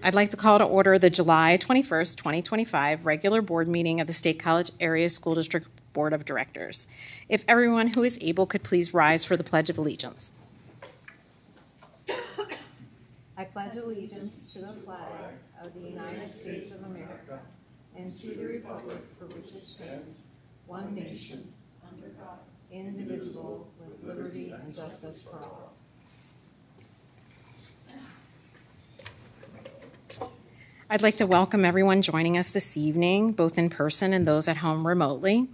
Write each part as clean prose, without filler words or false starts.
I'd like to call to order the July 21st, 2025 regular board meeting of the State College Area School District Board of Directors. If everyone who is able could please rise for the Pledge of Allegiance. I pledge allegiance to the flag of the United States of America and to the republic for which it stands, one nation, under God, indivisible, with liberty and justice for all. I'd like to welcome everyone joining us this evening, both in person and those at home remotely.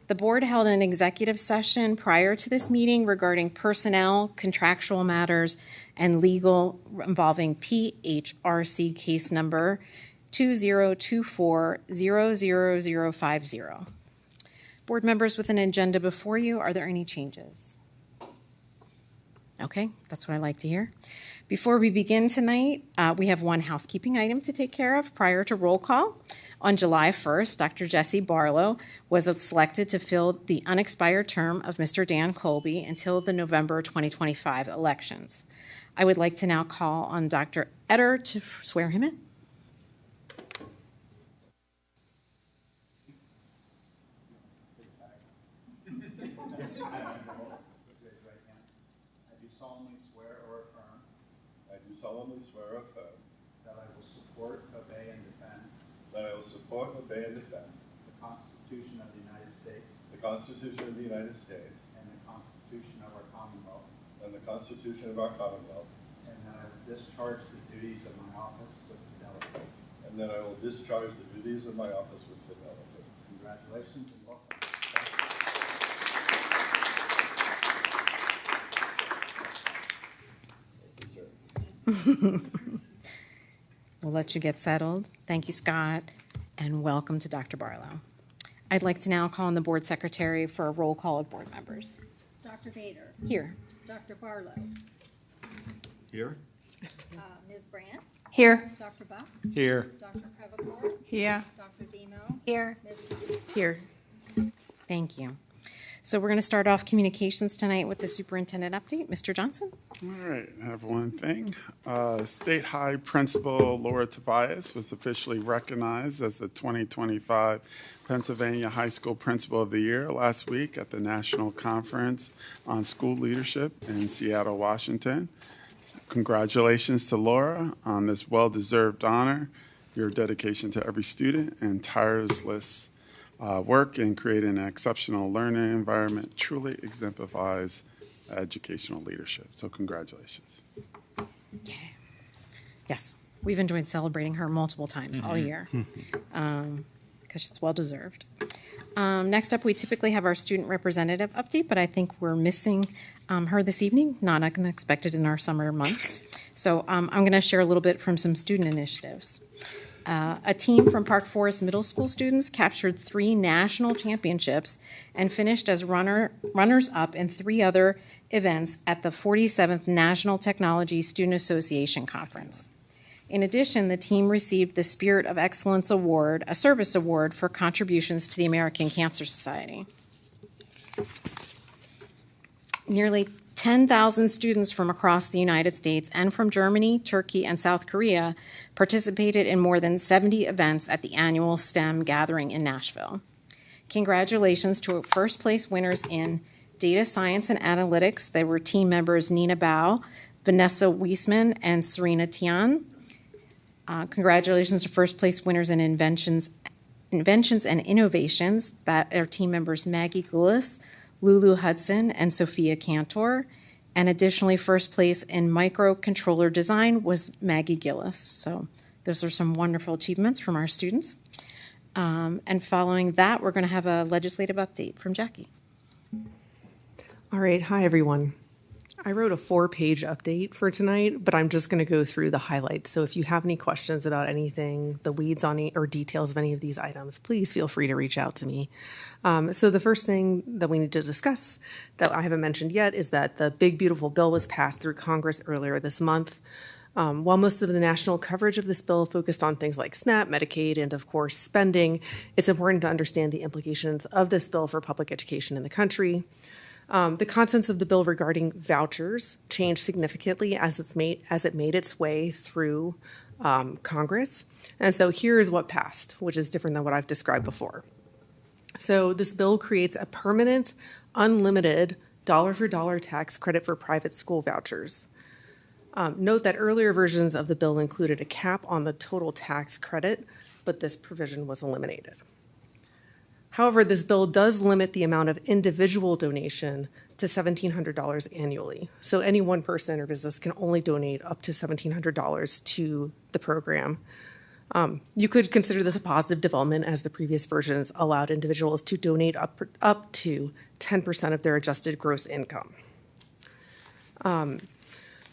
The board held an executive session prior to this meeting regarding personnel, contractual matters, and legal involving PHRC case number 2024-00050. Board members, with an agenda before you, are there any changes? Okay, that's what I like to hear. Before we begin tonight, we have one housekeeping item to take care of prior to roll call. On July 1st, Dr. Jesse Barlow was selected to fill the unexpired term of Mr. Dan Colby until the November 2025 elections. I would like to now call on Dr. Etter to swear him in. Solemnly swear or affirm that I will support, obey, and defend the Constitution of the United States the Constitution of the United States and the Constitution of our Commonwealth, and the Constitution of our Commonwealth, and that I will discharge the duties of my office with fidelity. and that I will discharge the duties of my office with fidelity. Congratulations and welcome. We'll let you get settled. Thank you, Scott, and welcome to Dr. Barlow. I'd like to now call on the board secretary for a roll call of board members. Dr. Bader. Here. Dr. Barlow. Here. Ms. Brandt. Here. Dr. Buck. Here. Dr. Prevost. Here. Dr. Demo. Here. Ms. Hunt. Here. Thank you. So we're going to start off communications tonight with the superintendent update. Mr. Johnson. All right, I have one thing. State High Principal Laura Tobias was officially recognized as the 2025 Pennsylvania High School Principal of the Year last week at the National Conference on School Leadership in Seattle, Washington. Congratulations to Laura on this well-deserved honor. Your dedication to every student and tireless work in creating an exceptional learning environment truly exemplifies educational leadership. So congratulations. Yes, we've enjoyed celebrating her multiple times all year because it's well-deserved. Next up, we typically have our student representative update, but I think we're missing her this evening, not unexpected in our summer months. So I'm going to share a little bit from some student initiatives. A team from Park Forest Middle School students captured 3 national championships and finished as runners-up in 3 other events at the 47th National Technology Student Association Conference. In addition, the team received the Spirit of Excellence Award, a service award for contributions to the American Cancer Society. Nearly 10,000 students from across the United States and from Germany, Turkey, and South Korea participated in more than 70 events at the annual STEM gathering in Nashville. Congratulations to first place winners in data science and analytics. They were team members Nina Bao, Vanessa Wiesman, and Serena Tian. Congratulations to first place winners in inventions and innovations. That are team members Maggie Gullis, Lulu Hudson, and Sophia Cantor. And additionally, first place in microcontroller design was Maggie Gillis. So those are some wonderful achievements from our students. And following that, we're going to have a legislative update from Jackie. All right. Hi, everyone. I wrote a 4-page update for tonight, but I'm just going to go through the highlights. So if you have any questions about anything, the weeds on or details of any of these items, please feel free to reach out to me. So the first thing that we need to discuss that I haven't mentioned yet is that the big, beautiful bill was passed through Congress earlier this month. While most of the national coverage of this bill focused on things like SNAP, Medicaid, and of course spending, it's important to understand the implications of this bill for public education in the country. The contents of the bill regarding vouchers changed significantly as it made its way through Congress. And so here is what passed, which is different than what I've described before. So this bill creates a permanent, unlimited dollar-for-dollar tax credit for private school vouchers. Note that earlier versions of the bill included a cap on the total tax credit, but this provision was eliminated. However, this bill does limit the amount of individual donation to $1,700 annually. So any one person or business can only donate up to $1,700 to the program. You could consider this a positive development, as the previous versions allowed individuals to donate up to 10% of their adjusted gross income.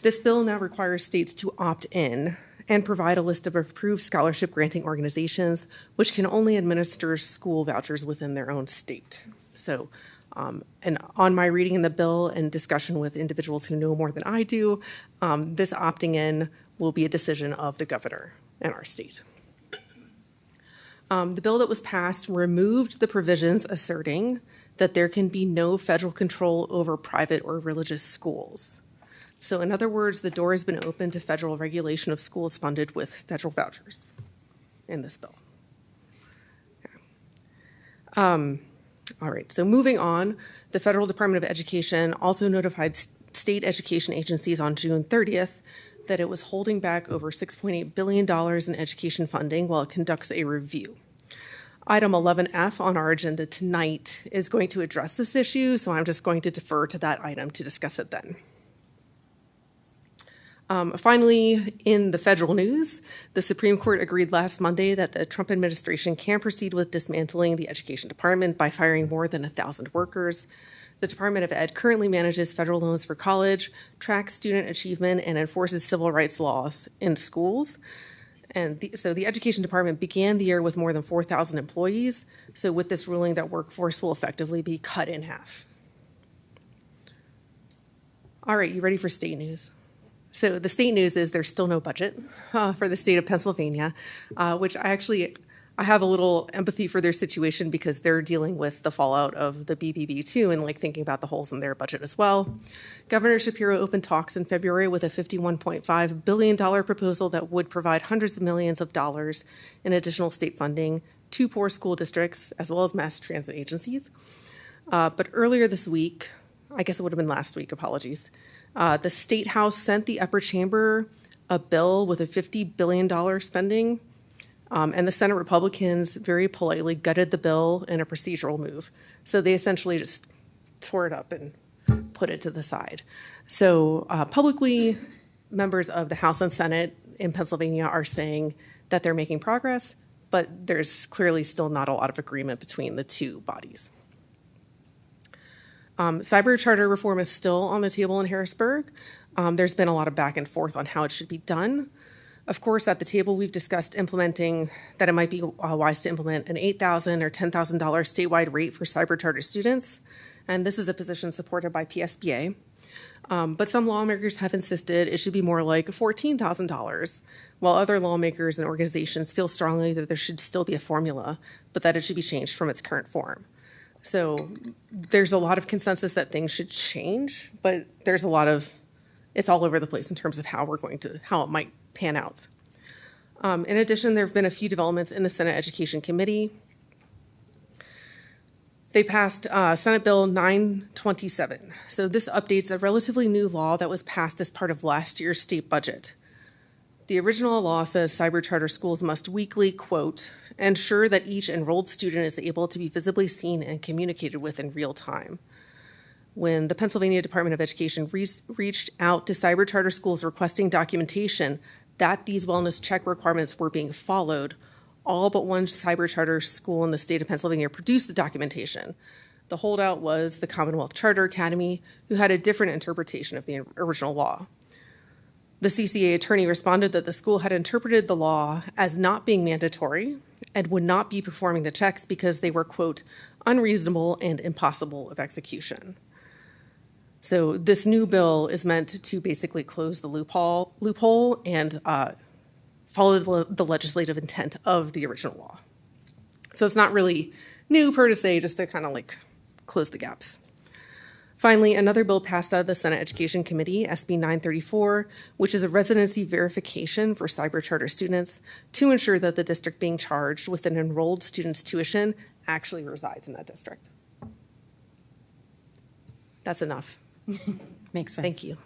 This bill now requires states to opt in and provide a list of approved scholarship granting organizations, which can only administer school vouchers within their own state. So, and on my reading in the bill and discussion with individuals who know more than I do, this opting in will be a decision of the governor in our state. The bill that was passed removed the provisions asserting that there can be no federal control over private or religious schools. So in other words, the door has been open to federal regulation of schools funded with federal vouchers in this bill. All right, so moving on, the Federal Department of Education also notified state education agencies on June 30th that it was holding back over $6.8 billion in education funding while it conducts a review. Item 11F on our agenda tonight is going to address this issue, so I'm just going to defer to that item to discuss it then. Finally, in the federal news, the Supreme Court agreed last Monday that the Trump administration can proceed with dismantling the Education Department by firing more than 1,000 workers. The Department of Ed currently manages federal loans for college, tracks student achievement, and enforces civil rights laws in schools. And so the Education Department began the year with more than 4,000 employees. So with this ruling, that workforce will effectively be cut in half. All right, you ready for state news? So the state news is there's still no budget for the state of Pennsylvania, which I have a little empathy for their situation because they're dealing with the fallout of the BBB too, and like thinking about the holes in their budget as well. Governor Shapiro opened talks in February with a $51.5 billion proposal that would provide hundreds of millions of dollars in additional state funding to poor school districts as well as mass transit agencies. But earlier this week, I guess it would have been last week, apologies, the State House sent the upper chamber a bill with a $50 billion spending, and the Senate Republicans very politely gutted the bill in a procedural move. So they essentially just tore it up and put it to the side. So publicly, members of the House and Senate in Pennsylvania are saying that they're making progress, but there's clearly still not a lot of agreement between the two bodies. Cyber charter reform is still on the table in Harrisburg. There's been a lot of back and forth on how it should be done. Of course, at the table, we've discussed implementing that it might be wise to implement an $8,000 or $10,000 statewide rate for cyber charter students. And this is a position supported by PSBA. But some lawmakers have insisted it should be more like $14,000, while other lawmakers and organizations feel strongly that there should still be a formula, but that it should be changed from its current form. So there's a lot of consensus that things should change, but there's it's all over the place in terms of how it might pan out. In addition, there have been a few developments in the Senate Education Committee. They passed Senate Bill 927. So this updates a relatively new law that was passed as part of last year's state budget. The original law says cyber charter schools must weekly, quote, ensure that each enrolled student is able to be visibly seen and communicated with in real time. When the Pennsylvania Department of Education reached out to cyber charter schools requesting documentation that these wellness check requirements were being followed, all but one cyber charter school in the state of Pennsylvania produced the documentation. The holdout was the Commonwealth Charter Academy, who had a different interpretation of the original law. The CCA attorney responded that the school had interpreted the law as not being mandatory and would not be performing the checks because they were, quote, unreasonable and impossible of execution. So this new bill is meant to basically close the loophole and follow the legislative intent of the original law. So it's not really new per se, just to kind of like close the gaps. Finally, another bill passed out of the Senate Education Committee, SB 934, which is a residency verification for cyber charter students to ensure that the district being charged with an enrolled student's tuition actually resides in that district. That's enough. Makes sense. Thank you.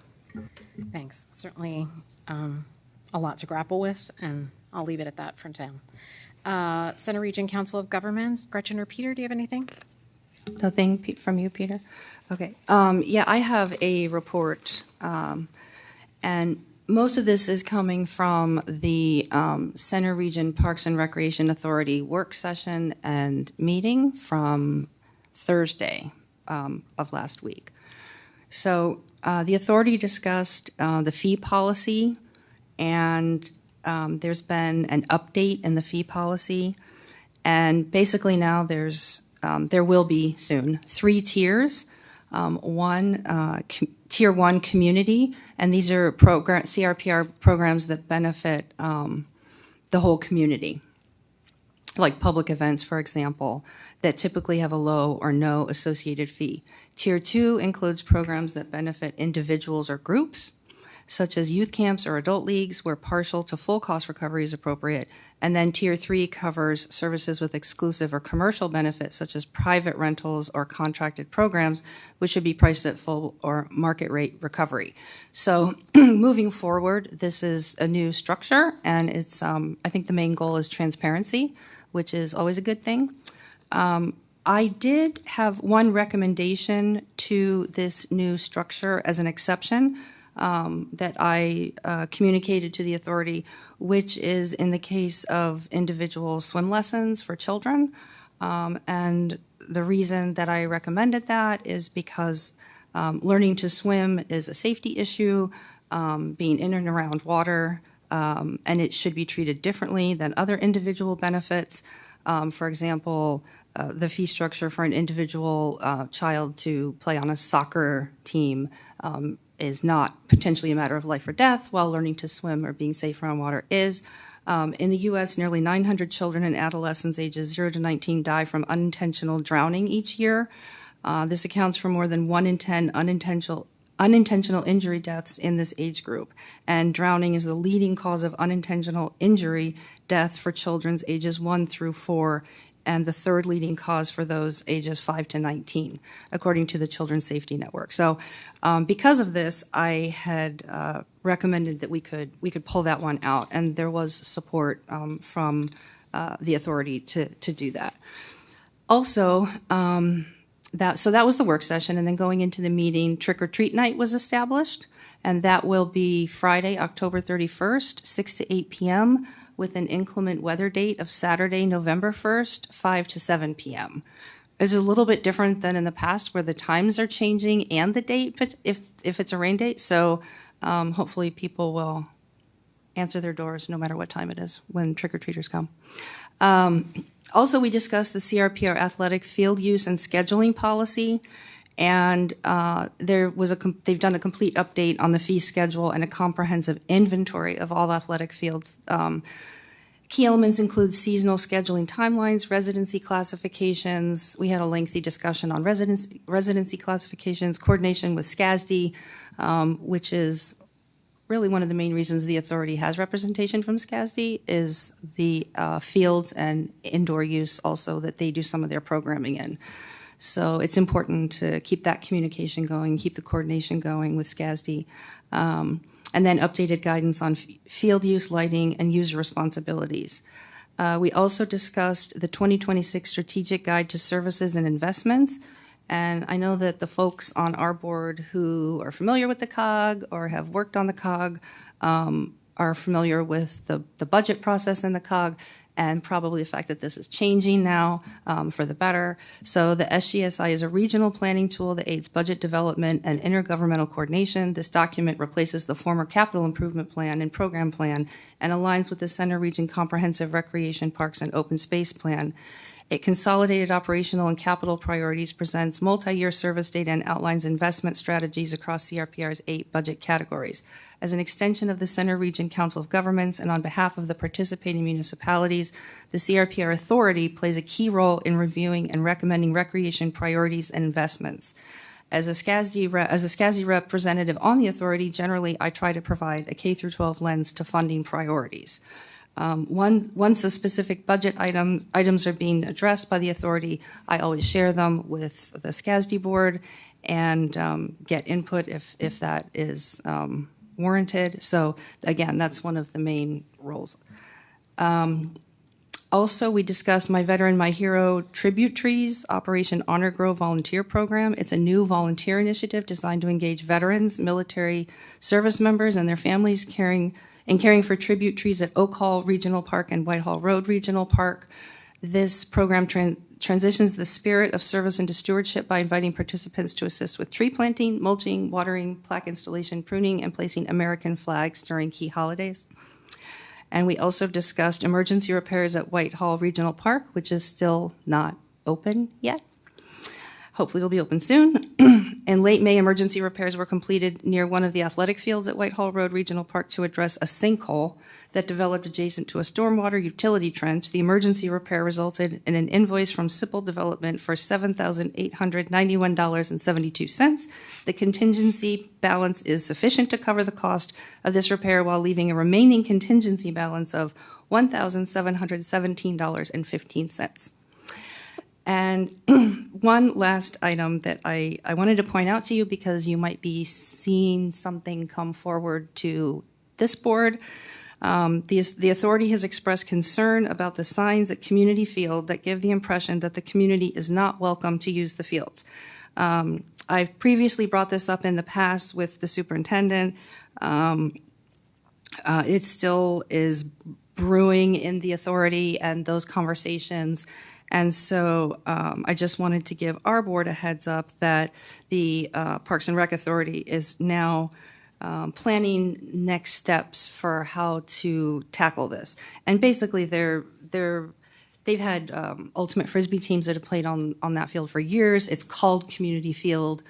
Thanks. Certainly a lot to grapple with, and I'll leave it at that for now. Center Region Council of Governments, Gretchen or Peter, do you have anything? Nothing from you, Peter? Okay. Yeah, I have a report, and most of this is coming from the Center Region Parks and Recreation Authority work session and meeting from Thursday of last week. So the authority discussed the fee policy, and there's been an update in the fee policy. And basically now there will be soon 3 tiers. Tier 1 community, and these are CRPR programs that benefit the whole community, like public events, for example, that typically have a low or no associated fee. Tier 2 includes programs that benefit individuals or groups, such as youth camps or adult leagues, where partial to full cost recovery is appropriate. And then Tier 3 covers services with exclusive or commercial benefits, such as private rentals or contracted programs, which should be priced at full or market rate recovery. So moving forward, this is a new structure, and it's I think the main goal is transparency, which is always a good thing. I did have one recommendation to this new structure as an exception that I communicated to the authority, which is in the case of individual swim lessons for children. And the reason that I recommended that is because learning to swim is a safety issue, being in and around water, and it should be treated differently than other individual benefits. For example, the fee structure for an individual child to play on a soccer team is not potentially a matter of life or death, while learning to swim or being safe around water is. In the U.S., nearly 900 children and adolescents ages 0 to 19 die from unintentional drowning each year. This accounts for more than 1 in 10 unintentional injury deaths in this age group. And drowning is the leading cause of unintentional injury death for children's ages 1 through 4, and the third leading cause for those ages 5 to 19, according to the Children's Safety Network. So because of this, I had recommended that we could pull that one out, and there was support from the authority to do that. Also, that was the work session, and then going into the meeting, Trick or Treat Night was established, and that will be Friday, October 31st, 6 to 8 p.m., with an inclement weather date of Saturday, November 1st, 5 to 7 p.m. It's a little bit different than in the past where the times are changing and the date, but if it's a rain date. So hopefully people will answer their doors no matter what time it is when trick-or-treaters come. Also, we discussed the CRPR athletic field use and scheduling policy. And they've done a complete update on the fee schedule and a comprehensive inventory of all athletic fields. Key elements include seasonal scheduling timelines, residency classifications. We had a lengthy discussion on residency classifications, coordination with SCASD, which is really one of the main reasons the authority has representation from SCASD, is the fields and indoor use also that they do some of their programming in. So it's important to keep that communication going, keep the coordination going with SCASD, and then updated guidance on field use, lighting, and user responsibilities. We also discussed the 2026 Strategic Guide to Services and Investments. And I know that the folks on our board who are familiar with the COG or have worked on the COG are familiar with the budget process in the COG, and probably the fact that this is changing now for the better. So the SGSI is a regional planning tool that aids budget development and intergovernmental coordination. This document replaces the former capital improvement plan and program plan and aligns with the Center Region Comprehensive Recreation, Parks, and Open Space Plan. It consolidated operational and capital priorities, presents multi-year service data, and outlines investment strategies across CRPR's 8 budget categories. As an extension of the Center Region Council of Governments and on behalf of the participating municipalities, the CRPR Authority plays a key role in reviewing and recommending recreation priorities and investments. As a SCASD representative on the authority, generally I try to provide a K through 12 lens to funding priorities. Once a specific budget items are being addressed by the authority, I always share them with the SCASD board and get input if that is warranted. So again, that's one of the main roles. Also, we discussed My Veteran, My Hero Tribute Trees, Operation Honor Grow Volunteer Program. It's a new volunteer initiative designed to engage veterans, military service members, and their families caring for tribute trees at Oak Hall Regional Park and Whitehall Road Regional Park. This program transitions the spirit of service into stewardship by inviting participants to assist with tree planting, mulching, watering, plaque installation, pruning, and placing American flags during key holidays. And we also discussed emergency repairs at Whitehall Regional Park, which is still not open yet. Hopefully it'll be open soon. In late May, emergency repairs were completed near one of the athletic fields at Whitehall Road Regional Park to address a sinkhole that developed adjacent to a stormwater utility trench. The emergency repair resulted in an invoice from Sipple Development for $7,891.72. The contingency balance is sufficient to cover the cost of this repair while leaving a remaining contingency balance of $1,717.15. And one last item that I wanted to point out to you, because you might be seeing something come forward to this board. The authority has expressed concern about the signs at Community Field that give the impression that the community is not welcome to use the fields. I've previously brought this up in the past with the superintendent. It still is brewing in the authority and those conversations. And so I just wanted to give our board a heads up that the Parks and Rec Authority is now planning next steps for how to tackle this. And basically they've had ultimate Frisbee teams that have played on that field for years. It's called Community Field,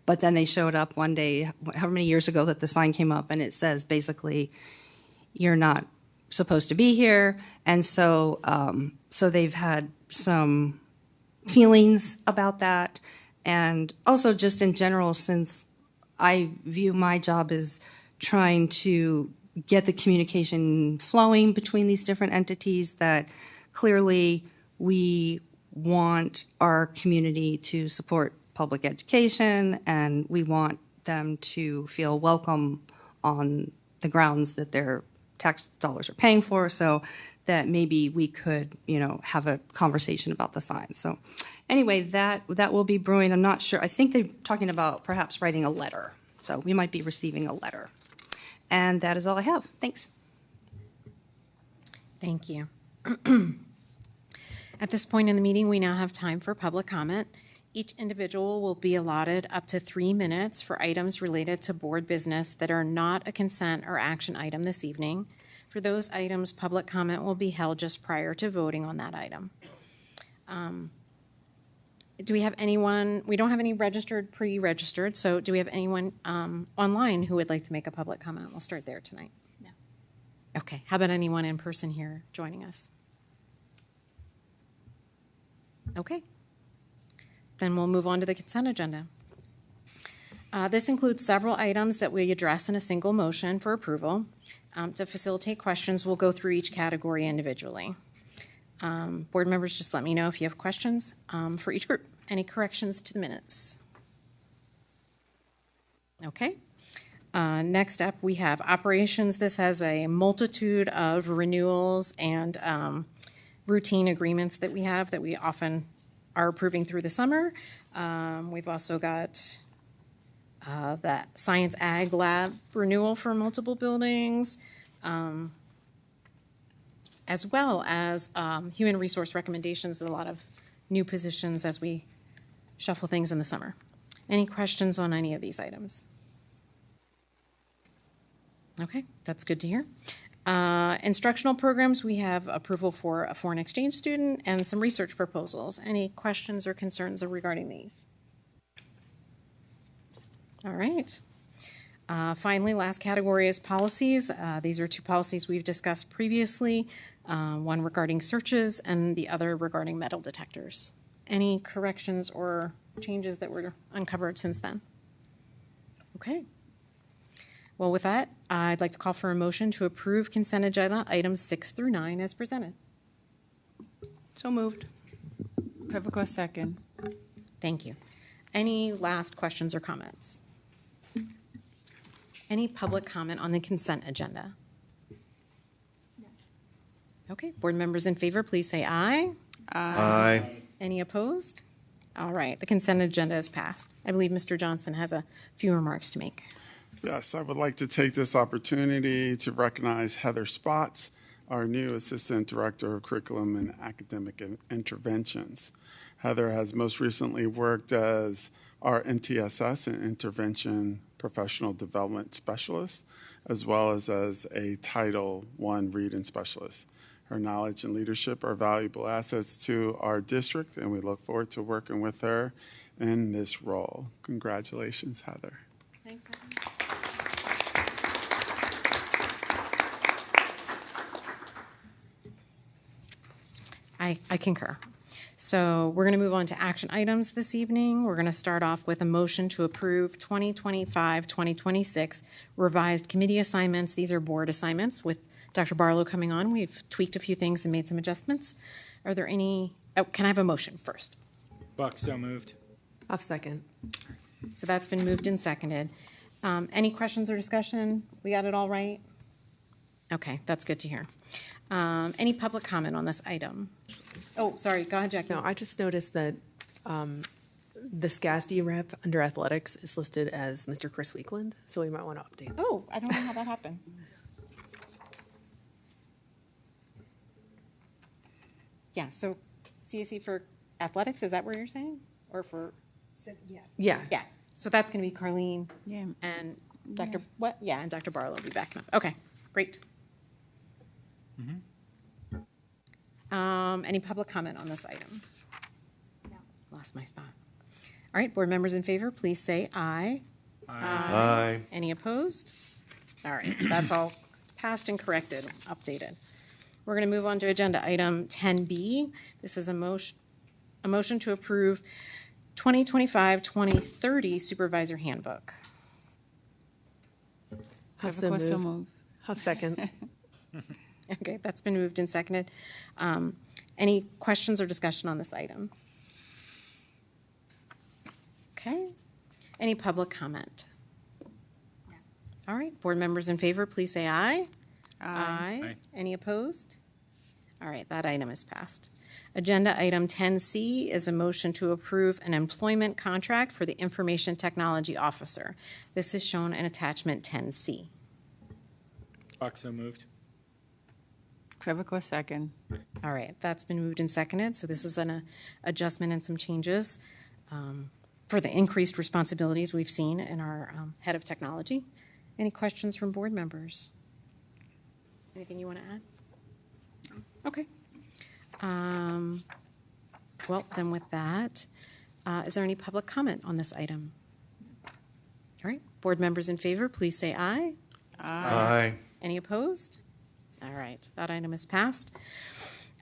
but then they showed up one day, however many years ago, that the sign came up and it says basically, you're not supposed to be here. And so so they've had some feelings about that. And also just in general, since I view my job as trying to get the communication flowing between these different entities, that clearly we want our community to support public education and we want them to feel welcome on the grounds that their tax dollars are paying for, so that maybe we could, have a conversation about the signs. So anyway, that will be brewing. I'm not sure. I think they're talking about perhaps writing a letter. So we might be receiving a letter. And that is all I have. Thanks. Thank you. At this point in the meeting, we now have time for public comment. Each individual will be allotted up to 3 minutes for items related to board business that are not a consent or action item this evening. For those items, public comment will be held just prior to voting on that item. Do we have anyone? We don't have any registered, pre-registered, so do we have anyone online who would like to make a public comment? We'll start there tonight. No. Okay, how about anyone in person here joining us? Okay. Then we'll move on to the consent agenda. This includes several items that we address in a single motion for approval. To facilitate questions, we'll go through each category individually. Board members, just let me know if you have questions for each group. Any corrections to the minutes? Okay. Next up, we have operations. This has a multitude of renewals and routine agreements that we have that we often are approving through the summer. We've also got that Science Ag Lab renewal for multiple buildings, as well as human resource recommendations, a lot of new positions as we shuffle things in the summer. Any questions on any of these items? Okay, that's good to hear. Instructional programs, we have approval for a foreign exchange student and some research proposals. Any questions or concerns regarding these? All right. Finally, last category is policies. These are two policies we've discussed previously, one regarding searches and the other regarding metal detectors. Any corrections or changes that were uncovered since then? Okay. Well, with that, I'd like to call for a motion to approve consent agenda items 6 through 9 as presented. So moved. Pivot second. Thank you. Any last questions or comments? Any public comment on the consent agenda? Okay, board members in favor, please say aye. Aye. Any opposed? All right, the consent agenda is passed. I believe Mr. Johnson has a few remarks to make. Yes, I would like to take this opportunity to recognize Heather Spots, our new Assistant Director of Curriculum and Academic Interventions. Heather has most recently worked as our NTSS and Intervention Professional Development Specialist, as well as a Title I Reading Specialist. Her knowledge and leadership are valuable assets to our district, and we look forward to working with her in this role. Congratulations, Heather. Thanks, I concur. So we're going to move on to action items this evening. We're going to start off with a motion to approve 2025-2026 revised committee assignments. These are board assignments. With Dr. Barlow coming on, we've tweaked a few things and made some adjustments. Are there any, can I have a motion first? Buck, so moved. I'll second. So that's been moved and seconded. Any questions or discussion? We got it all right? Okay, that's good to hear. Any public comment on this item? Oh, sorry, go ahead, Jackie. No, I just noticed that the SCASD rep under athletics is listed as Mr. Chris Weekland, so we might want to update. Oh, I don't know how that happened. Yeah, so CSE for athletics, is that what you're saying? Or for, Yeah. yeah, so that's going to be Carlene Yeah. and Dr. What? Yeah, and Dr. Barlow will be back now. Okay, great. Any public comment on this item? No. Lost my spot. All right, board members in favor, please say aye. Aye. Any opposed? All right, that's all passed and corrected, updated. We're going to move on to agenda item 10B. This is a motion to approve 2025-2030 supervisor handbook. Have Pivot so move. Have second. Okay, that's been moved and seconded. Any questions or discussion on this item? Okay. Any public comment? No. All right, board members in favor, please say aye. Aye. Any opposed? All right, that item is passed. Agenda item 10C is a motion to approve an employment contract for the Information Technology Officer. This is shown in attachment 10C. Buck, so moved. Pivot second. All right, that's been moved and seconded. So this is an adjustment and some changes for the increased responsibilities we've seen in our head of technology. Any questions from board members? Anything you want to add? Okay. Well, then with that, is there any public comment on this item? All right, board members in favor, please say aye. Aye. Any opposed? All right, that item is passed.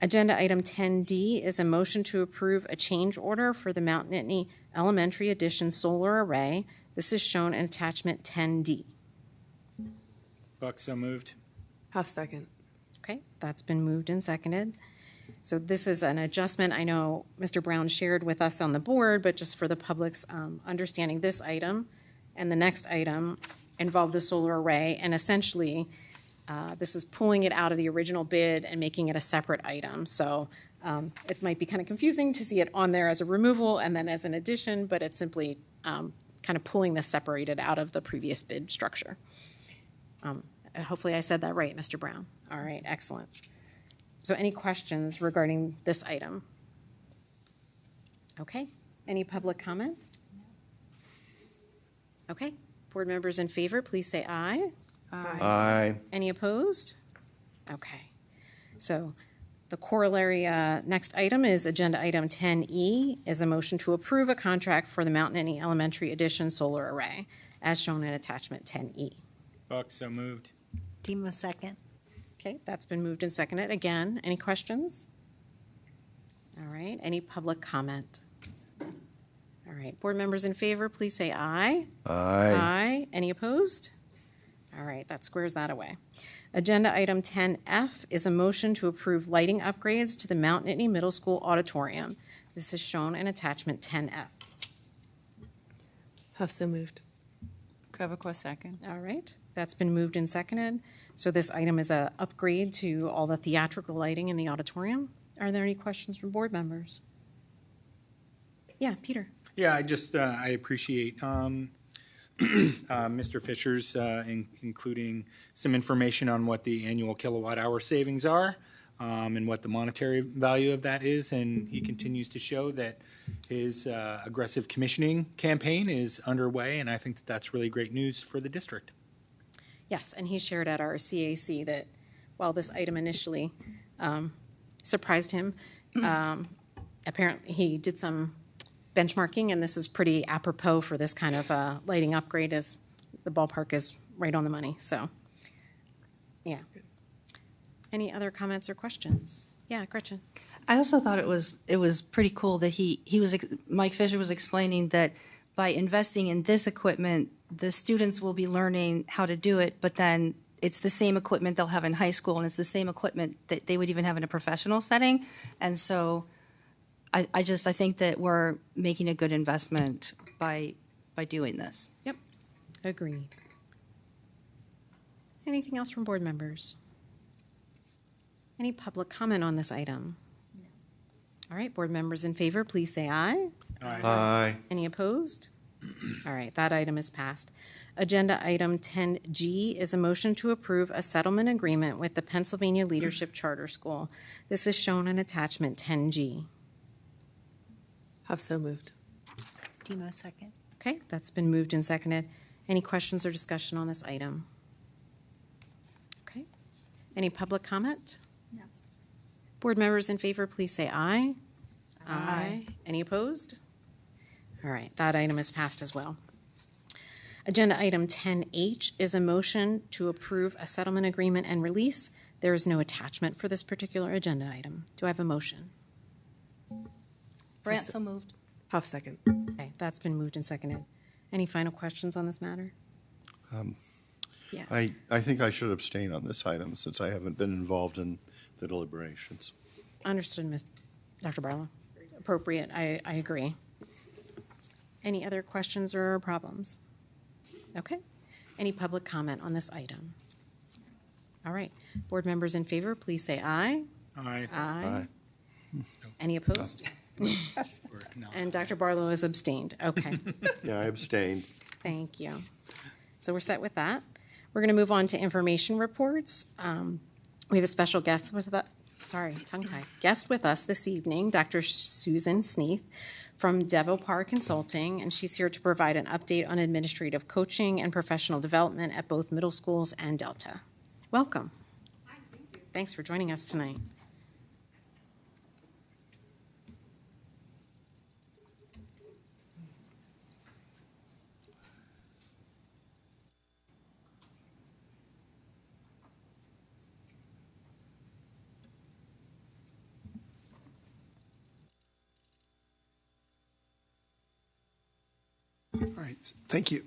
Agenda item 10D is a motion to approve a change order for the Mount Nittany Elementary Addition solar array. This is shown in attachment 10D. Buck, so moved. Have second. Okay, that's been moved and seconded. So this is an adjustment I know Mr. Brown shared with us on the board, but just for the public's understanding, this item and the next item involve the solar array, and essentially this is pulling it out of the original bid and making it a separate item. So it might be kind of confusing to see it on there as a removal and then as an addition, but it's simply kind of pulling this separated out of the previous bid structure. Hopefully I said that right, Mr. Brown. All right, excellent. So any questions regarding this item? Okay, any public comment? Okay, board members in favor, please say aye. Aye. Any opposed? Okay, so the corollary next item is agenda item 10E is a motion to approve a contract for the Mount Nittany Elementary Addition solar array as shown in attachment 10E. Buck, so moved. Demo second. Okay, that's been moved and seconded. Again, any questions? All right, any public comment? All right, board members in favor, please say aye. Aye. Aye. Any opposed? All right, that squares that away. Agenda item 10F is a motion to approve lighting upgrades to the Mount Nittany Middle School auditorium. This is shown in attachment 10F. Huff so moved. Queveco second. All right, that's been moved and seconded. So this item is a upgrade to all the theatrical lighting in the auditorium. Are there any questions from board members? Yeah, Peter. Yeah, I appreciate Mr. Fisher's including some information on what the annual kilowatt hour savings are and what the monetary value of that is. And he continues to show that his aggressive commissioning campaign is underway, and I think that that's really great news for the district. Yes, and he shared at our CAC that while this item initially surprised him, apparently he did some benchmarking, and this is pretty apropos for this kind of lighting upgrade, as the ballpark is right on the money. So, yeah. Any other comments or questions? Yeah, Gretchen. I also thought it was pretty cool that Mike Fisher was explaining that by investing in this equipment, the students will be learning how to do it, but then it's the same equipment they'll have in high school, and it's the same equipment that they would even have in a professional setting. And so I think that we're making a good investment by doing this. Yep, agreed. Anything else from board members? Any public comment on this item? All right, board members in favor, please say aye. Aye. Any opposed? All right, that item is passed. Agenda item 10G is a motion to approve a settlement agreement with the Pennsylvania Leadership Charter School. This is shown in attachment 10G. Huff so moved. Demo second. Okay, that's been moved and seconded. Any questions or discussion on this item? Okay. Any public comment? No. Board members in favor, please say aye. Aye. Any opposed? All right, that item is passed as well. Agenda item 10H is a motion to approve a settlement agreement and release. There is no attachment for this particular agenda item. Do I have a motion? Brant, so moved. Huff second. Okay, that's been moved and seconded. Any final questions on this matter? Yeah. I think I should abstain on this item since I haven't been involved in the deliberations. Understood, Dr. Barlow. Appropriate, I agree. Any other questions or problems? Okay. Any public comment on this item? All right. Board members in favor, please say aye. Aye. Aye. Any opposed? Or no. And Dr. Barlow is abstained. Okay. Yeah, I abstained. Thank you. So we're set with that. We're going to move on to information reports. We have a special guest with us, guest with us this evening, Dr. Susan Sneath from DevOpar Consulting, and she's here to provide an update on administrative coaching and professional development at both middle schools and Delta. Welcome. Hi, thank you. Thanks for joining us tonight. All right, thank you.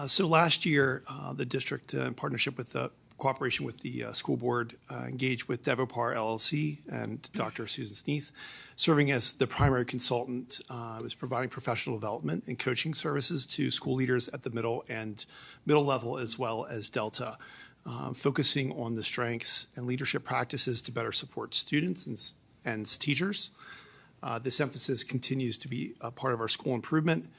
So last year, the district, in partnership with the cooperation with the school board, engaged with DevOpar LLC and Dr. Susan Sneath, serving as the primary consultant, was providing professional development and coaching services to school leaders at the middle level as well as Delta, focusing on the strengths and leadership practices to better support students and teachers. This emphasis continues to be a part of our school improvement,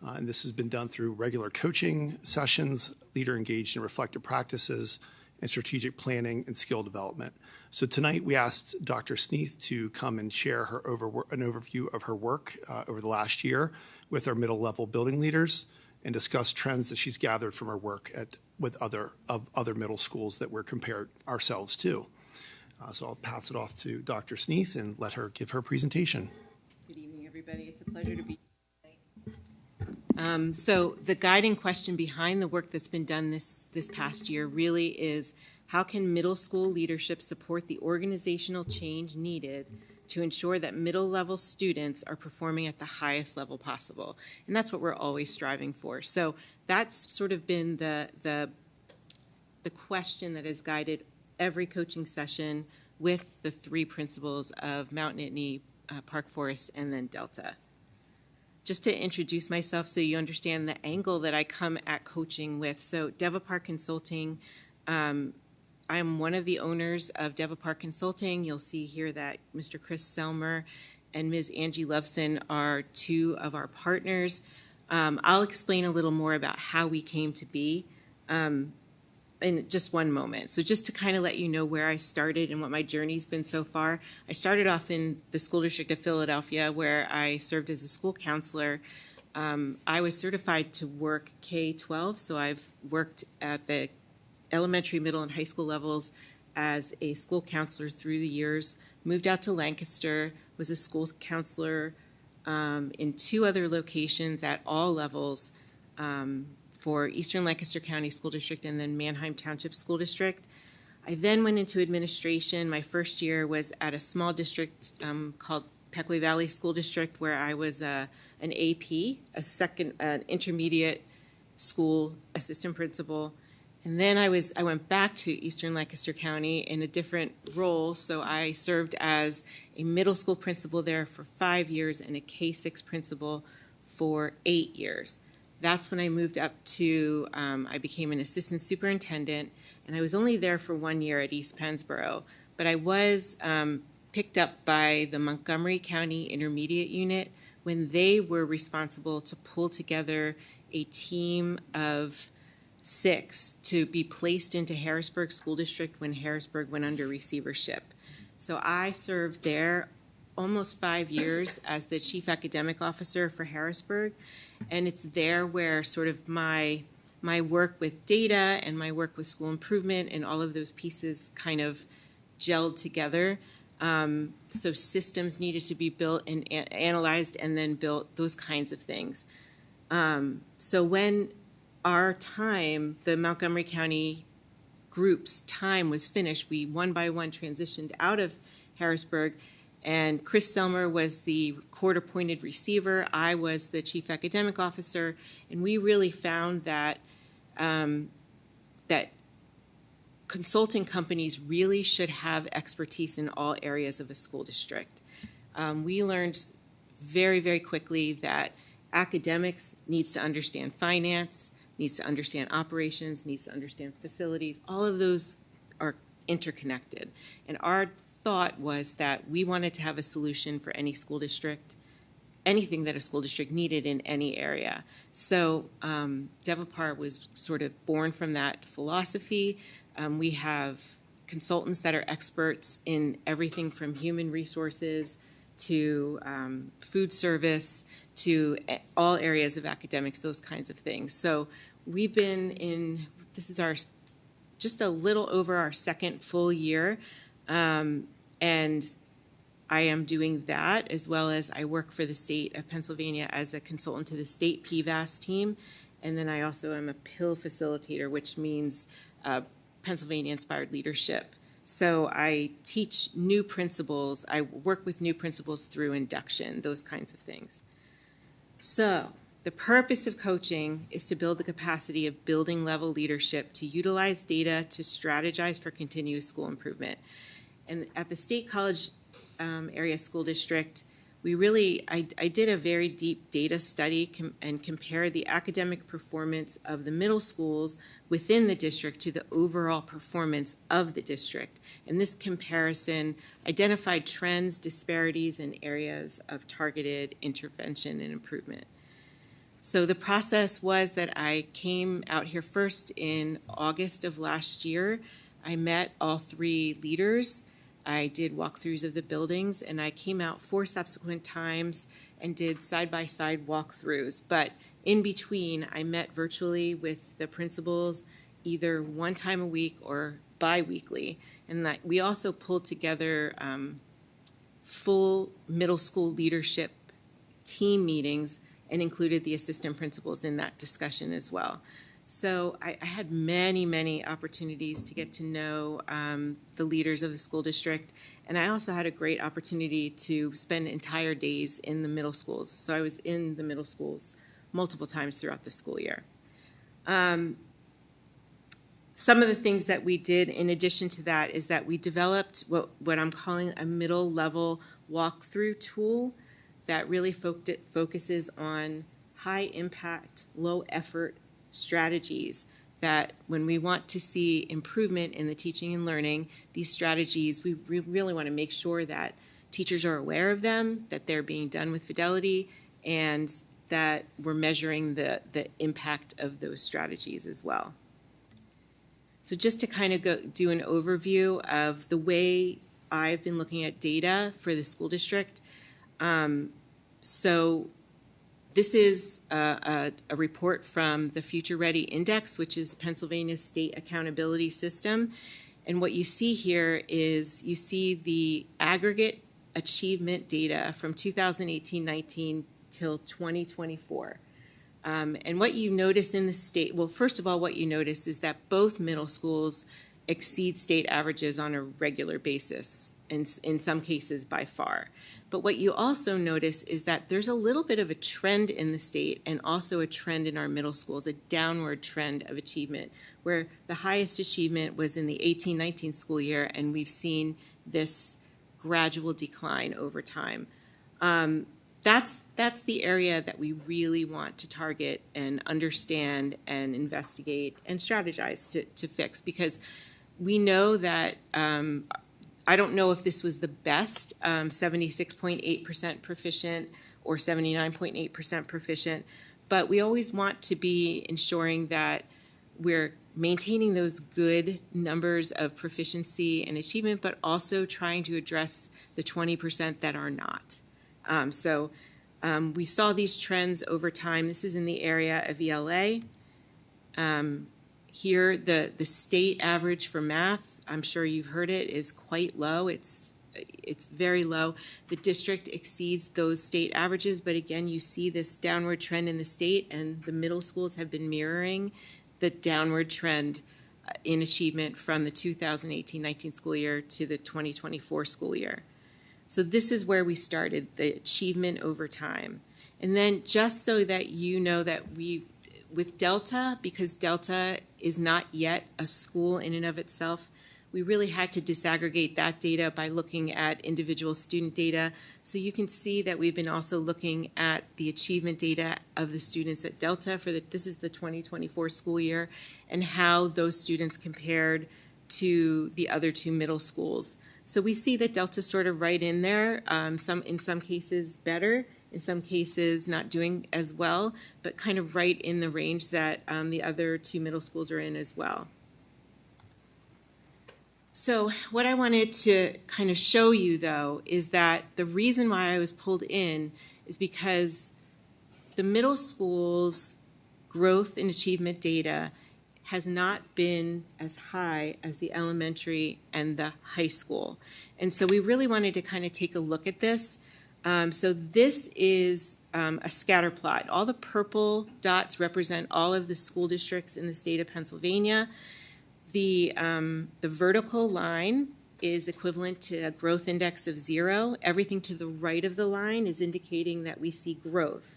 and this has been done through regular coaching sessions, leader engaged in reflective practices, and strategic planning and skill development. So tonight we asked Dr. Sneath to come and share an overview of her work over the last year with our middle level building leaders and discuss trends that she's gathered from her work with other middle schools that we're comparing ourselves to. So I'll pass it off to Dr. Sneath and let her give her presentation. Good evening, everybody. It's a pleasure to be here tonight. So the guiding question behind the work that's been done this past year really is, how can middle school leadership support the organizational change needed to ensure that middle level students are performing at the highest level possible. And that's what we're always striving for. So that's sort of been the question that has guided every coaching session with the three principals of Mount Nittany, Park Forest, and then Delta. Just to introduce myself so you understand the angle that I come at coaching with. So Devapar Consulting, I'm one of the owners of Devapar Consulting. You'll see here that Mr. Chris Selmer and Ms. Angie Loveson are two of our partners. I'll explain a little more about how we came to be in just one moment. So just to kind of let you know where I started and what my journey's been so far, I started off in the School District of Philadelphia, where I served as a school counselor. I was certified to work K-12, so I've worked at the elementary, middle, and high school levels as a school counselor through the years. Moved out to Lancaster, was a school counselor in two other locations at all levels, for Eastern Lancaster County School District and then Manheim Township School District. I then went into administration. My first year was at a small district called Pequea Valley School District, where I was an AP, an intermediate school assistant principal. And then I went back to Eastern Lancaster County in a different role. So I served as a middle school principal there for 5 years and a K-6 principal for 8 years. That's when I moved up to, I became an assistant superintendent, and I was only there for 1 year at East Pennsboro. But I was picked up by the Montgomery County Intermediate Unit when they were responsible to pull together a team of 6 to be placed into Harrisburg School District when Harrisburg went under receivership. So I served there almost 5 years as the chief academic officer for Harrisburg. And it's there where sort of my work with data and my work with school improvement and all of those pieces kind of gelled together. So systems needed to be built and analyzed and then built, those kinds of things. So when our time, the Montgomery County group's time was finished, we one by one transitioned out of Harrisburg. And Chris Selmer was the court-appointed receiver. I was the chief academic officer, and we really found that that consulting companies really should have expertise in all areas of a school district. We learned very, very quickly that academics needs to understand finance, needs to understand operations, needs to understand facilities. All of those are interconnected, and our thought was that we wanted to have a solution for any school district, anything that a school district needed in any area. So Devapar was sort of born from that philosophy. We have consultants that are experts in everything from human resources to food service to all areas of academics, those kinds of things. So we've been in, this is our just a little over our second full year. And I am doing that, as well as I work for the state of Pennsylvania as a consultant to the state PVAS team. And then I also am a PIL facilitator, which means Pennsylvania Inspired Leadership. So I teach new principals. I work with new principals through induction, those kinds of things. So the purpose of coaching is to build the capacity of building level leadership, to utilize data to strategize for continuous school improvement. And at the State College Area School District, we really, I did a very deep data study and compared the academic performance of the middle schools within the district to the overall performance of the district. And this comparison identified trends, disparities, and areas of targeted intervention and improvement. So the process was that I came out here first in August of last year. I met all 3 leaders. I did walkthroughs of the buildings, and I came out 4 subsequent times and did side-by-side walkthroughs. But in between, I met virtually with the principals either 1 time a week or bi-weekly. And that we also pulled together full middle school leadership team meetings and included the assistant principals in that discussion as well. So I had many, many opportunities to get to know the leaders of the school district, and I also had a great opportunity to spend entire days in the middle schools. So I was in the middle schools multiple times throughout the school year. Some of the things that we did in addition to that is that we developed what I'm calling a middle level walkthrough tool that really focuses on high impact, low effort strategies that when we want to see improvement in the teaching and learning, these strategies, we really want to make sure that teachers are aware of them, that they're being done with fidelity, and that we're measuring the impact of those strategies as well. So just to kind of do an overview of the way I've been looking at data for the school district. So this is a report from the Future Ready Index, which is Pennsylvania's state accountability system. And what you see here is you see the aggregate achievement data from 2018-19 till 2024. And what you notice in the state, well, first of all, what you notice is that both middle schools exceed state averages on a regular basis, and in some cases by far. But what you also notice is that there's a little bit of a trend in the state and also a trend in our middle schools, a downward trend of achievement, where the highest achievement was in the 18-19 school year, and we've seen this gradual decline over time. That's the area that we really want to target and understand and investigate and strategize to fix, because we know that I don't know if this was the best 76.8% proficient or 79.8% proficient, but we always want to be ensuring that we're maintaining those good numbers of proficiency and achievement, but also trying to address the 20% that are not. We saw these trends over time. This is in the area of ELA. Here, the state average for math, I'm sure you've heard it, is quite low. It's very low. The district exceeds those state averages, but again, you see this downward trend in the state, and the middle schools have been mirroring the downward trend in achievement from the 2018-19 school year to the 2024 school year. So this is where we started, the achievement over time. And then just so that you know that with Delta, because Delta is not yet a school in and of itself, we really had to disaggregate that data by looking at individual student data. So you can see that we've been also looking at the achievement data of the students at Delta this is the 2024 school year, and how those students compared to the other two middle schools. So we see that Delta's sort of right in there, in some cases better, in some cases not doing as well, but kind of right in the range that the other two middle schools are in as well. So what I wanted to kind of show you, though, is that the reason why I was pulled in is because the middle school's growth and achievement data has not been as high as the elementary and the high school. And so we really wanted to kind of take a look at this. So this is a scatter plot. All the purple dots represent all of the school districts in the state of Pennsylvania. The vertical line is equivalent to a growth index of 0. Everything to the right of the line is indicating that we see growth.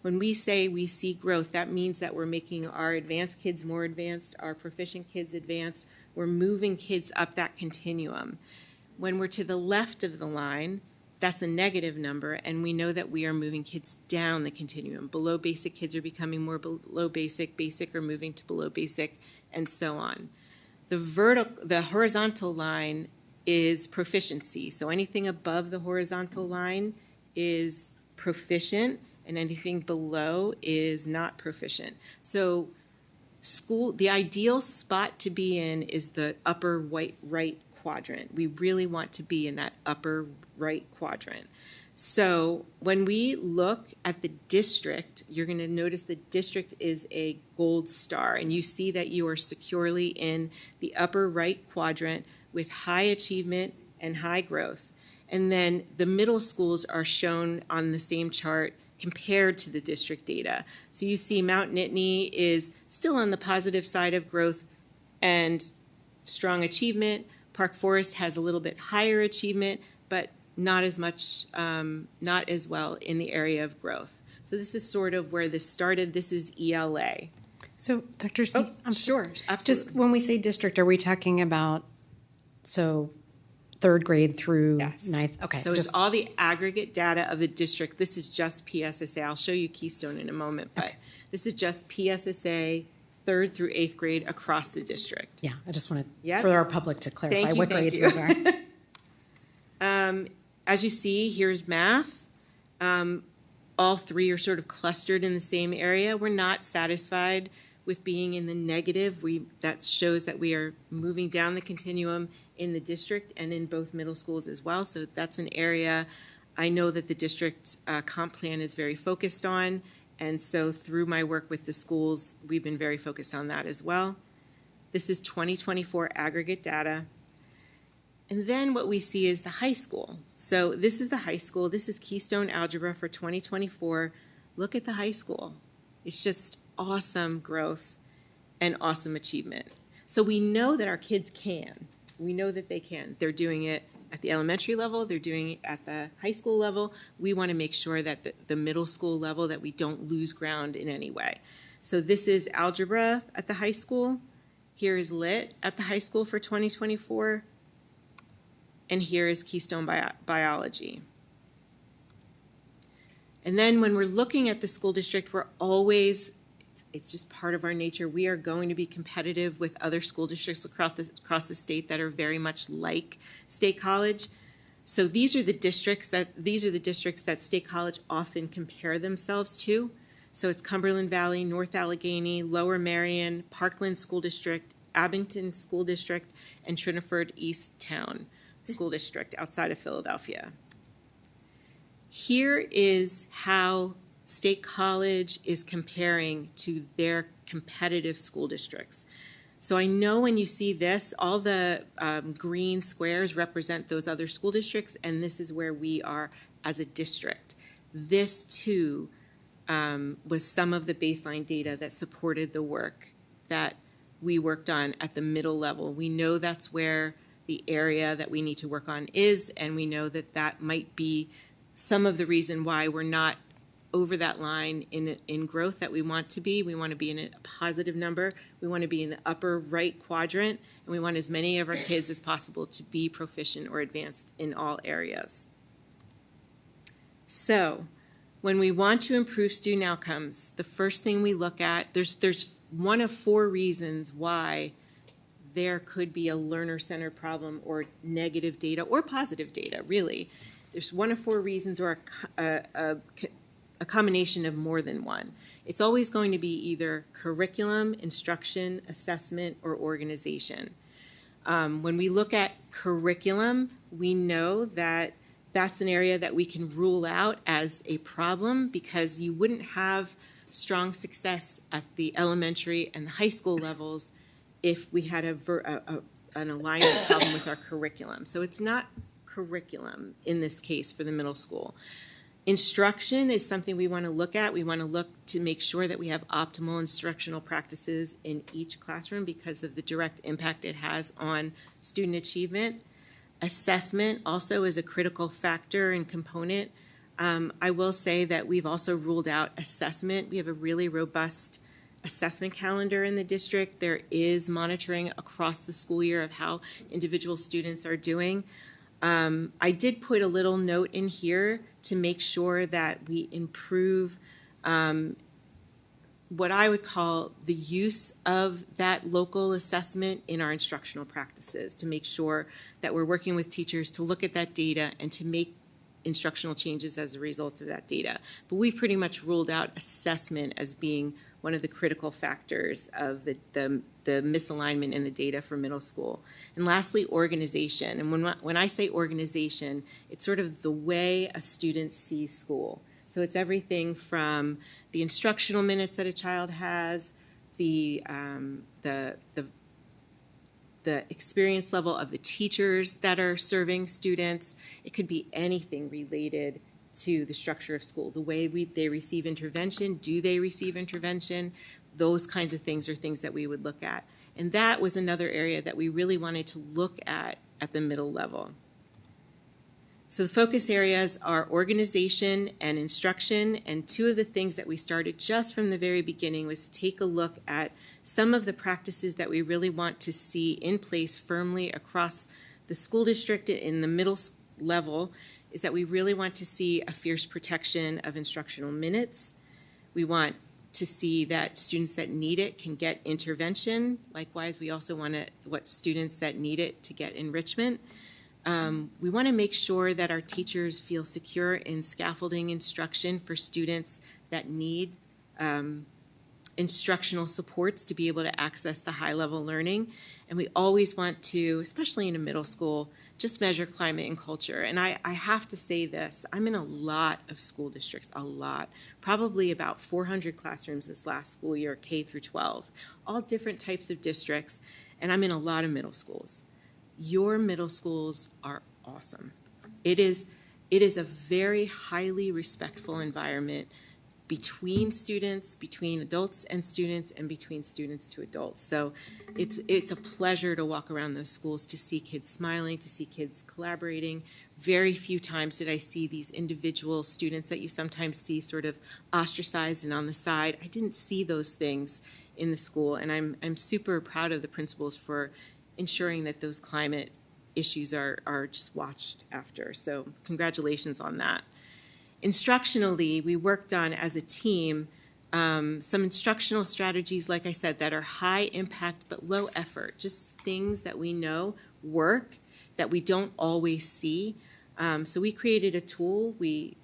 When we say we see growth, that means that we're making our advanced kids more advanced, our proficient kids advanced. We're moving kids up that continuum. When we're to the left of the line, that's a negative number, and we know that we are moving kids down the continuum. Below basic kids are becoming more below basic, basic are moving to below basic, and so on. The horizontal line is proficiency. So anything above the horizontal line is proficient, and anything below is not proficient. So the ideal spot to be in is the upper right quadrant. We really want to be in that upper right quadrant. So when we look at the district, you're going to notice the district is a gold star, and you see that you are securely in the upper right quadrant with high achievement and high growth. And then the middle schools are shown on the same chart compared to the district data. So you see Mount Nittany is still on the positive side of growth and strong achievement. Park Forest has a little bit higher achievement, but not as much, not as well in the area of growth. So this is sort of where this started. This is ELA. So, Dr. Sneed, Oh, sure, absolutely. Just when we say district, are we talking about, so third grade through Yes. ninth? Okay. So it's just all the aggregate data of the district. This is just PSSA. I'll show you Keystone in a moment, but this is just PSSA, third through eighth grade across the district. Yeah, I just wanted Yep. for our public to clarify Thank you, what thank grades you. those are. As you see, here's math. All three are sort of clustered in the same area. We're not satisfied with being in the negative. That shows that we are moving down the continuum in the district and in both middle schools as well. So that's an area I know that the district comp plan is very focused on. And so through my work with the schools, we've been very focused on that as well. This is 2024 aggregate data. And then what we see is the high school. So this is the high school. This is Keystone Algebra for 2024. Look at the high school. It's just awesome growth and awesome achievement. So we know that our kids can. We know that they can. They're doing it at the elementary level. They're doing it at the high school level. We want to make sure that the middle school level, that we don't lose ground in any way. So this is algebra at the high school. Here is lit at the high school for 2024. And here is Keystone Biology. And then when we're looking at the school district, we're always, it's just part of our nature, we are going to be competitive with other school districts across the state that are very much like State College. So these are the districts that State College often compare themselves to. So it's Cumberland Valley, North Allegheny, Lower Merion, Parkland School District, Abington School District, and Trinidad East Town School District outside of Philadelphia. Here is how State College is comparing to their competitive school districts. So I know when you see this, all the green squares represent those other school districts, and this is where we are as a district. This, too, was some of the baseline data that supported the work that we worked on at the middle level. We know that's where the area that we need to work on is, and we know that that might be some of the reason why we're not over that line in growth that we want to be. We want to be in a positive number. We want to be in the upper right quadrant, and we want as many of our kids as possible to be proficient or advanced in all areas. So when we want to improve student outcomes, the first thing we look at, there's one of four reasons why there could be a learner-centered problem or negative data or positive data, really. There's one of four reasons or a combination of more than one. It's always going to be either curriculum, instruction, assessment, or organization. When we look at curriculum, we know that that's an area that we can rule out as a problem because you wouldn't have strong success at the elementary and the high school levels if we had an alignment problem with our curriculum. So it's not curriculum in this case for the middle school. Instruction is something we want to look at. We want to look to make sure that we have optimal instructional practices in each classroom because of the direct impact it has on student achievement. Assessment also is a critical factor and component. I will say that we've also ruled out assessment. We have a really robust assessment calendar in the district. There is monitoring across the school year of how individual students are doing. I did put a little note in here to make sure that we improve what I would call the use of that local assessment in our instructional practices, to make sure that we're working with teachers to look at that data and to make instructional changes as a result of that data. But we've pretty much ruled out assessment as being one of the critical factors of the misalignment in the data for middle school. And lastly, organization. And when I say organization, it's sort of the way a student sees school. So it's everything from the instructional minutes that a child has, the experience level of the teachers that are serving students. It could be anything related to the structure of school, the way they receive intervention. Do they receive intervention? Those kinds of things are things that we would look at. And that was another area that we really wanted to look at the middle level. So the focus areas are organization and instruction, and two of the things that we started just from the very beginning was to take a look at some of the practices that we really want to see in place firmly across the school district in the middle level, is that we really want to see a fierce protection of instructional minutes. We want to see that students that need it can get intervention. Likewise, we also want students that need it to get enrichment. We want to make sure that our teachers feel secure in scaffolding instruction for students that need instructional supports to be able to access the high-level learning. And we always want to, especially in a middle school, just measure climate and culture. And I have to say this, I'm in a lot of school districts, a lot, probably about 400 classrooms this last school year, K through 12, all different types of districts, and I'm in a lot of middle schools. Your middle schools are awesome. It is a very highly respectful environment between students, between adults and students, and between students to adults. So it's a pleasure to walk around those schools, to see kids smiling, to see kids collaborating. Very few times did I see these individual students that you sometimes see sort of ostracized and on the side. I didn't see those things in the school, and I'm super proud of the principals for ensuring that those climate issues are just watched after. So congratulations on that. Instructionally, we worked on, as a team, some instructional strategies, like I said, that are high impact but low effort, just things that we know work, that we don't always see. So we created a tool. We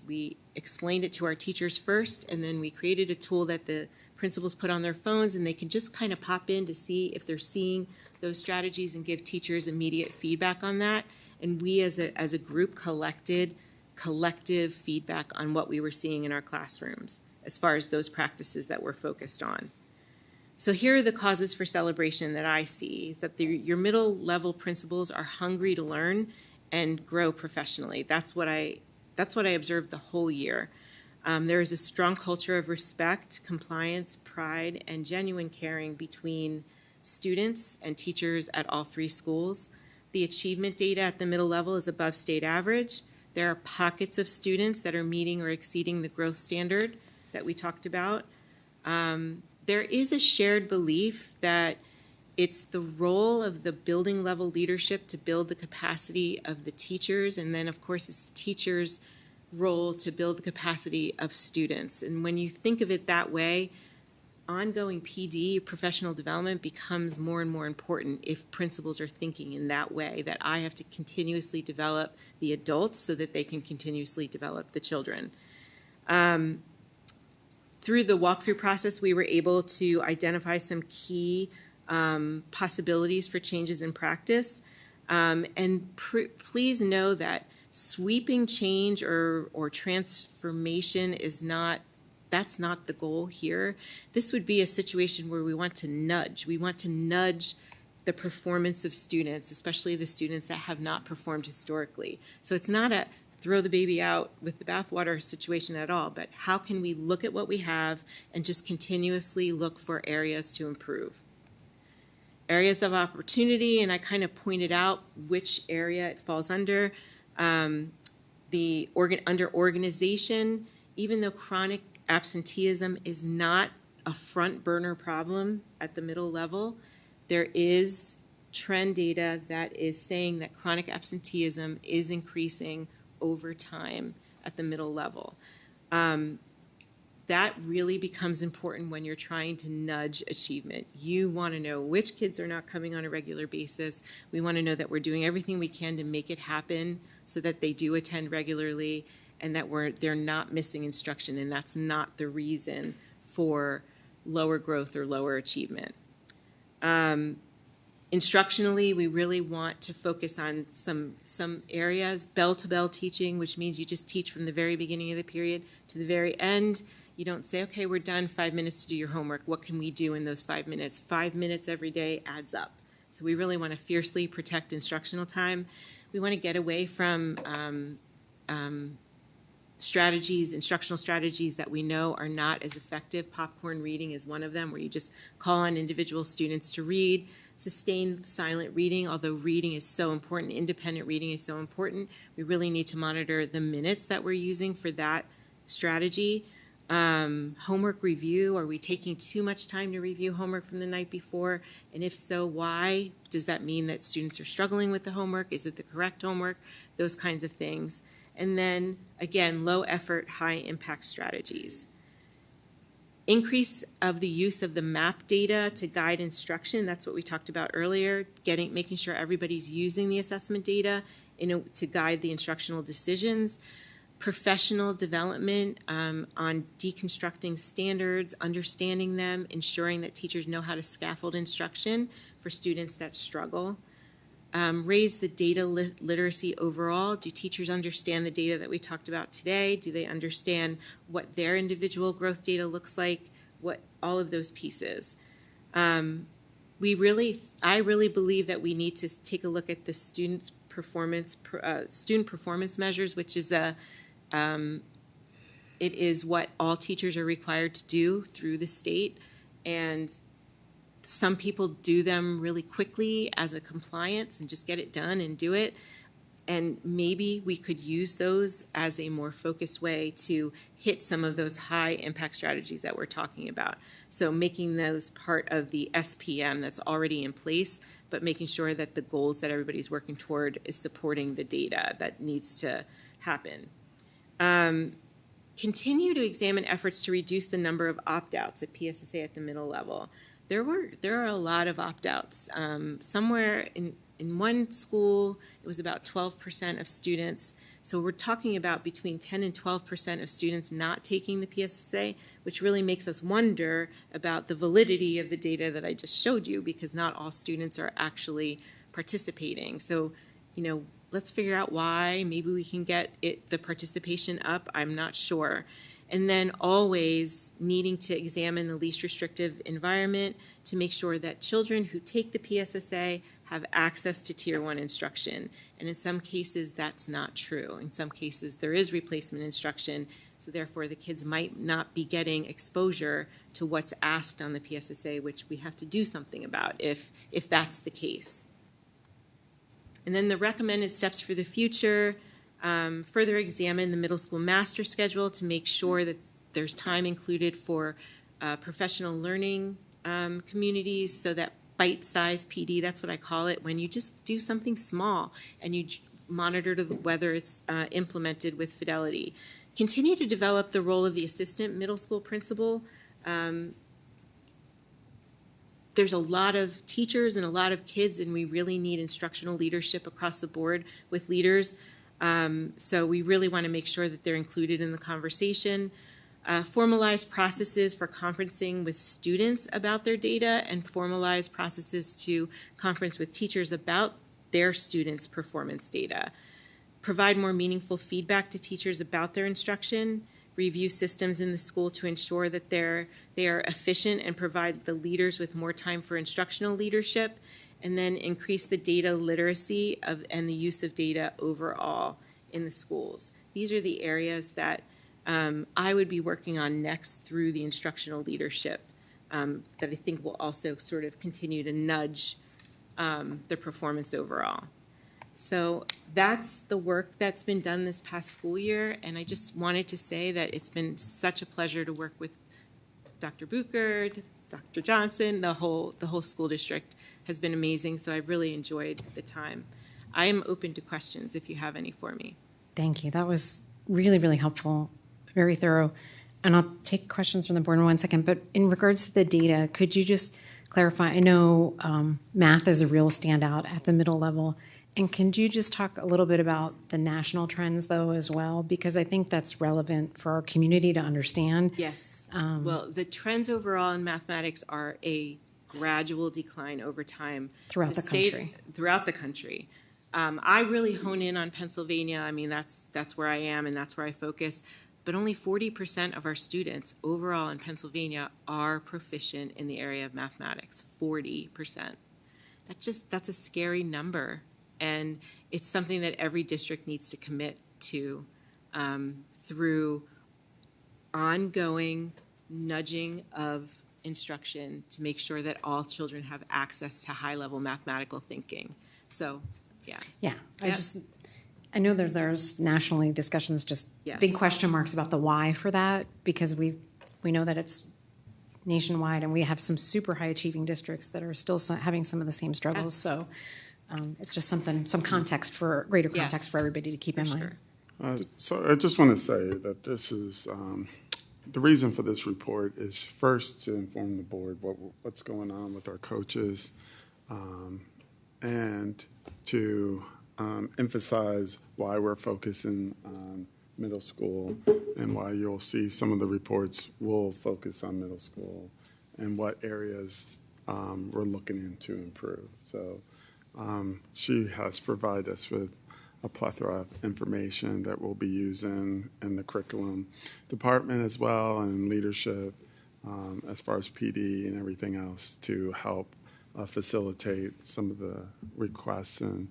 explained it to our teachers first, and then we created a tool that the principals put on their phones, and they can just kind of pop in to see if they're seeing those strategies and give teachers immediate feedback on that. And we as a group collective feedback on what we were seeing in our classrooms as far as those practices that we're focused on. So here are the causes for celebration that I see, that your middle level principals are hungry to learn and grow professionally. That's what I observed the whole year. There is a strong culture of respect, compliance, pride, and genuine caring between students and teachers at all three schools. The achievement data at the middle level is above state average. There are pockets of students that are meeting or exceeding the growth standard that we talked about. There is a shared belief that it's the role of the building level leadership to build the capacity of the teachers, and then of course it's the teachers' role to build the capacity of students. And when you think of it that way, ongoing PD, professional development, becomes more and more important if principals are thinking in that way, that I have to continuously develop the adults so that they can continuously develop the children. Through the walkthrough process, we were able to identify some key possibilities for changes in practice. Please know that sweeping change or transformation is not, that's not the goal here. This would be a situation where we want to nudge. We want to nudge the performance of students, especially the students that have not performed historically. So it's not a throw the baby out with the bathwater situation at all, but how can we look at what we have and just continuously look for areas to improve? Areas of opportunity, and I kind of pointed out which area it falls under. Under organization, even though chronic absenteeism is not a front burner problem at the middle level, there is trend data that is saying that chronic absenteeism is increasing over time at the middle level. That really becomes important when you're trying to nudge achievement. You want to know which kids are not coming on a regular basis. We want to know that we're doing everything we can to make it happen so that they do attend regularly and that they're not missing instruction, and that's not the reason for lower growth or lower achievement. Instructionally, we really want to focus on some areas, bell-to-bell teaching, which means you just teach from the very beginning of the period to the very end. You don't say, okay, we're done, 5 minutes to do your homework. What can we do in those 5 minutes? 5 minutes every day adds up. So we really want to fiercely protect instructional time. We want to get away from strategies, instructional strategies that we know are not as effective. Popcorn reading is one of them, where you just call on individual students to read. Sustained silent reading, although reading is so important, independent reading is so important, we really need to monitor the minutes that we're using for that strategy. Homework review, are we taking too much time to review homework from the night before? And if so, why? Does that mean that students are struggling with the homework? Is it the correct homework? Those kinds of things. And then, again, low effort, high impact strategies. Increase of the use of the MAP data to guide instruction. That's what we talked about earlier, making sure everybody's using the assessment data to guide the instructional decisions. Professional development on deconstructing standards, understanding them, ensuring that teachers know how to scaffold instruction for students that struggle. Raise the data literacy overall. Do teachers understand the data that we talked about today? Do they understand what their individual growth data looks like? What all of those pieces. I really believe that we need to take a look at the student performance measures, which is it is what all teachers are required to do through the state, and some people do them really quickly as a compliance and just get it done and do it. And maybe we could use those as a more focused way to hit some of those high impact strategies that we're talking about. So making those part of the SPM that's already in place, but making sure that the goals that everybody's working toward is supporting the data that needs to happen. Continue to examine efforts to reduce the number of opt-outs at PSSA at the middle level. There are a lot of opt-outs. Somewhere in one school, it was about 12% of students. So we're talking about between 10 and 12% of students not taking the PSSA, which really makes us wonder about the validity of the data that I just showed you, because not all students are actually participating. So, let's figure out why. Maybe we can get the participation up. I'm not sure. And then always needing to examine the least restrictive environment to make sure that children who take the PSSA have access to Tier 1 instruction. And in some cases, that's not true. In some cases, there is replacement instruction, so therefore the kids might not be getting exposure to what's asked on the PSSA, which we have to do something about if that's the case. And then the recommended steps for the future. Further examine the middle school master schedule to make sure that there's time included for professional learning communities, so that bite-sized PD, that's what I call it, when you just do something small and you monitor whether it's implemented with fidelity. Continue to develop the role of the assistant middle school principal. There's a lot of teachers and a lot of kids, and we really need instructional leadership across the board with leaders. So we really want to make sure that they're included in the conversation. Formalize processes for conferencing with students about their data, and formalize processes to conference with teachers about their students' performance data. Provide more meaningful feedback to teachers about their instruction. Review systems in the school to ensure that they are efficient and provide the leaders with more time for instructional leadership. And then increase the data literacy and the use of data overall in the schools. These are the areas that I would be working on next through the instructional leadership that I think will also sort of continue to nudge the performance overall. So that's the work that's been done this past school year, and I just wanted to say that it's been such a pleasure to work with Dr. Bucher, Dr. Johnson, the whole school district has been amazing, so I've really enjoyed the time. I am open to questions if you have any for me. Thank you. That was really, really helpful, very thorough. And I'll take questions from the board in 1 second, but in regards to the data, could you just clarify? I know math is a real standout at the middle level. And can you just talk a little bit about the national trends, though, as well? Because I think that's relevant for our community to understand. Yes. Well, the trends overall in mathematics are a gradual decline over time. Throughout the country. Throughout the country. I really hone in on Pennsylvania. I mean, that's where I am and that's where I focus. But only 40% of our students overall in Pennsylvania are proficient in the area of mathematics. 40%. That's a scary number. And it's something that every district needs to commit to through ongoing nudging of instruction to make sure that all children have access to high-level mathematical thinking. So, yeah. Yeah, Yep. I know that there's nationally discussions, just Yes. big question marks about the why for that, because we know that it's nationwide, and we have some super high achieving districts that are still having some of the same struggles. So it's just some context greater Yes. context for everybody to keep in mind. Sure. So I just want to say that this is, the reason for this report is first to inform the board what's going on with our coaches, and to emphasize why we're focusing on middle school and why you'll see some of the reports will focus on middle school and what areas we're looking into improve. So she has provided us with a plethora of information that we'll be using in the curriculum department as well, and leadership as far as PD and everything else to help facilitate some of the requests and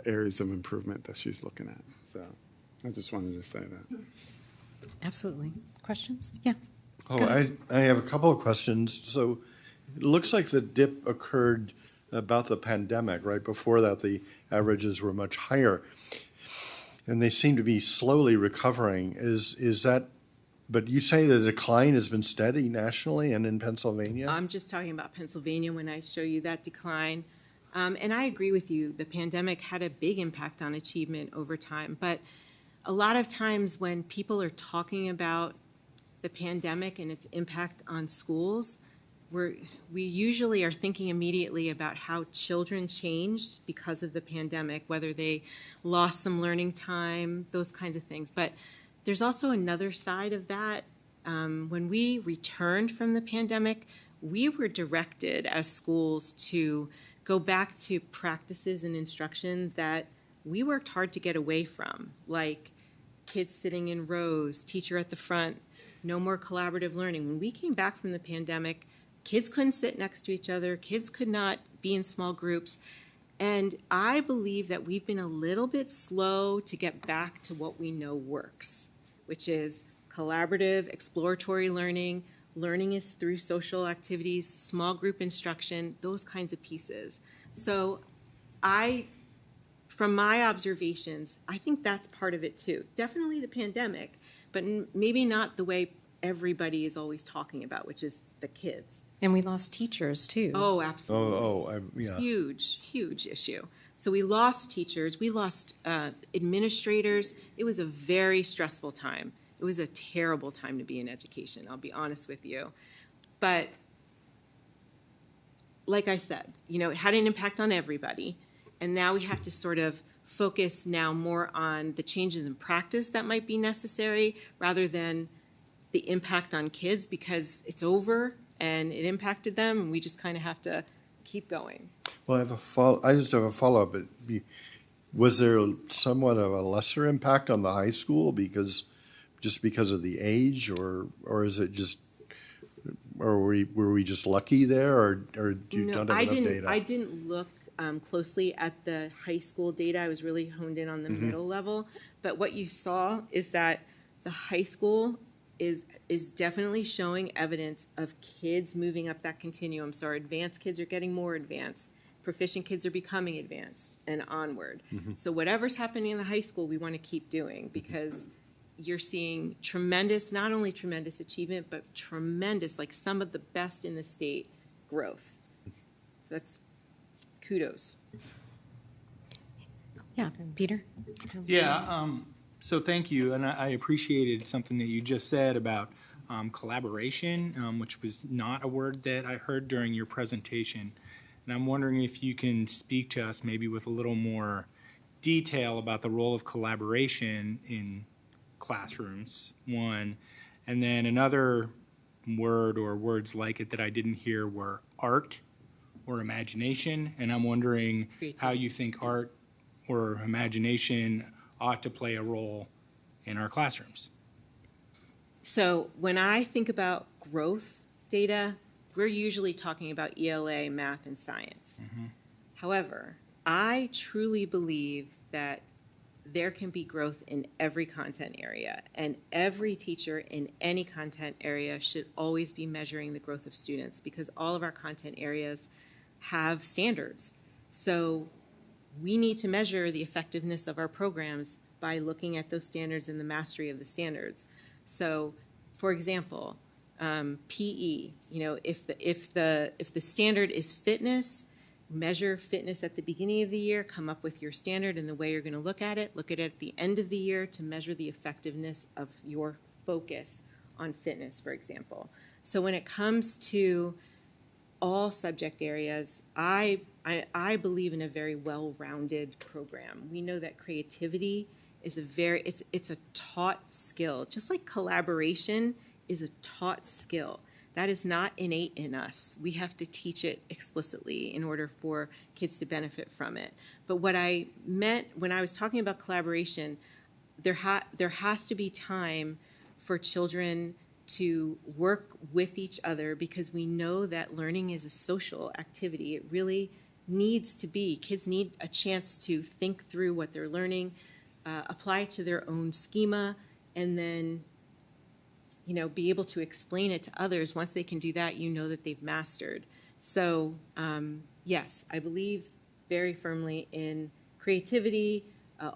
areas of improvement that she's looking at. So I just wanted to say that. Absolutely. Questions? Yeah. Oh, I have a couple of questions. So it looks like the dip occurred about the pandemic. Right before that, the averages were much higher, and they seem to be slowly recovering. Is that? But you say the decline has been steady nationally and in Pennsylvania? I'm just talking about Pennsylvania when I show you that decline. And I agree with you. The pandemic had a big impact on achievement over time. But a lot of times when people are talking about the pandemic and its impact on schools, we usually are thinking immediately about how children changed because of the pandemic, whether they lost some learning time, those kinds of things. But there's also another side of that. When we returned from the pandemic, we were directed as schools to go back to practices and instruction that we worked hard to get away from, like kids sitting in rows, teacher at the front, no more collaborative learning. When we came back from the pandemic, kids couldn't sit next to each other, kids could not be in small groups. And I believe that we've been a little bit slow to get back to what we know works, which is collaborative, exploratory learning. Learning is through social activities, small group instruction, those kinds of pieces. So from my observations, I think that's part of it too. Definitely the pandemic, but maybe not the way everybody is always talking about, which is the kids. And we lost teachers too. Oh, absolutely. Yeah. Huge issue. So we lost teachers, we lost administrators. It was a very stressful time. It was a terrible time to be in education, I'll be honest with you. But like I said, it had an impact on everybody. And now we have to sort of focus now more on the changes in practice that might be necessary rather than the impact on kids, because it's over and it impacted them, and we just kind of have to keep going. Well, I just have a follow-up. Was there somewhat of a lesser impact on the high school because of the age, or is it just, or were we just lucky there, or you don't have enough data? I didn't look closely at the high school data. I was really honed in on the middle level. But what you saw is that the high school is definitely showing evidence of kids moving up that continuum. So our advanced kids are getting more advanced. Proficient kids are becoming advanced and onward. So whatever's happening in the high school, we want to keep doing, because you're seeing not only tremendous achievement, but tremendous, like some of the best in the state growth. So that's kudos. Yeah, Peter? Yeah, so thank you, and I appreciated something that you just said about collaboration, which was not a word that I heard during your presentation. And I'm wondering if you can speak to us maybe with a little more detail about the role of collaboration in classrooms, one. And then another word or words like it that I didn't hear were art or imagination. And I'm wondering how you think art or imagination ought to play a role in our classrooms. So when I think about growth data, we're usually talking about ELA, math, and science. However, I truly believe that there can be growth in every content area, and every teacher in any content area should always be measuring the growth of students, because all of our content areas have standards. So we need to measure the effectiveness of our programs by looking at those standards and the mastery of the standards. So, for example, PE, if the standard is fitness, measure fitness at the beginning of the year, come up with your standard and the way you're going to look at it at the end of the year to measure the effectiveness of your focus on fitness, for example. So when it comes to all subject areas, I believe in a very well-rounded program. We know that creativity is it's a taught skill, just like collaboration is a taught skill. That is not innate in us. We have to teach it explicitly in order for kids to benefit from it. But what I meant when I was talking about collaboration, there has to be time for children to work with each other, because we know that learning is a social activity. It really needs to be. Kids need a chance to think through what they're learning, apply it to their own schema, and then be able to explain it to others. Once they can do that, that they've mastered. So yes, I believe very firmly in creativity,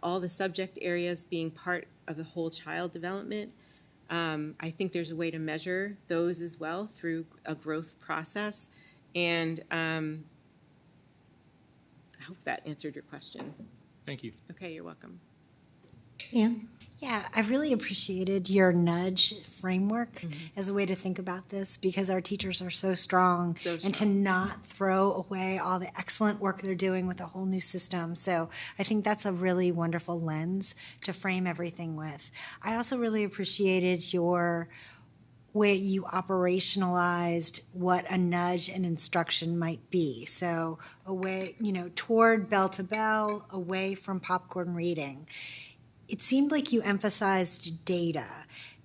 all the subject areas being part of the whole child development. I think there's a way to measure those as well through a growth process. And I hope that answered your question. Thank you. Okay, you're welcome. Anne? Yeah, I've really appreciated your nudge framework as a way to think about this, because our teachers are so strong, and to not throw away all the excellent work they're doing with a whole new system. So I think that's a really wonderful lens to frame everything with. I also really appreciated your way you operationalized what a nudge and instruction might be. So away, toward bell to bell, away from popcorn reading. It seemed like you emphasized data.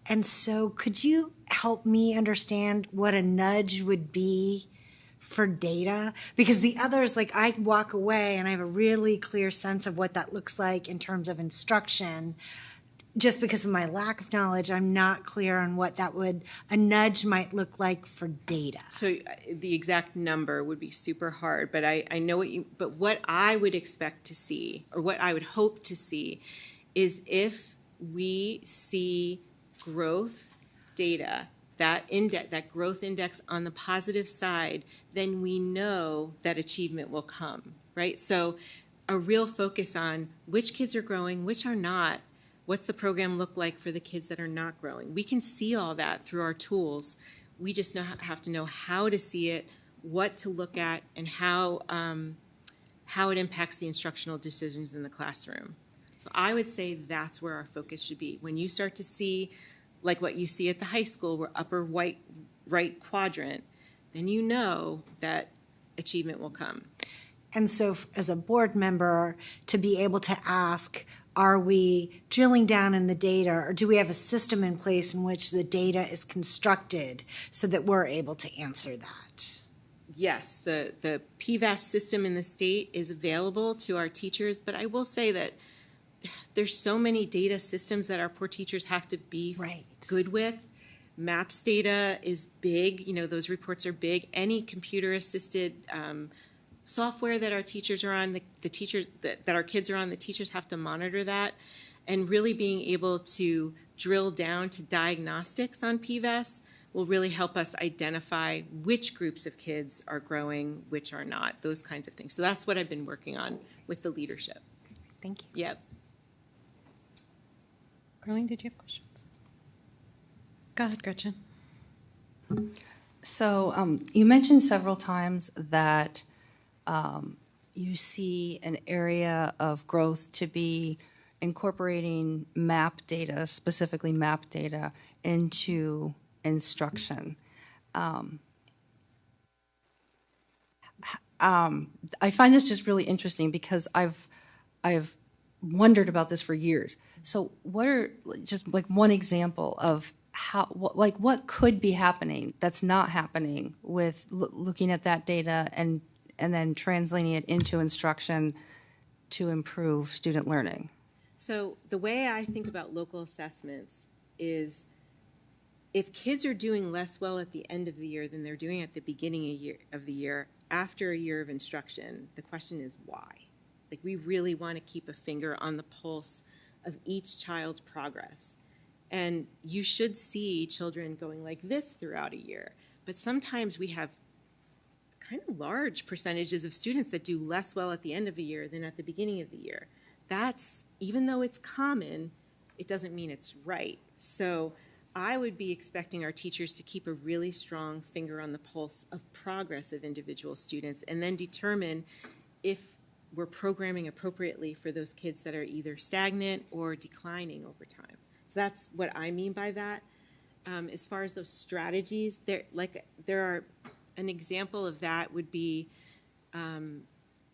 And so could you help me understand what a nudge would be for data? Because the others, I walk away and I have a really clear sense of what that looks like in terms of instruction. Just because of my lack of knowledge, I'm not clear on what a nudge might look like for data. So the exact number would be super hard, but I know what I would expect to see, or what I would hope to see, is if we see growth data, that growth index on the positive side, then we know that achievement will come, right? So a real focus on which kids are growing, which are not. What's the program look like for the kids that are not growing? We can see all that through our tools. We just have to know how to see it, what to look at, and how it impacts the instructional decisions in the classroom. So I would say that's where our focus should be. When you start to see, like what you see at the high school, where upper right quadrant, then you know that achievement will come. And so as a board member, to be able to ask, are we drilling down in the data, or do we have a system in place in which the data is constructed so that we're able to answer that? Yes, the PVAS system in the state is available to our teachers, but I will say that there's so many data systems that our poor teachers have to be good with. MAPS data is big. Those reports are big. Any computer-assisted software that our teachers are on, the teachers that our kids are on, the teachers have to monitor that. And really being able to drill down to diagnostics on PVAS will really help us identify which groups of kids are growing, which are not, those kinds of things. So that's what I've been working on with the leadership. Thank you. Yep. Carleen, did you have questions? Go ahead, Gretchen. So you mentioned several times that you see an area of growth to be incorporating MAP data, specifically MAP data, into instruction. I find this just really interesting because I've wondered about this for years. So what are just like one example of what could be happening that's not happening with looking at that data and then translating it into instruction to improve student learning? So the way I think about local assessments is if kids are doing less well at the end of the year than they're doing at the beginning of the year, after a year of instruction, the question is why? Like, we really want to keep a finger on the pulse of each child's progress. And you should see children going like this throughout a year. But sometimes we have kind of large percentages of students that do less well at the end of a year than at the beginning of the year. That's, even though it's common, it doesn't mean it's right. So I would be expecting our teachers to keep a really strong finger on the pulse of progress of individual students and then determine if we're programming appropriately for those kids that are either stagnant or declining over time. So that's what I mean by that. As far as those strategies, there are an example of that would be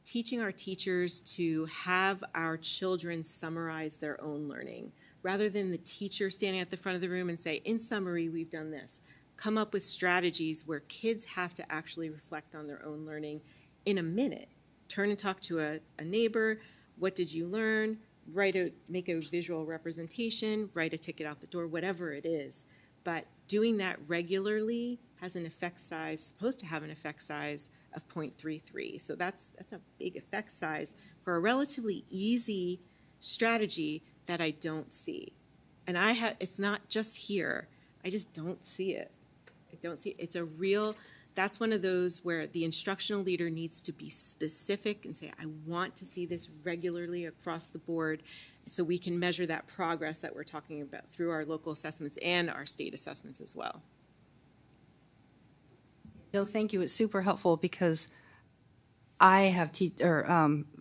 teaching our teachers to have our children summarize their own learning. Rather than the teacher standing at the front of the room and say, in summary, we've done this. Come up with strategies where kids have to actually reflect on their own learning in a minute. Turn and talk to a neighbor. What did you learn? Make a visual representation, write a ticket out the door, whatever it is. But doing that regularly has an effect size, supposed to have an effect size of 0.33. So that's a big effect size for a relatively easy strategy that I don't see. And it's not just here. I just don't see it. I don't see it. It's a real, that's one of those where the instructional leader needs to be specific and say, I want to see this regularly across the board so we can measure that progress that we're talking about through our local assessments and our state assessments as well. No, thank you. It's super helpful because I have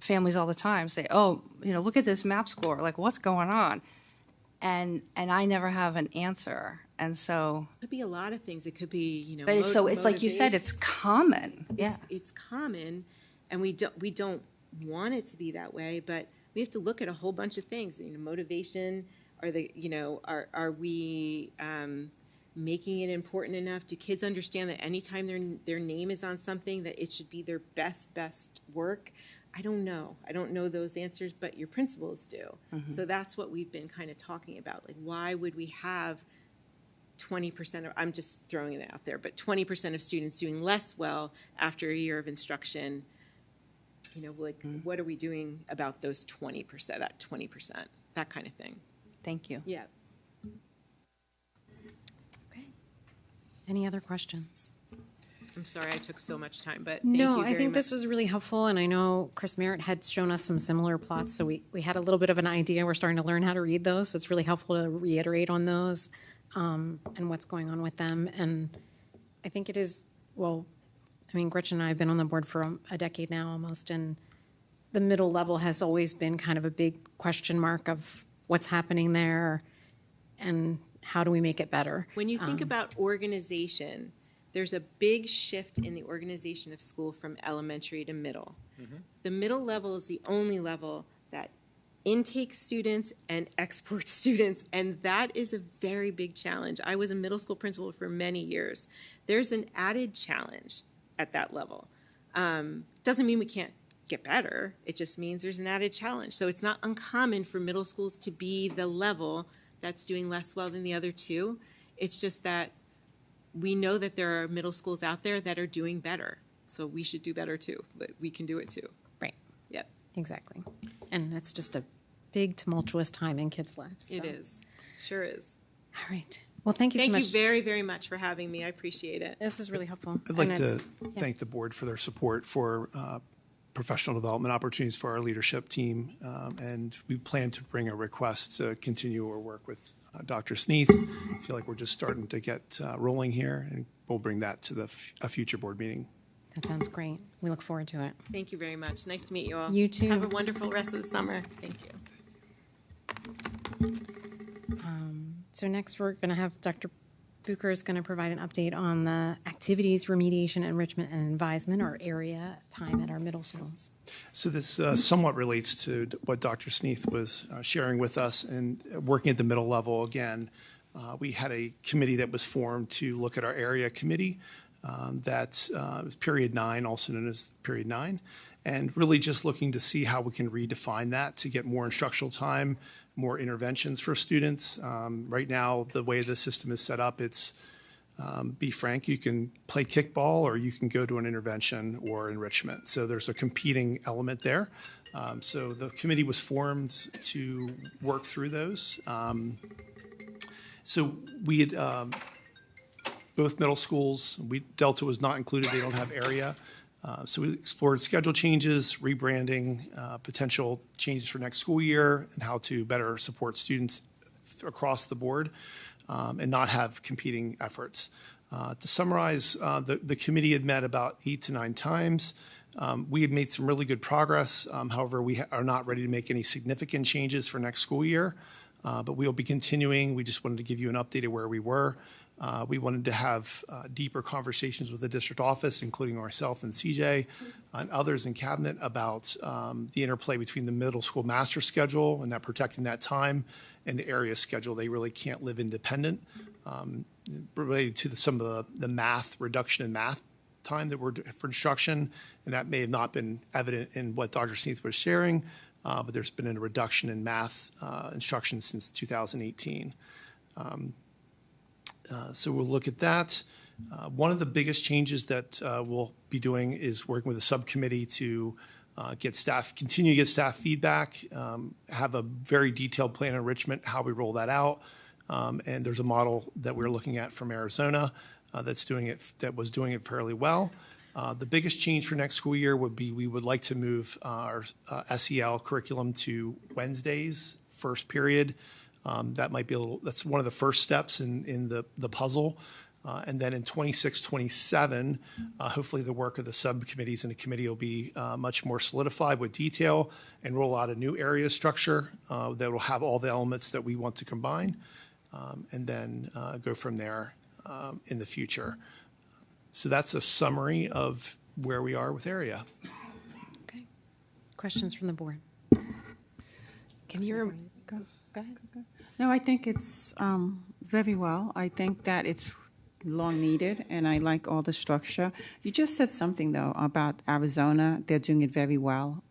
families all the time say, "Oh, look at this MAP score. Like, what's going on?" And I never have an answer. And so it could be a lot of things. It could be, But it's like you said, it's common. Yeah, it's common, and we don't want it to be that way. But we have to look at a whole bunch of things. Motivation. Are we making it important enough? Do kids understand that anytime their name is on something that it should be their best work? I don't know. I don't know those answers, but your principals do. Mm-hmm. So that's what we've been kind of talking about. Like, why would we have 20% of, I'm just throwing it out there, but 20% of students doing less well after a year of instruction? What are we doing about those 20%, that 20%, that kind of thing? Thank you. Yeah. Any other questions? I'm sorry I took so much time, but no, I think this was really helpful, and I know Chris Merritt had shown us some similar plots, so we had a little bit of an idea. We're starting to learn how to read those, so it's really helpful to reiterate on those and what's going on with them. And I think it is, Gretchen and I have been on the board for a decade now almost, and the middle level has always been kind of a big question mark of what's happening there and how do we make it better. When you think about organization, there's a big shift in the organization of school from elementary to middle. Mm-hmm. The middle level is the only level that intakes students and exports students, and that is a very big challenge. I was a middle school principal for many years. There's an added challenge at that level. Doesn't mean we can't get better. It just means there's an added challenge. So it's not uncommon for middle schools to be the level that's doing less well than the other two. It's just that we know that there are middle schools out there that are doing better. So we should do better too, but we can do it too. Right. Yep. Exactly. And it's just a big tumultuous time in kids' lives. So. It is. Sure is. All right. Well, thank you so much. Thank you very, very much for having me. I appreciate it. This is really helpful. I'd like to thank the board for their support for professional development opportunities for our leadership team. And we plan to bring a request to continue our work with Dr. Sneath. I feel like we're just starting to get rolling here, and we'll bring that to a future board meeting. That sounds great. We look forward to it. Thank you very much. Nice to meet you all. You too. Have a wonderful rest of the summer. Thank you. So next we're going to have Dr. Bucher is going to provide an update on the activities, remediation, enrichment, and advisement, or area time at our middle schools. So this somewhat relates to what Dr. Sneath was sharing with us, and working at the middle level again. We had a committee that was formed to look at our area committee. That was period 9, also known as period 9. and really just looking to see how we can redefine that to get more instructional time, more interventions for students. Right now, the way the system is set up, it's, be frank, you can play kickball or you can go to an intervention or enrichment. So there's a competing element there. So the committee was formed to work through those. So we had both middle schools, Delta was not included, they don't have area. So we explored schedule changes, rebranding, potential changes for next school year, and how to better support students across the board and not have competing efforts. To summarize, the committee had met about 8 to 9 times. We have made some really good progress. However, we are not ready to make any significant changes for next school year, but we will be continuing. We just wanted to give you an update of where we were. We wanted to have deeper conversations with the district office, including myself and CJ and others in cabinet, about the interplay between the middle school master schedule and that protecting that time and the area schedule. They really can't live independent. Related to some of the math, reduction in math time that we're for instruction, and that may have not been evident in what Dr. Sneath was sharing, but there's been a reduction in math instruction since 2018. So we'll look at that. One of the biggest changes that we'll be doing is working with a subcommittee to continue to get staff feedback, have a very detailed plan of enrichment, how we roll that out. And there's a model that we're looking at from Arizona that was doing it fairly well. The biggest change for next school year would be we would like to move our SEL curriculum to Wednesdays, first period. That might be that's one of the first steps in the puzzle. And then in 26, 27, hopefully the work of the subcommittees and the committee will be much more solidified with detail and roll out a new area structure that will have all the elements that we want to combine, and then go from there in the future. So that's a summary of where we are with area. Okay. Questions from the board? Can you Go ahead. No, I think it's very well. I think that it's long needed, and I like all the structure. You just said something, though, about Arizona. They're doing it very well.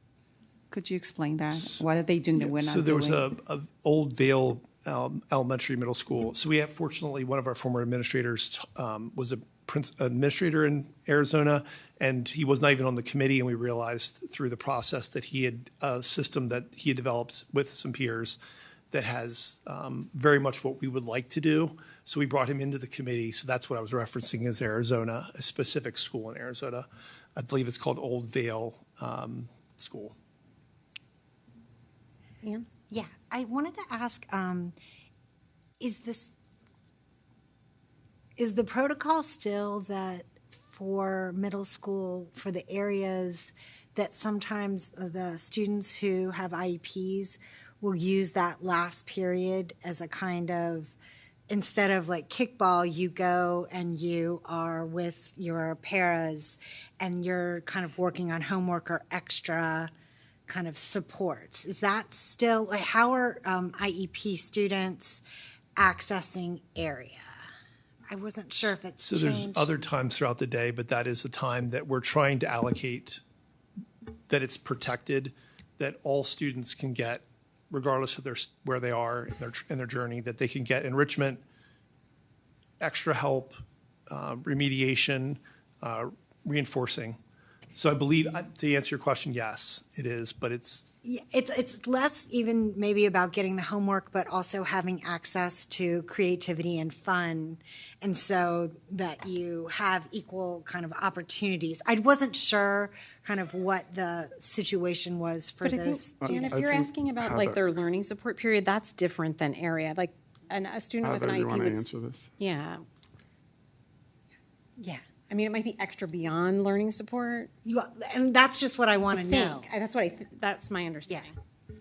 Could you explain that? What are they doing that we're not doing? So there was a Old Vale Elementary Middle School. So we have, fortunately, one of our former administrators was a administrator in Arizona, and he was not even on the committee, and we realized through the process that he had a system that he had developed with some peers that has very much what we would like to do. So we brought him into the committee. So that's what I was referencing as Arizona, a specific school in Arizona. I believe it's called Old Vale School. Ann? Yeah, I wanted to ask, is the protocol still that for middle school, for the areas that sometimes the students who have IEPs will use that last period as a kind of, instead of like kickball, you go and you are with your paras and you're kind of working on homework or extra kind of supports. Is that still, like, how are IEP students accessing area? I wasn't sure if it's changed. So there's other times throughout the day, but that is the time that we're trying to allocate, that it's protected, that all students can get, regardless of where they are in their journey, that they can get enrichment, extra help, remediation, reinforcing. So I believe, to answer your question, yes, it is, but it's less even maybe about getting the homework, but also having access to creativity and fun, and so that you have equal kind of opportunities. I wasn't sure kind of what the situation was for But I those. think, Jan, if you're asking about like their learning support period, that's different than area. Like a student with an Heather, you IEP want to would. answer this? Yeah. Yeah. I mean, it might be extra beyond learning support. And that's just what I want to know. That's my understanding.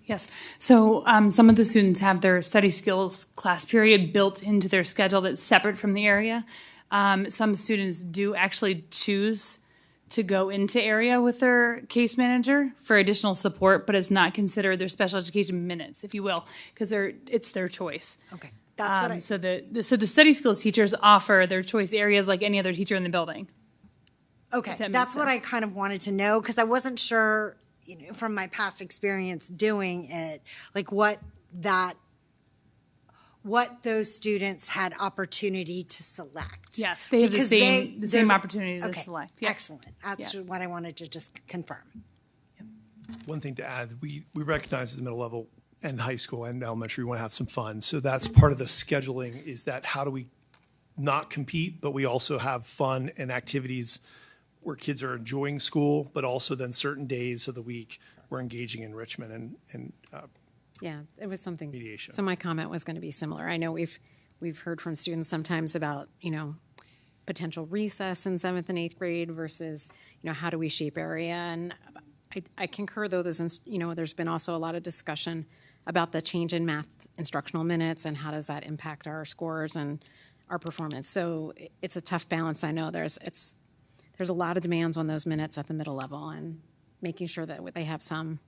Yes. So some of the students have their study skills class period built into their schedule that's separate from the area. Some students do actually choose to go into area with their case manager for additional support, but it's not considered their special education minutes, if you will, because it's their choice. Okay. That's what I. So the study skills teachers offer their choice areas like any other teacher in the building. Okay, if that that's makes what I sense. kind of wanted to know, because I wasn't sure, from my past experience doing it, like what those students had opportunity to select. Yes, they have the Because same there's- opportunity to okay, select. Yep. Excellent. That's what I wanted to just confirm. One thing to add, we recognize at the middle level and high school and elementary, we want to have some fun. So that's part of the scheduling, is that how do we not compete, but we also have fun and activities where kids are enjoying school, but also then certain days of the week we're engaging in enrichment and Yeah, it was something. Mediation. So my comment was going to be similar. I know we've heard from students sometimes about, potential recess in 7th and 8th grade versus, how do we shape area? And I concur, though, there's been also a lot of discussion about the change in math instructional minutes and how does that impact our scores and our performance. So it's a tough balance. I know there's a lot of demands on those minutes at the middle level, and making sure that they have some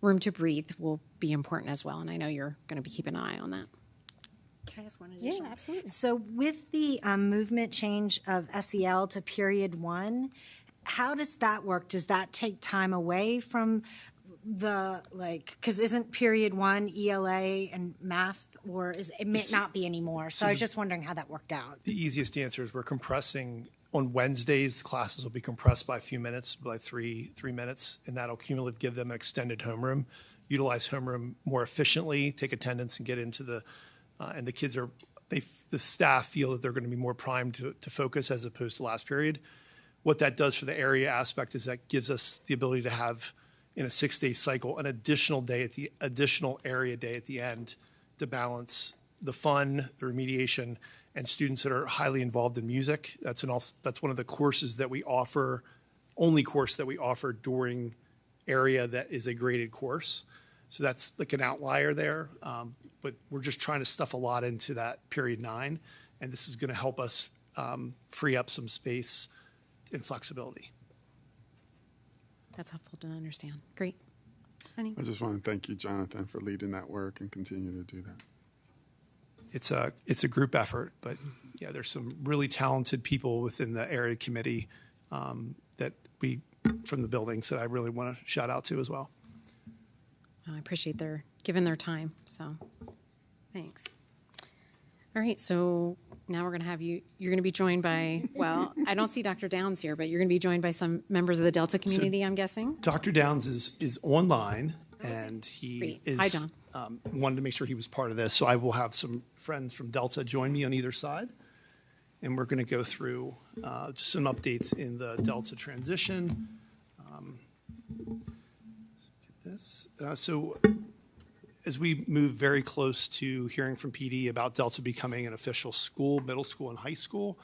room to breathe will be important as well. And I know you're going to be keeping an eye on that. Can I ask one additional? Yeah, absolutely. So with the movement change of SEL to period 1, how does that work? Does that take time away from because isn't period 1 ELA and math, or it may not be anymore? So I was just wondering how that worked out. the easiest answer is we're compressing. On Wednesdays, classes will be compressed by a few minutes, by three minutes, and that'll cumulatively give them an extended homeroom, utilize homeroom more efficiently, take attendance and get into and the kids the staff feel that they're going to be more primed to focus as opposed to last period. What that does for the area aspect is that gives us the ability to have, in a 6-day cycle, an additional area day at the end to balance the fun, the remediation, and students that are highly involved in music. That's one of the courses that we offer, only course that we offer during area that is a graded course. So that's like an outlier there. But we're just trying to stuff a lot into that period 9, and this is going to help us free up some space and flexibility. That's helpful to understand. Great. Honey? I just want to thank you, Jonathan, for leading that work and continue to do that. It's a group effort, but yeah, there's some really talented people within the area committee that from the buildings that I really want to shout out to as well. I appreciate their giving their time. So thanks. All right. So now we're going to have you're going to be joined by, I don't see Dr. Downs here, but you're going to be joined by some members of the Delta community, I'm guessing. Dr. Downs is online, and he Great. is. Hi, John. Wanted to make sure he was part of this, so I will have some friends from Delta join me on either side, and we're going to go through just some updates in the Delta transition. Get this. So as we move very close to hearing from PD about Delta becoming an official school, middle school and high school,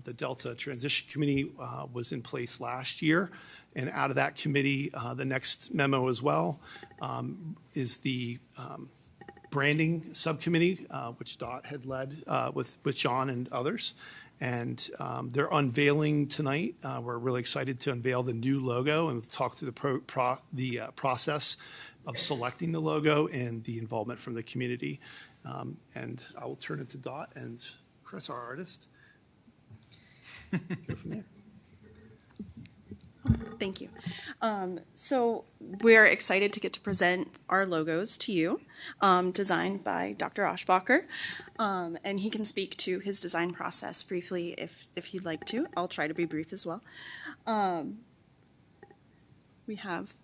the Delta Transition Committee was in place last year, and out of that committee, the next memo as well is the branding subcommittee, which Dot had led with John and others. And they're unveiling tonight. We're really excited to unveil the new logo and talk through the process of selecting the logo and the involvement from the community. And I will turn it to Dot and Chris, our artist. Go from there. Thank you. So we're excited to get to present our logos to you, designed by Dr. Oshbacher. And he can speak to his design process briefly if he'd like to. I'll try to be brief as well. We have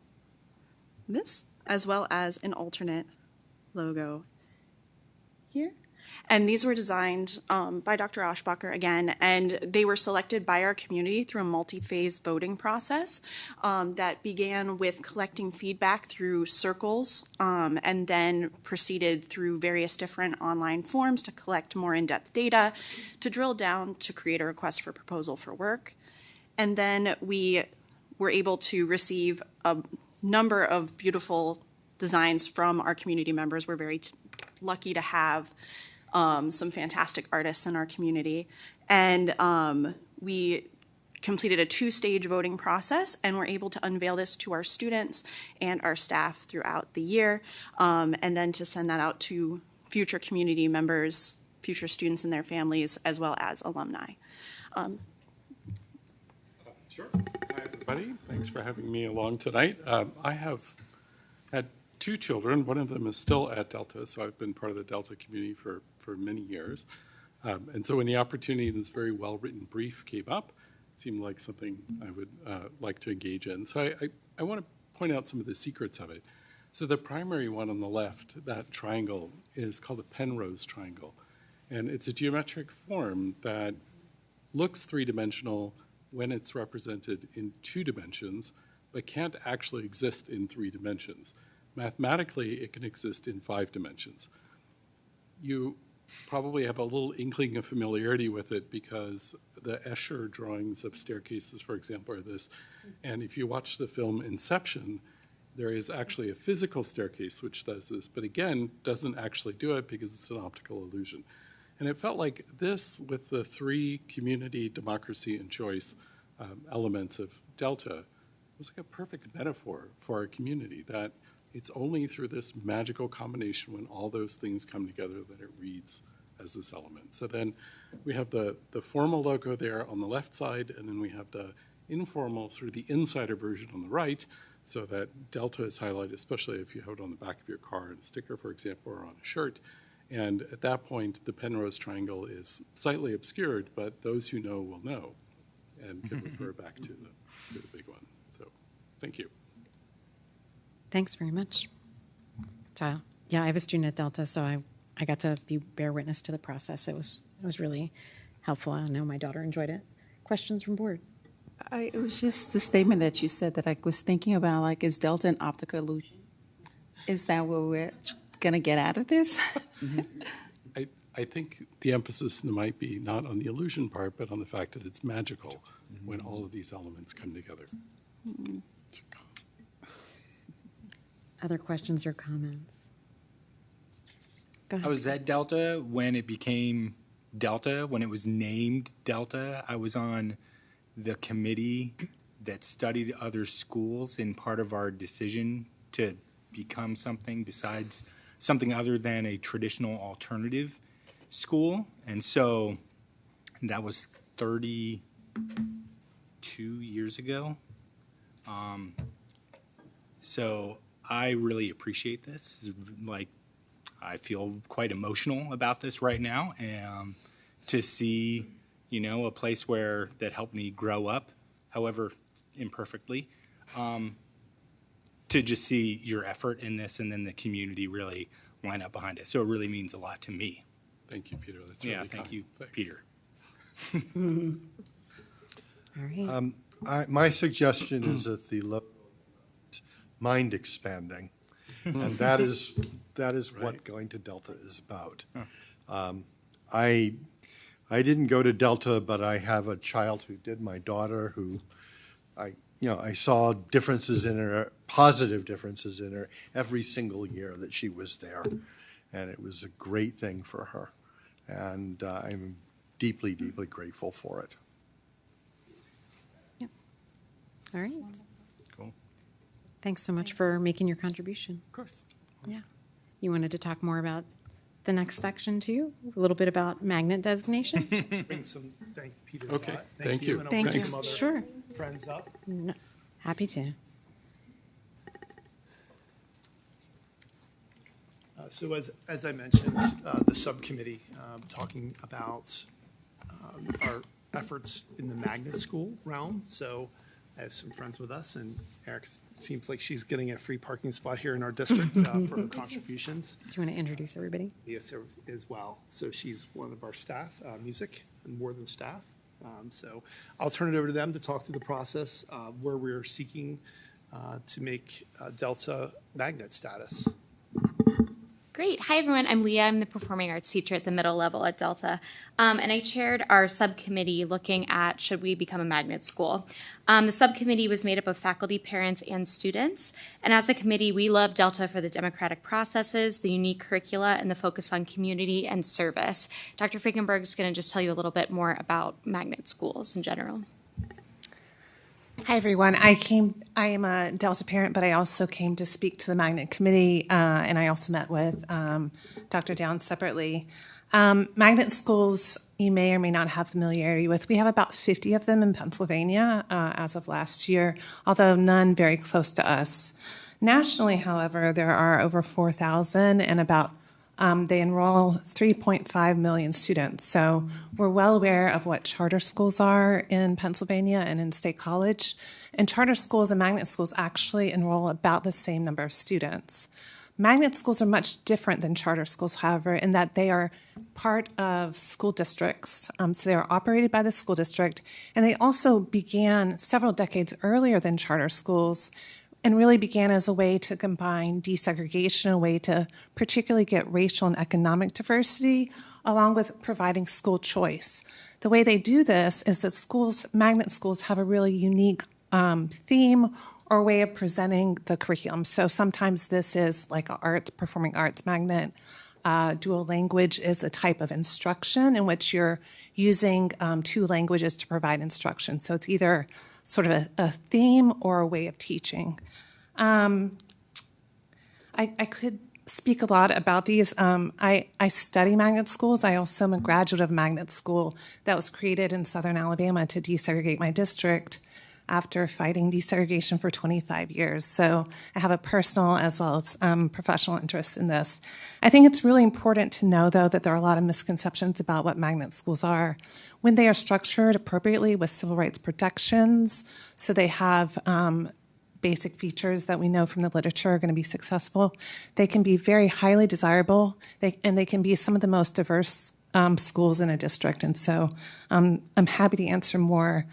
this, as well as an alternate logo here. And these were designed by Dr. Oshbacher again, and they were selected by our community through a multi-phase voting process that began with collecting feedback through circles and then proceeded through various different online forms to collect more in-depth data, to drill down to create a request for proposal for work. And then we were able to receive a number of beautiful designs from our community members. We're very lucky to have some fantastic artists in our community. And we completed a 2-stage voting process, and we're able to unveil this to our students and our staff throughout the year, and then to send that out to future community members, future students and their families, as well as alumni. Sure. Hi, everybody. Thanks for having me along tonight. I have had two children. One of them is still at Delta, so I've been part of the Delta community for many years. And so when the opportunity in this very well-written brief came up, it seemed like something I would like to engage in. So I want to point out some of the secrets of it. So the primary one on the left, that triangle, is called a Penrose triangle. And it's a geometric form that looks three-dimensional when it's represented in 2 dimensions, but can't actually exist in 3 dimensions. Mathematically, it can exist in 5 dimensions. You probably have a little inkling of familiarity with it because the Escher drawings of staircases, for example, are this. And if you watch the film Inception, there is actually a physical staircase which does this, but again, doesn't actually do it because it's an optical illusion. And it felt like this, with the 3 community, democracy, and choice elements of Delta, was like a perfect metaphor for our community, that it's only through this magical combination when all those things come together that it reads as this element. So then we have the formal logo there on the left side, and then we have the informal, sort of the insider version on the right, so that Delta is highlighted, especially if you have it on the back of your car in a sticker, for example, or on a shirt. And at that point, the Penrose triangle is slightly obscured, but those who know will know and can refer back to the big one. So thank you. Thanks very much. So, yeah, I have a student at Delta, so I got to bear witness to the process. It was really helpful. I know my daughter enjoyed it. Questions from board? It was just the statement that you said that I was thinking about, like, is Delta an optical illusion? Is that what we're going to get out of this? I think the emphasis might be not on the illusion part, but on the fact that it's magical when all of these elements come together. Other questions or comments? Go ahead. I was at Delta when it became Delta, when it was named Delta. I was on the committee that studied other schools, and part of our decision to become something besides something other than a traditional alternative school. And so that was 32 years ago. So I really appreciate this. Like, I feel quite emotional about this right now, and to see, you know, a place where that helped me grow up, however imperfectly, to just see your effort in this and then the community really line up behind it. So it really means a lot to me. Thank you, Peter. That's really thank kind. you, Thanks. Peter. All right. My suggestion is that the logo is mind expanding, and that is what going to Delta is about. I didn't go to Delta, but I have a child who did. My daughter, who I saw differences in her, positive differences in her every single year that she was there, and it was a great thing for her, and I'm deeply, deeply grateful for it. All right. Cool. Thanks so much for making your contribution. Of course. Yeah. You wanted to talk more about the next section too? A little bit about magnet designation? Thank Peter. Okay, a lot. thank you. And I'll Thank bring you. some other Sure. friends up. No, happy to. So as I mentioned, the subcommittee talking about our efforts in the magnet school realm. So I have some friends with us, and Eric seems like she's getting a free parking spot here in our district for her contributions. Do you want to introduce everybody? Yes, as well. So she's one of our staff, music, and more than staff. So I'll turn it over to them to talk through the process where we're seeking to make Delta magnet status. Great. Hi, everyone. I'm Leah. I'm the performing arts teacher at the middle level at Delta. And I chaired our subcommittee looking at should we become a magnet school. The subcommittee was made up of faculty, parents, and students. And as a committee, we love Delta for the democratic processes, the unique curricula, and the focus on community and service. Dr. Frankenberg is going to just tell you a little bit more about magnet schools in general. Hi, everyone. I am a Delta parent, but I also came to speak to the Magnet Committee, and I also met with Dr. Downs separately. Magnet schools, you may or may not have familiarity with. We have about 50 of them in Pennsylvania as of last year, although none very close to us. Nationally, however, there are over 4,000 and about they enroll 3.5 million students. So we're well aware of what charter schools are in Pennsylvania and in State College. And charter schools and magnet schools actually enroll about the same number of students. Magnet schools are much different than charter schools, however, in that they are part of school districts. So they are operated by the school district, and they also began several decades earlier than charter schools and really began as a way to combine desegregation, a way to particularly get racial and economic diversity, along with providing school choice. The way they do this is that schools, magnet schools, have a really unique theme or way of presenting the curriculum. So sometimes this is like an arts, performing arts magnet. Dual language is a type of instruction in which you're using two languages to provide instruction. So it's either sort of a theme or a way of teaching. I could speak a lot about these. I study magnet schools. I also am a graduate of magnet school that was created in Southern Alabama to desegregate my district after fighting desegregation for 25 years. So I have a personal as well as professional interest in this. I think it's really important to know, though, that there are a lot of misconceptions about what magnet schools are. When they are structured appropriately with civil rights protections, so they have basic features that we know from the literature are going to be successful, they can be very highly desirable, and they can be some of the most diverse schools in a district. And so I'm happy to answer more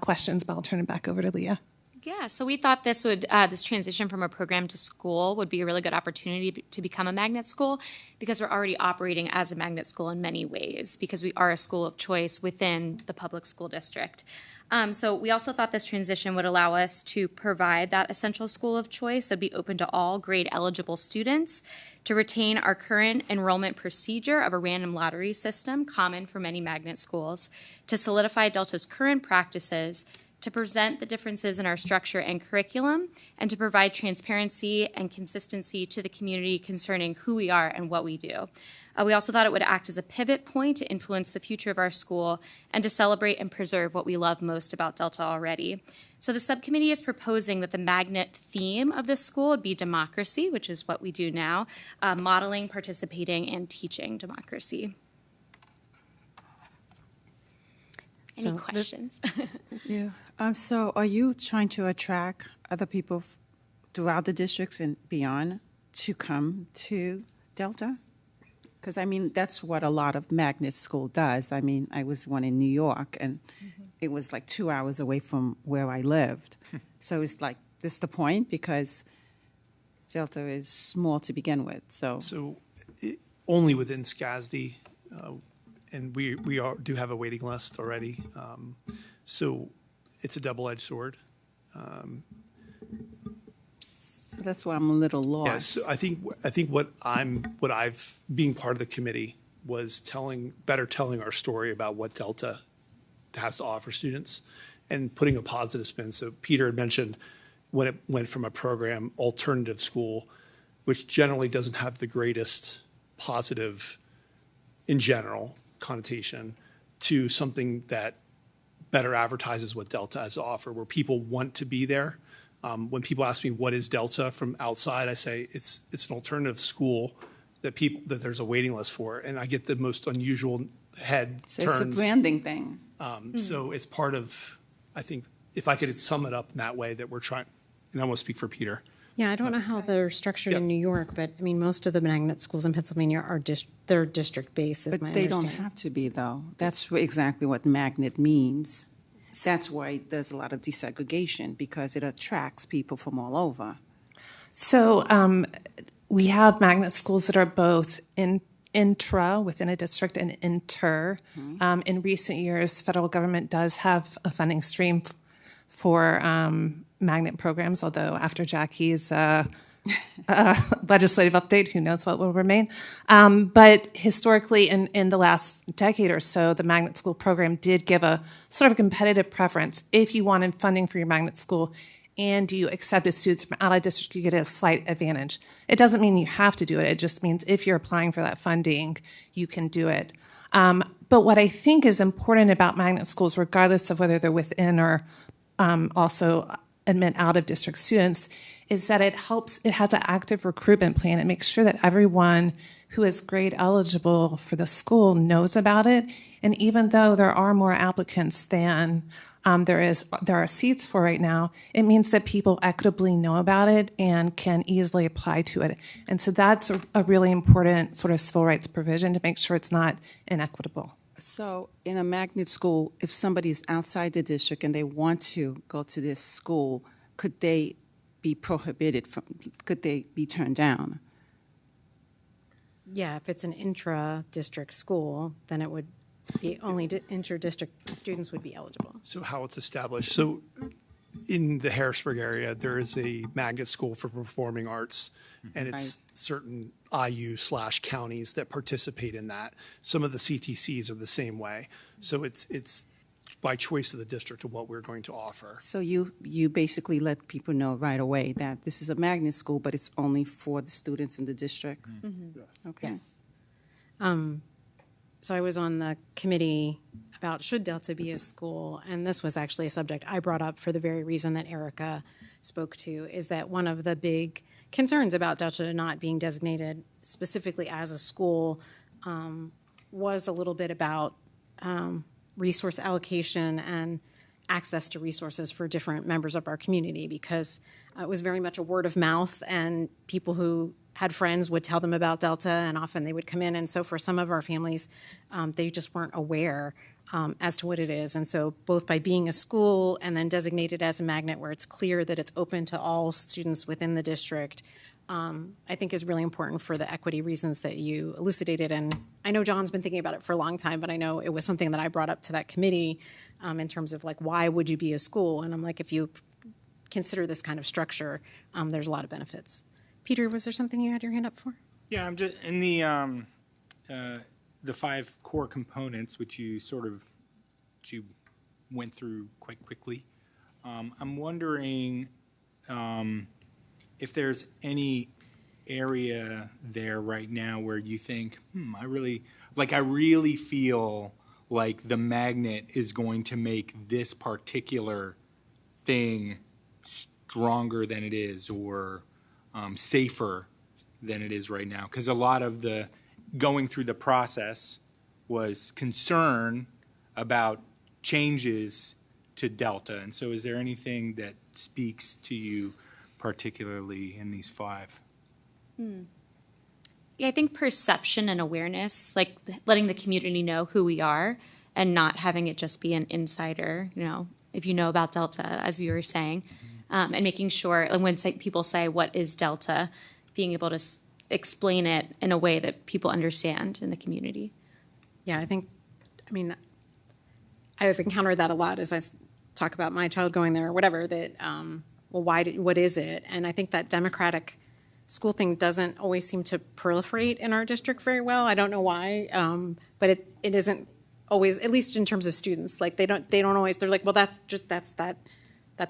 questions, but I'll turn it back over to Leah. Yeah, so we thought this would this transition from a program to school would be a really good opportunity to become a magnet school, because we're already operating as a magnet school in many ways, because we are a school of choice within the public school district. So we also thought this transition would allow us to provide that essential school of choice that'd be open to all grade eligible students, to retain our current enrollment procedure of a random lottery system common for many magnet schools, to solidify Delta's current practices, to present the differences in our structure and curriculum, and to provide transparency and consistency to the community concerning who we are and what we do. We also thought it would act as a pivot point to influence the future of our school and to celebrate and preserve what we love most about Delta already. So the subcommittee is proposing that the magnet theme of this school would be democracy, which is what we do now, modeling, participating, and teaching democracy. Any questions? Yeah. So are you trying to attract other people throughout the districts and beyond to come to Delta? Because, I mean, that's what a lot of magnet school does. I mean, I was one in New York, and it was like 2 hours away from where I lived. So it's like, this is the point, because Delta is small to begin with. So only within SCASD, and we do have a waiting list already. So it's a double-edged sword. So that's why I'm a little lost. Yes, so I think what I've being part of the committee was telling our story about what Delta has to offer students and putting a positive spin. So Peter had mentioned when it went from a program alternative school, which generally doesn't have the greatest positive in general connotation, to something that better advertises what Delta has to offer, where people want to be there. When people ask me what is Delta from outside, I say it's an alternative school that there's a waiting list for, and I get the most unusual head So turns. it's a branding thing. So it's part of, I think, if I could sum it up in that way, that we're trying, and I won't speak for Peter. Yeah, I don't know how they're structured in New York, but I mean, most of the magnet schools in Pennsylvania are they're district-based, is my But they don't understanding. have to be, though. That's exactly what magnet means. That's why there's a lot of desegregation, because it attracts people from all over. So we have magnet schools that are both intra within a district and inter. In recent years, federal government does have a funding stream for magnet programs, although after Jackie's legislative update, who knows what will remain. But historically, in the last decade or so, the magnet school program did give a sort of competitive preference. If you wanted funding for your magnet school, and you accepted students from out of district, you get a slight advantage. It doesn't mean you have to do it. It just means if you're applying for that funding, you can do it. But what I think is important about magnet schools, regardless of whether they're within or also admit out of district students, is that it has an active recruitment plan. It makes sure that everyone who is grade eligible for the school knows about it. And even though there are more applicants than there are seats for right now, it means that people equitably know about it and can easily apply to it. And so that's a really important sort of civil rights provision to make sure it's not inequitable. So in a magnet school, if somebody's outside the district and they want to go to this school, could they be prohibited from, could they be turned down? Yeah, if it's an intra-district school, then it would be only inter-district students would be eligible. So how it's established. So in the Harrisburg area, there is a magnet school for performing arts, and it's certain IU/counties that participate in that. Some of the CTCs are the same way. So it's by choice of the district of what we're going to offer. So you basically let people know right away that this is a magnet school, but it's only for the students in the district? Okay. Yes. So I was on the committee about should Delta be a school, and this was actually a subject I brought up for the very reason that Erica spoke to, is that one of the big concerns about Delta not being designated specifically as a school was a little bit about resource allocation and access to resources for different members of our community, because it was very much a word of mouth, and people who had friends would tell them about Delta, and often they would come in. And so for some of our families, they just weren't aware as to what it is. And so both by being a school and then designated as a magnet where it's clear that it's open to all students within the district, I think is really important for the equity reasons that you elucidated. And I know John's been thinking about it for a long time, but I know it was something that I brought up to that committee in terms of like, why would you be a school? And I'm like, if you consider this kind of structure, there's a lot of benefits. Peter, was there something you had your hand up for? Yeah, I'm just in the 5 core components, which you went through quite quickly. I'm wondering if there's any area there right now where you think, I really feel like the magnet is going to make this particular thing stronger than it is, or safer than it is right now. Because a lot of the going through the process was concern about changes to Delta. And so is there anything that speaks to you particularly in these 5? Yeah, I think perception and awareness, like letting the community know who we are and not having it just be an insider, if you know about Delta, as you were saying. And making sure, and when people say, what is Delta, being able to explain it in a way that people understand in the community. Yeah, I've encountered that a lot as I talk about my child going there or whatever, that, what is it? And I think that democratic school thing doesn't always seem to proliferate in our district very well. I don't know why, but it isn't always, at least in terms of students, like they don't always, they're like, well, that's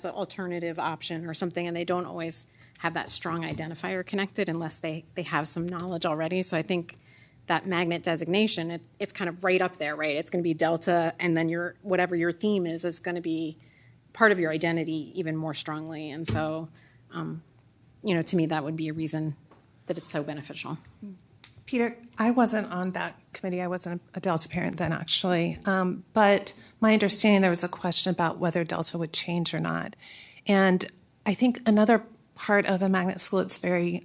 an alternative option or something, and they don't always have that strong identifier connected unless they have some knowledge already. So I think that magnet designation, it's kind of right up there, right? It's going to be Delta, and then whatever your theme is going to be part of your identity even more strongly. And so, to me, that would be a reason that it's so beneficial. Peter, I wasn't on that committee. I wasn't a Delta parent then, actually. But my understanding, there was a question about whether Delta would change or not. And I think another part of a magnet school that's very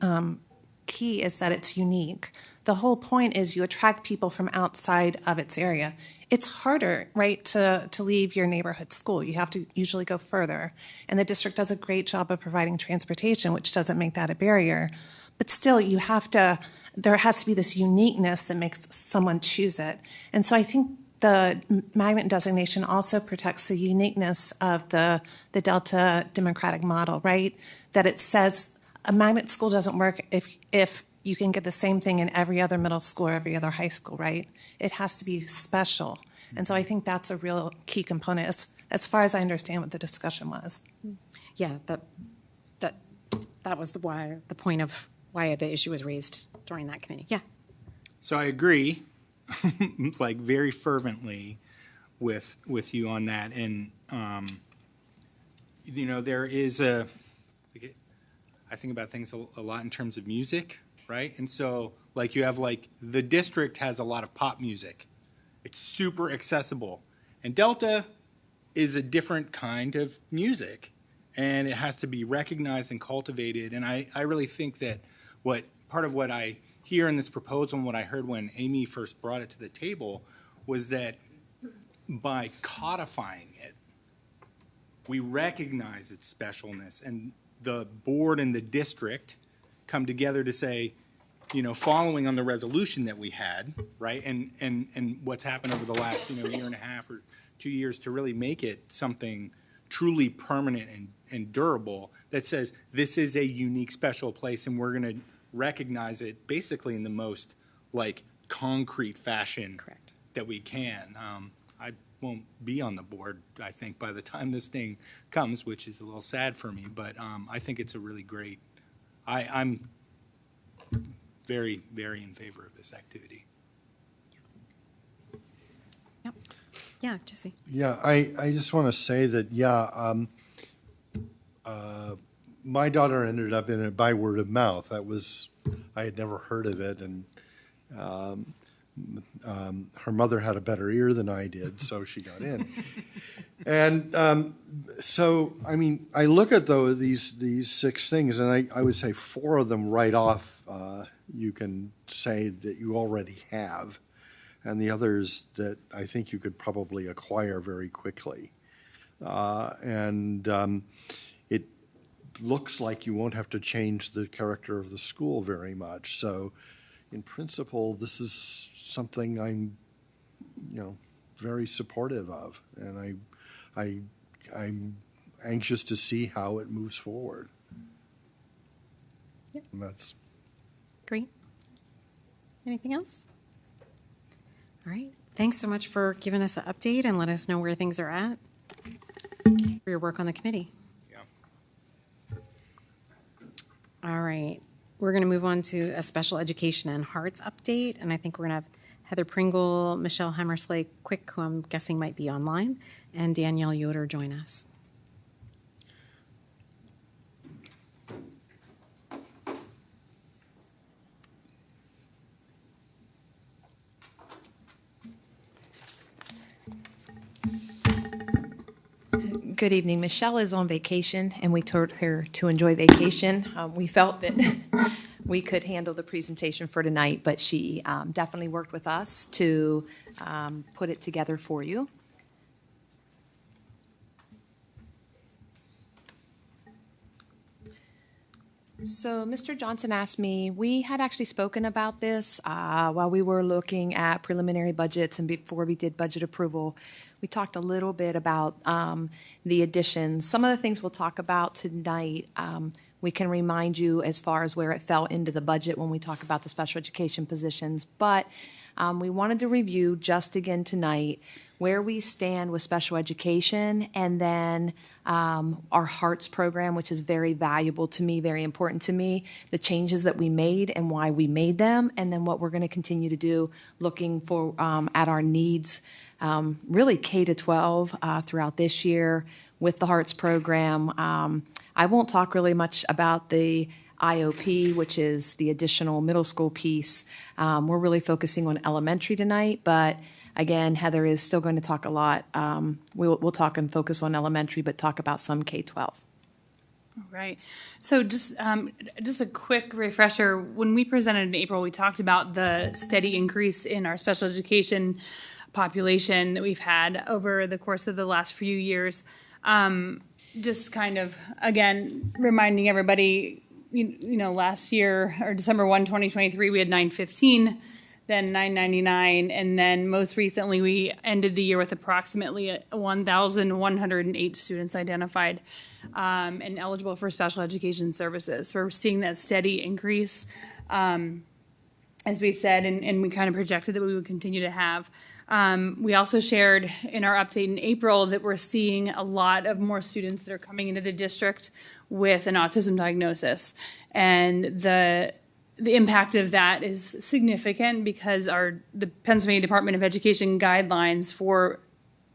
key is that it's unique. The whole point is you attract people from outside of its area. It's harder, right, to leave your neighborhood school. You have to usually go further. And the district does a great job of providing transportation, which doesn't make that a barrier. But still, there has to be this uniqueness that makes someone choose it. And so I think the magnet designation also protects the uniqueness of the Delta democratic model, right? That it says a magnet school doesn't work if you can get the same thing in every other middle school or every other high school, right? It has to be special. And so I think that's a real key component as far as I understand what the discussion was. yeah, that was the point of why the issue was raised during that committee. Yeah. So I agree, like very fervently with you on that. And, there is I think about things a lot in terms of music, right? And so like you have like the district has a lot of pop music. It's super accessible. And Delta is a different kind of music, and it has to be recognized and cultivated. And I really think that part of what I hear in this proposal and what I heard when Amy first brought it to the table was that by codifying it, we recognize its specialness, and the board and the district come together to say, following on the resolution that we had, right, and what's happened over the last, year and a half or 2 years to really make it something truly permanent and durable that says this is a unique, special place, and we're going to recognize it basically in the most like concrete fashion that we can. I won't be on the board, I think, by the time this thing comes, which is a little sad for me, but I think it's a really great, I'm very, very in favor of this activity. Yep. Yeah, Jesse. Yeah, I just want to say that, my daughter ended up in it by word of mouth. I had never heard of it, and her mother had a better ear than I did, so she got in. And so, I mean, I look at these 6 things, and I would say 4 of them right off you can say that you already have, and the others that I think you could probably acquire very quickly. It looks like you won't have to change the character of the school very much. So in principle, this is something I'm, very supportive of, and I'm anxious to see how it moves forward. Yep. And that's Great. Anything else? All right. Thanks so much for giving us an update and let us know where things are at for your work on the committee. Yeah. All right. We're going to move on to a special education and hearts update, and I think we're going to have Heather Pringle, Michelle Hammersley Quick, who I'm guessing might be online, and Danielle Yoder join us. Good evening. Michelle is on vacation, and we told her to enjoy vacation. We felt that we could handle the presentation for tonight, but she definitely worked with us to put it together for you. So Mr. Johnson asked me, we had actually spoken about this while we were looking at preliminary budgets and before we did budget approval. We talked a little bit about the additions. Some of the things we'll talk about tonight, we can remind you as far as where it fell into the budget when we talk about the special education positions. But we wanted to review just again tonight where we stand with special education, and then our Hearts program, which is very valuable to me, very important to me, the changes that we made and why we made them, and then what we're going to continue to do looking for at our needs, really K to 12 throughout this year with the Hearts program. I won't talk really much about the IOP, which is the additional middle school piece. We're really focusing on elementary tonight, but again, Heather is still going to talk a lot. We'll talk and focus on elementary, but talk about some K-12. All right. So just a quick refresher. When we presented in April, we talked about the steady increase in our special education population that we've had over the course of the last few years. Just kind of, again, reminding everybody, last year, or December 1, 2023, we had 915. Then 999, and then most recently we ended the year with approximately 1,108 students identified and eligible for special education services. So we're seeing that steady increase, as we said, and we kind of projected that we would continue to have. We also shared in our update in April that we're seeing a lot of more students that are coming into the district with an autism diagnosis. And the impact of that is significant because the Pennsylvania Department of Education guidelines for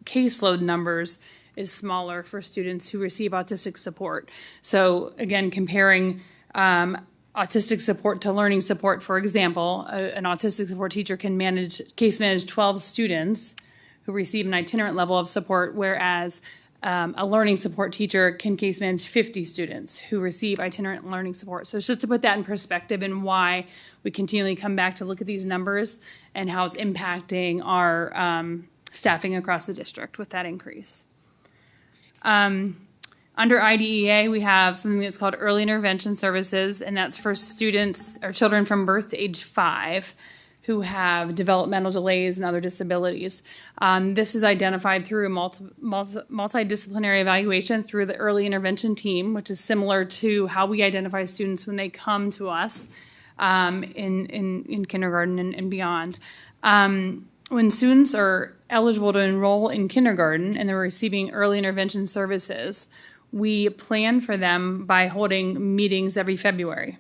caseload numbers is smaller for students who receive autistic support. So again, comparing autistic support to learning support, for example, an autistic support teacher can case manage 12 students who receive an itinerant level of support, whereas a learning support teacher can case manage 50 students who receive itinerant learning support. So it's just to put that in perspective and why we continually come back to look at these numbers and how it's impacting our staffing across the district with that increase. Under IDEA, we have something that's called early intervention services, and that's for students or children from birth to age 5 who have developmental delays and other disabilities. This is identified through a multidisciplinary evaluation through the early intervention team, which is similar to how we identify students when they come to us in kindergarten and beyond. When students are eligible to enroll in kindergarten and they're receiving early intervention services, we plan for them by holding meetings every February.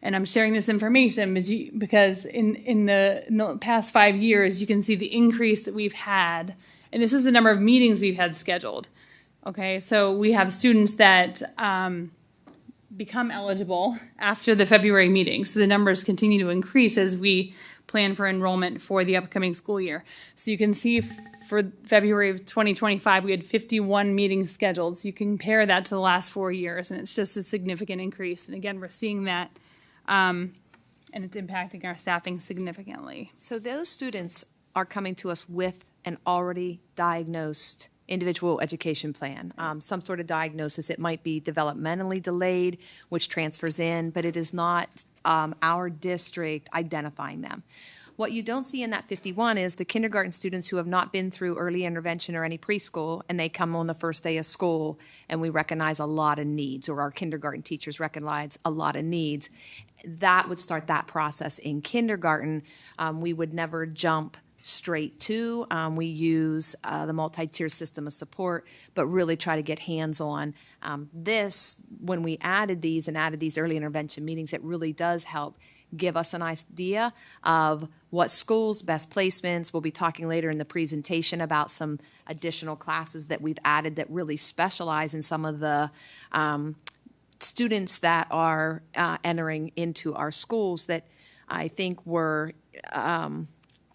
And I'm sharing this information because in the past 5 years, you can see the increase that we've had. And this is the number of meetings we've had scheduled. Okay, so we have students that become eligible after the February meeting. So the numbers continue to increase as we plan for enrollment for the upcoming school year. So you can see for February of 2025, we had 51 meetings scheduled. So you compare that to the last 4 years, and it's just a significant increase. And again, we're seeing that, and it's impacting our staffing significantly. So those students are coming to us with an already diagnosed individual education plan, some sort of diagnosis. It might be developmentally delayed, which transfers in, but it is not our district identifying them. What you don't see in that 51 is the kindergarten students who have not been through early intervention or any preschool, and they come on the first day of school, and we recognize a lot of needs, or our kindergarten teachers recognize a lot of needs. That would start that process in kindergarten. We would never jump straight to. We use the multi-tier system of support, but really try to get hands-on. When we added these early intervention meetings, it really does help give us an idea of what schools, best placements. We'll be talking later in the presentation about some additional classes that we've added that really specialize in some of the students that are entering into our schools that I think were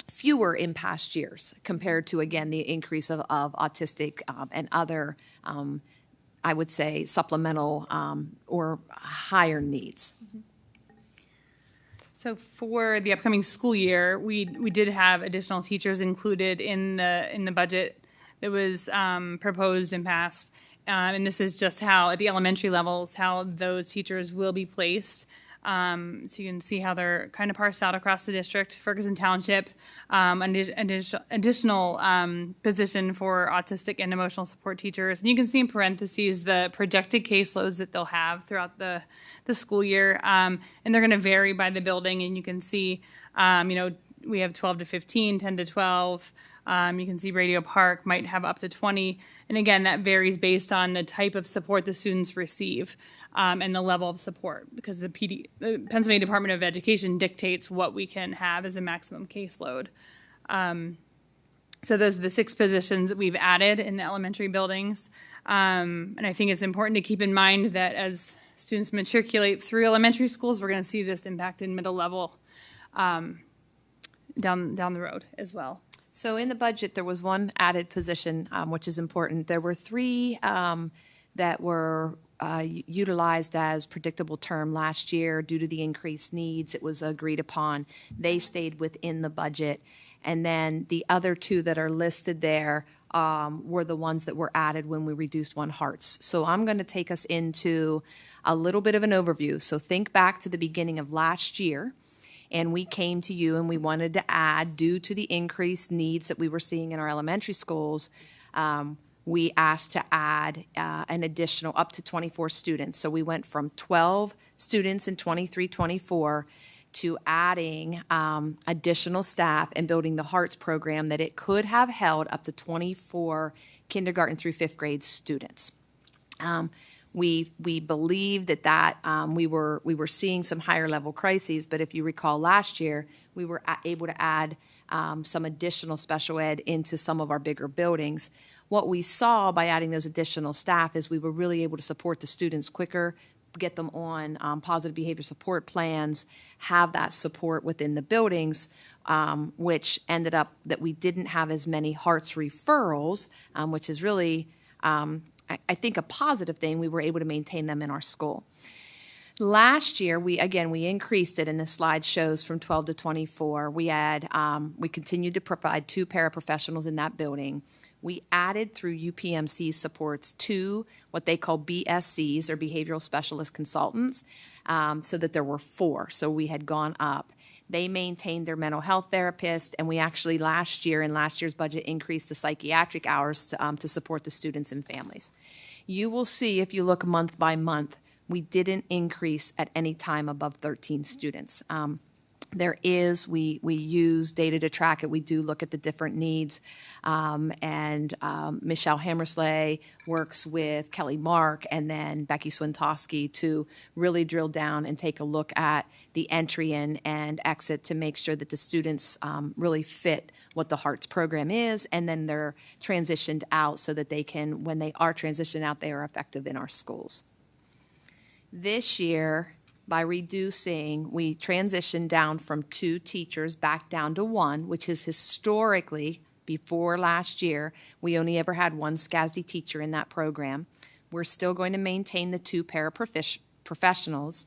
fewer in past years compared to, again, the increase of autistic and other, I would say, supplemental or higher needs. So for the upcoming school year, we did have additional teachers included in the budget that was proposed and passed. And this is just how, at the elementary levels, how those teachers will be placed. So you can see how they're kind of parsed out across the district. Ferguson Township, additional position for autistic and emotional support teachers. And you can see in parentheses the projected caseloads that they'll have throughout the school year. And they're going to vary by the building. And you can see, we have 12 to 15, 10 to 12. You can see Radio Park might have up to 20. And again, that varies based on the type of support the students receive and the level of support, because the Pennsylvania Department of Education dictates what we can have as a maximum caseload. So those are the 6 positions that we've added in the elementary buildings. And I think it's important to keep in mind that as students matriculate through elementary schools, we're going to see this impact in middle level down the road as well. So in the budget, there was one added position, which is important. There were 3 that were utilized as predictable term last year due to the increased needs. It was agreed upon. They stayed within the budget. And then the other 2 that are listed there were the ones that were added when we reduced 1 Harts. So I'm going to take us into a little bit of an overview. So think back to the beginning of last year. And we came to you and we wanted to add, due to the increased needs that we were seeing in our elementary schools, we asked to add an additional up to 24 students. So we went from 12 students in 23-24 to adding additional staff and building the Hearts program that it could have held up to 24 kindergarten through fifth grade students. We believed that we were seeing some higher level crises, but if you recall last year, we were able to add some additional special ed into some of our bigger buildings. What we saw by adding those additional staff is we were really able to support the students quicker, get them on positive behavior support plans, have that support within the buildings, which ended up that we didn't have as many Hearts referrals, which is really, I think, a positive thing. We were able to maintain them in our school. Last year, we increased it, and the slide shows from 12 to 24. We continued to provide 2 paraprofessionals in that building. We added through UPMC supports 2 what they call BSCs, or behavioral specialist consultants, so that there were 4. So we had gone up. They maintained their mental health therapist, and we actually in last year's budget increased the psychiatric hours to support the students and families. You will see if you look month by month, we didn't increase at any time above 13 students. We use data to track it. We do look at the different needs. Michelle Hammersley works with Kelly Mark and then Becky Swintoski to really drill down and take a look at the entry in and exit to make sure that the students really fit what the Hearts program is, and then they're transitioned out so that they can, when they are transitioned out, they are effective in our schools. This year, by reducing, we transitioned down from 2 teachers back down to 1, which is historically, before last year, we only ever had 1 SCASD teacher in that program. We're still going to maintain the 2 paraprofessionals.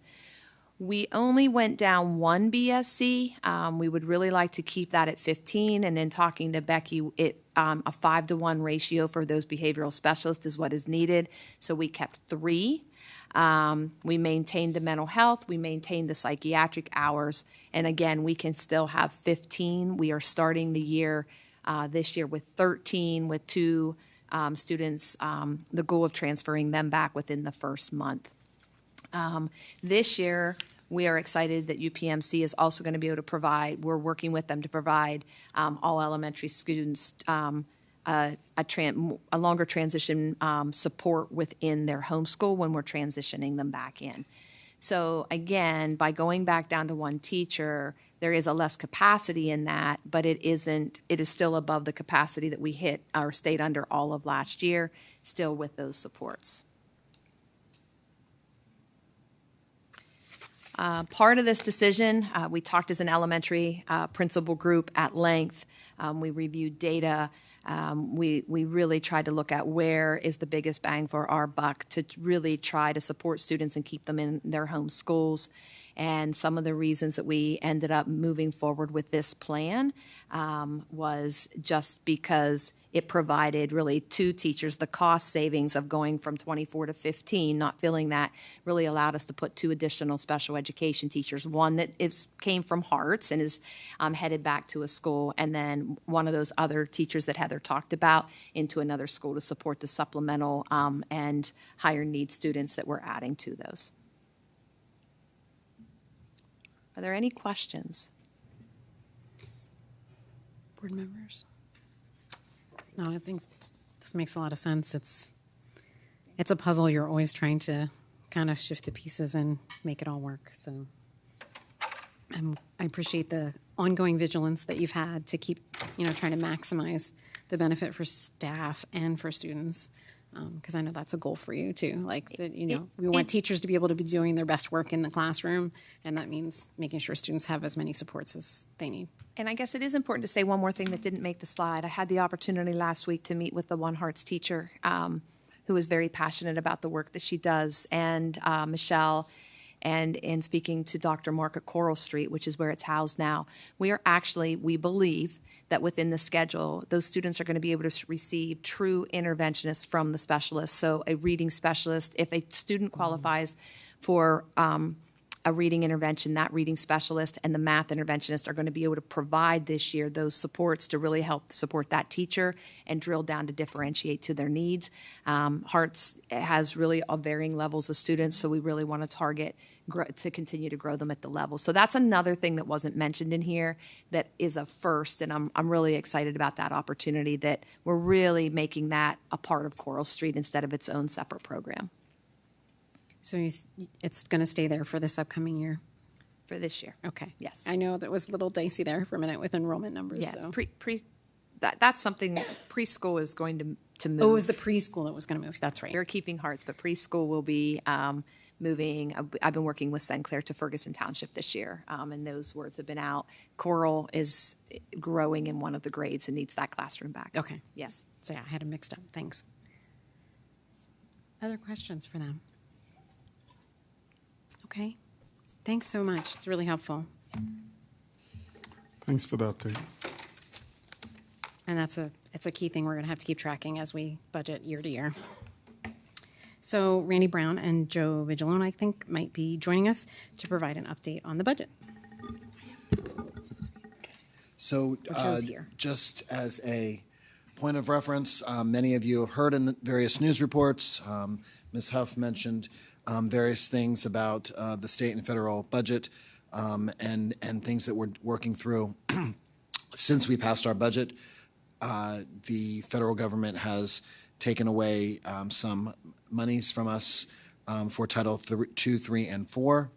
We only went down 1 BSC. We would really like to keep that at 15, and then talking to Becky, a 5-to-1 ratio for those behavioral specialists is what is needed. So we kept 3. We maintained the mental health, we maintained the psychiatric hours, and again, we can still have 15. We are starting the year this year with 13, with 2 students, the goal of transferring them back within the first month. This year, we are excited that UPMC is also going to be able to provide, we're working with them to provide all elementary students a longer transition support within their homeschool when we're transitioning them back in. So again, by going back down to 1 teacher, there is a less capacity in that, but it is still above the capacity that we hit or stayed under all of last year, still with those supports. Part of this decision, we talked as an elementary principal group at length. We reviewed data. We really tried to look at where is the biggest bang for our buck to really try to support students and keep them in their home schools. And some of the reasons that we ended up moving forward with this plan was just because it provided really 2 teachers. The cost savings of going from 24 to 15, not filling that, really allowed us to put 2 additional special education teachers. One that came from Hearts and is headed back to a school, and then one of those other teachers that Heather talked about into another school to support the supplemental and higher need students that we're adding to those. Are there any questions? Board members? No, I think this makes a lot of sense. It's a puzzle. You're always trying to kind of shift the pieces and make it all work. So I appreciate the ongoing vigilance that you've had to keep, trying to maximize the benefit for staff and for students. Because I know that's a goal for you too. We want teachers to be able to be doing their best work in the classroom, and that means making sure students have as many supports as they need. And I guess it is important to say one more thing that didn't make the slide. I had the opportunity last week to meet with the One Hearts teacher, who is very passionate about the work that she does, and Michelle, and in speaking to Dr. Mark at Coral Street, which is where it's housed now. We believe that within the schedule, those students are going to be able to receive true interventionists from the specialist. So a reading specialist, if a student qualifies for a reading intervention, that reading specialist and the math interventionist are going to be able to provide this year those supports to really help support that teacher and drill down to differentiate to their needs. Hearts has really varying levels of students, so we really want to target to continue to grow them at the level. So that's another thing that wasn't mentioned in here that is a first, and I'm really excited about that opportunity, that we're really making that a part of Coral Street instead of its own separate program. So it's going to stay there for this upcoming year? For this year. Okay. Yes. I know that was a little dicey there for a minute with enrollment numbers. Yes, So. That's something preschool is going to move. Oh, it was the preschool that was going to move. That's right. We're keeping Hearts, but preschool will be moving. I've been working with St. Clair to Ferguson Township this year, and those words have been out. Coral is growing in one of the grades and needs that classroom back. Okay. Yes. So yeah, I had them mixed up. Thanks. Other questions for them? Okay. Thanks so much. It's really helpful. Thanks for the update. And it's a key thing we're going to have to keep tracking as we budget year to year. So Randy Brown and Joe Vigilone, I think, might be joining us to provide an update on the budget. So Joe's here. just as a point of reference, many of you have heard in the various news reports, Ms. Huff mentioned various things about the state and federal budget and things that we're working through. Since we passed our budget, the federal government has taken away some monies from us for Title II, III, and IV.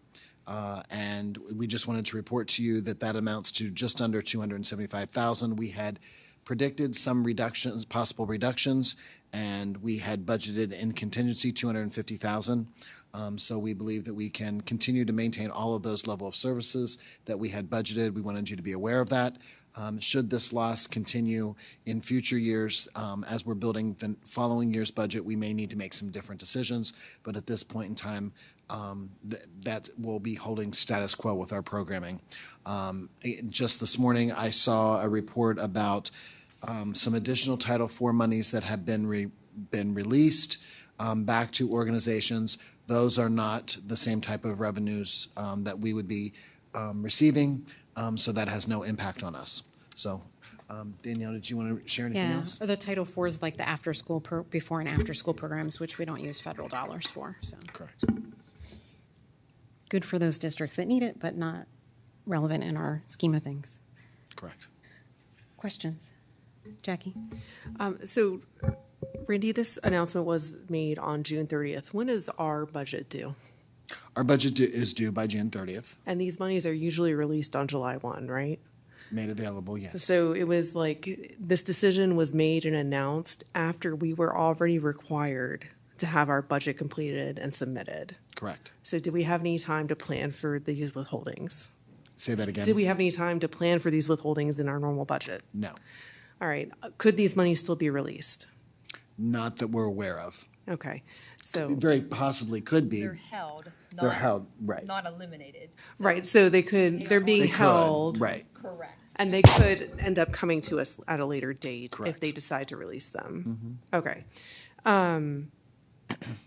And we just wanted to report to you that that amounts to just under $275,000. We had predicted some reductions, possible reductions, and we had budgeted in contingency $250,000. So we believe that we can continue to maintain all of those level of services that we had budgeted. We wanted you to be aware of that. Should this loss continue in future years, as we're building the following year's budget, we may need to make some different decisions. But at this point in time, that will be holding status quo with our programming. Just this morning, I saw a report about some additional Title IV monies that have been released back to organizations. Those are not the same type of revenues that we would be receiving, so that has no impact on us. So, Danielle, did you want to share anything else? The Title IV is like the after-school, before and after-school programs, which we don't use federal dollars for. So correct. Good for those districts that need it, but not relevant in our scheme of things. Correct. Questions? Jackie? So, Randy, this announcement was made on June 30th. When is our budget due? Our budget is due by June 30th. And these monies are usually released on July 1, right? Made available, yes. So it was like this decision was made and announced after we were already required to have our budget completed and submitted. Correct. So did we have any time to plan for these withholdings? Say that again. Did we have any time to plan for these withholdings in our normal budget? No. All right. Could these monies still be released? Not that we're aware of. Okay. So very possibly could be. They're held. They're held, right. Not eliminated. Right. So they could, they're being They could, held. right. Correct. And they could end up coming to us at a later date if they decide to release them. Okay.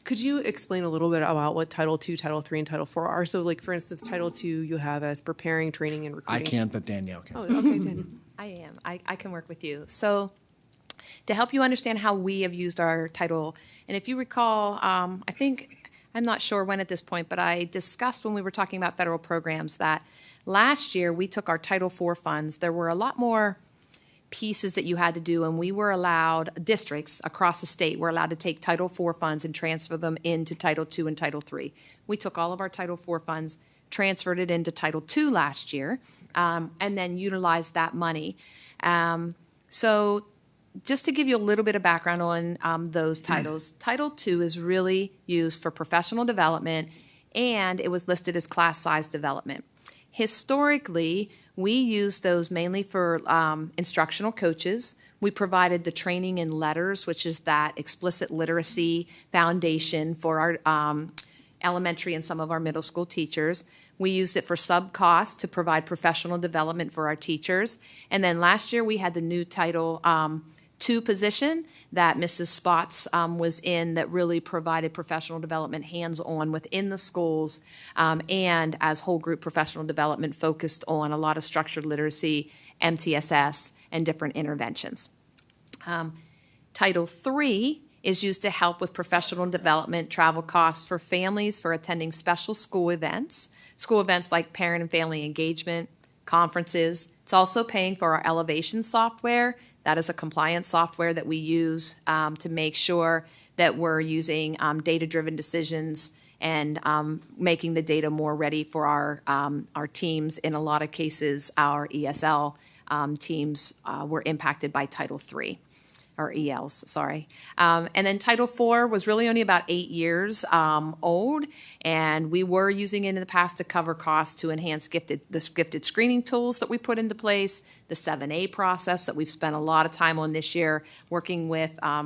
Could you explain a little bit about what Title II, Title III, and Title IV are? So, like, for instance, Title II you have as preparing, training, and recruiting. I can't, but Danielle can. Oh, okay, Danielle. I am. I can work with you. So to help you understand how we have used our title, and if you recall, I think, I'm not sure when at this point, but I discussed when we were talking about federal programs that last year we took our Title IV funds. There were a lot more pieces that you had to do, and we were allowed, districts across the state were allowed to take Title IV funds and transfer them into Title II and Title III. We took all of our Title IV funds, transferred it into Title II last year, and then utilized that money. So just to give you a little bit of background on those titles, Title II is really used for professional development, and it was listed as class size development. Historically, we used those mainly for instructional coaches. We provided the training in letters, which is that explicit literacy foundation for our elementary and some of our middle school teachers. We used it for sub-cost to provide professional development for our teachers. And then last year we had the new Title II position that Mrs. Spots was in that really provided professional development hands-on within the schools and as whole group professional development focused on a lot of structured literacy, MTSS, and different interventions. Title III is used to help with professional development travel costs for families for attending special school events like parent and family engagement, conferences. It's also paying for our Elevation software. That is a compliance software that we use to make sure that we're using data-driven decisions and making the data more ready for our teams. In a lot of cases, our ESL teams were impacted by Title III. Or ELs, sorry. And then Title IV was really only about 8 years old, and we were using it in the past to cover costs to enhance the gifted screening tools that we put into place, the 7A process that we've spent a lot of time on this year, working with Dr.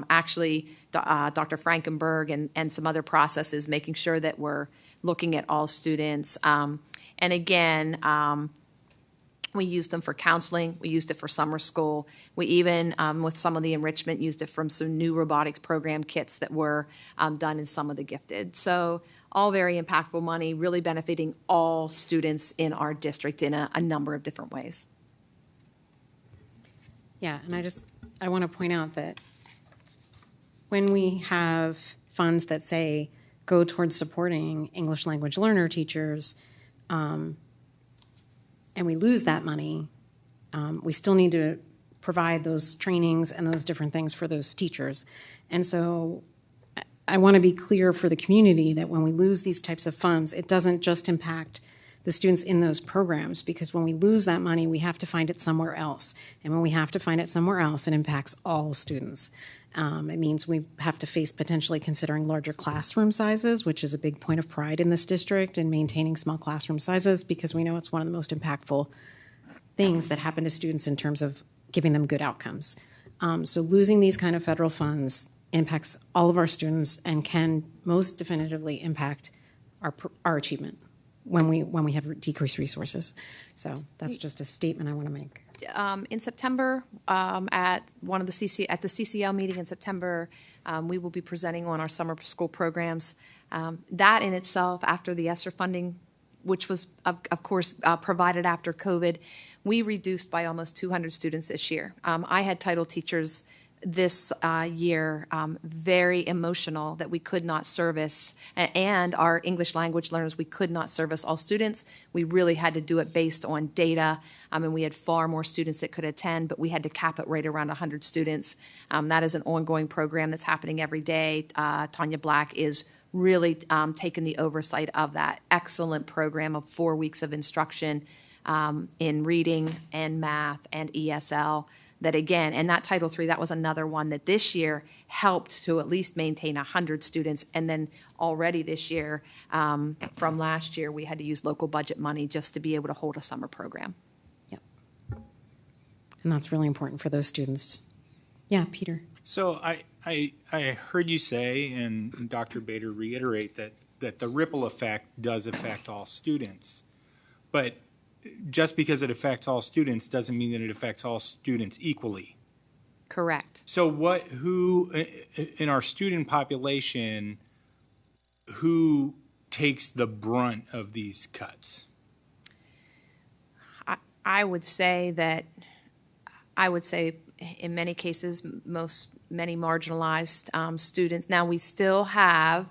Frankenberg and some other processes, making sure that we're looking at all students. And again, we used them for counseling. We used it for summer school. We even, with some of the enrichment, used it from some new robotics program kits that were done in some of the gifted. So all very impactful money, really benefiting all students in our district in a number of different ways. Yeah, and I want to point out that when we have funds that say go towards supporting English language learner teachers, and we lose that money, we still need to provide those trainings and those different things for those teachers. And so I want to be clear for the community that when we lose these types of funds, it doesn't just impact the students in those programs, because when we lose that money, we have to find it somewhere else. And when we have to find it somewhere else, it impacts all students. It means we have to face potentially considering larger classroom sizes, which is a big point of pride in this district, and maintaining small classroom sizes, because we know it's one of the most impactful things that happen to students in terms of giving them good outcomes. So losing these kind of federal funds impacts all of our students and can most definitively impact our achievement when we have decreased resources. So that's just a statement I want to make. In September, at the CCL meeting in September, we will be presenting on our summer school programs. That in itself, after the ESSER funding, which was of course provided after COVID, we reduced by almost 200 students this year. I had title teachers this year very emotional that we could not service, and our English language learners, we could not service all students. We really had to do it based on data, and we had far more students that could attend, but we had to cap it right around 100 students. That is an ongoing program that's happening every day. Tanya Black is really taking the oversight of that excellent program of 4 weeks of instruction in reading and math and ESL. That again, and that Title III, that was another one that this year helped to at least maintain 100 students. And then already this year, from last year, we had to use local budget money just to be able to hold a summer program. Yep. And that's really important for those students. Yeah, Peter. So I heard you say, and Dr. Bader reiterate, that the ripple effect does affect all students. But just because it affects all students doesn't mean that it affects all students equally. Correct. So who in our student population, who takes the brunt of these cuts? I would say in many cases, many marginalized students. Now we still have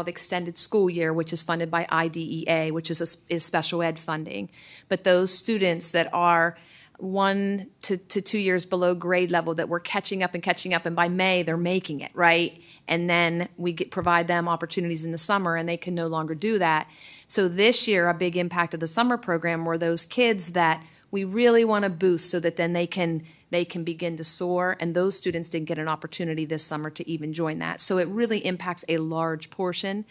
extended school year, which is funded by IDEA, which is special ed funding. But those students that are 1 to 2 years below grade level, that we're catching up, and by May they're making it, right? And then we provide them opportunities in the summer, and they can no longer do that. So this year, a big impact of the summer program were those kids that we really want to boost so that then they can begin to soar, and those students didn't get an opportunity this summer to even join that. So it really impacts a large portion.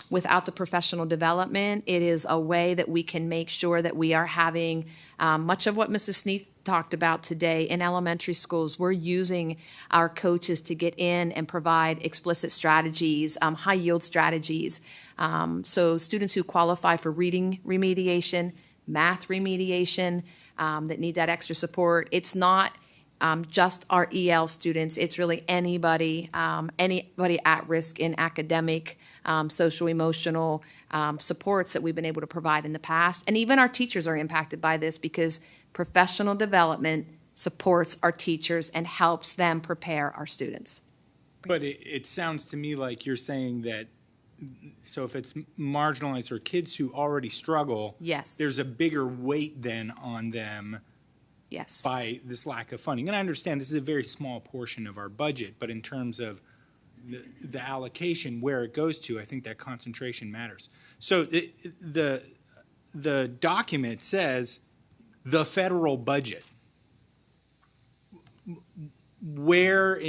Without the professional development, it is a way that we can make sure that we are having much of what Mrs. Sneath talked about today in elementary schools. We're using our coaches to get in and provide explicit strategies, high yield strategies. So students who qualify for reading remediation, math remediation, that need that extra support. It's not just our EL students. It's really anybody at risk in academic, social, emotional supports that we've been able to provide in the past. And even our teachers are impacted by this because professional development supports our teachers and helps them prepare our students. But it sounds to me like you're saying that, so if it's marginalized or kids who already struggle, Yes. there's a bigger weight then on them Yes. by this lack of funding. And I understand this is a very small portion of our budget, but in terms of the allocation, where it goes to, I think that concentration matters. So the document says the federal budget. Where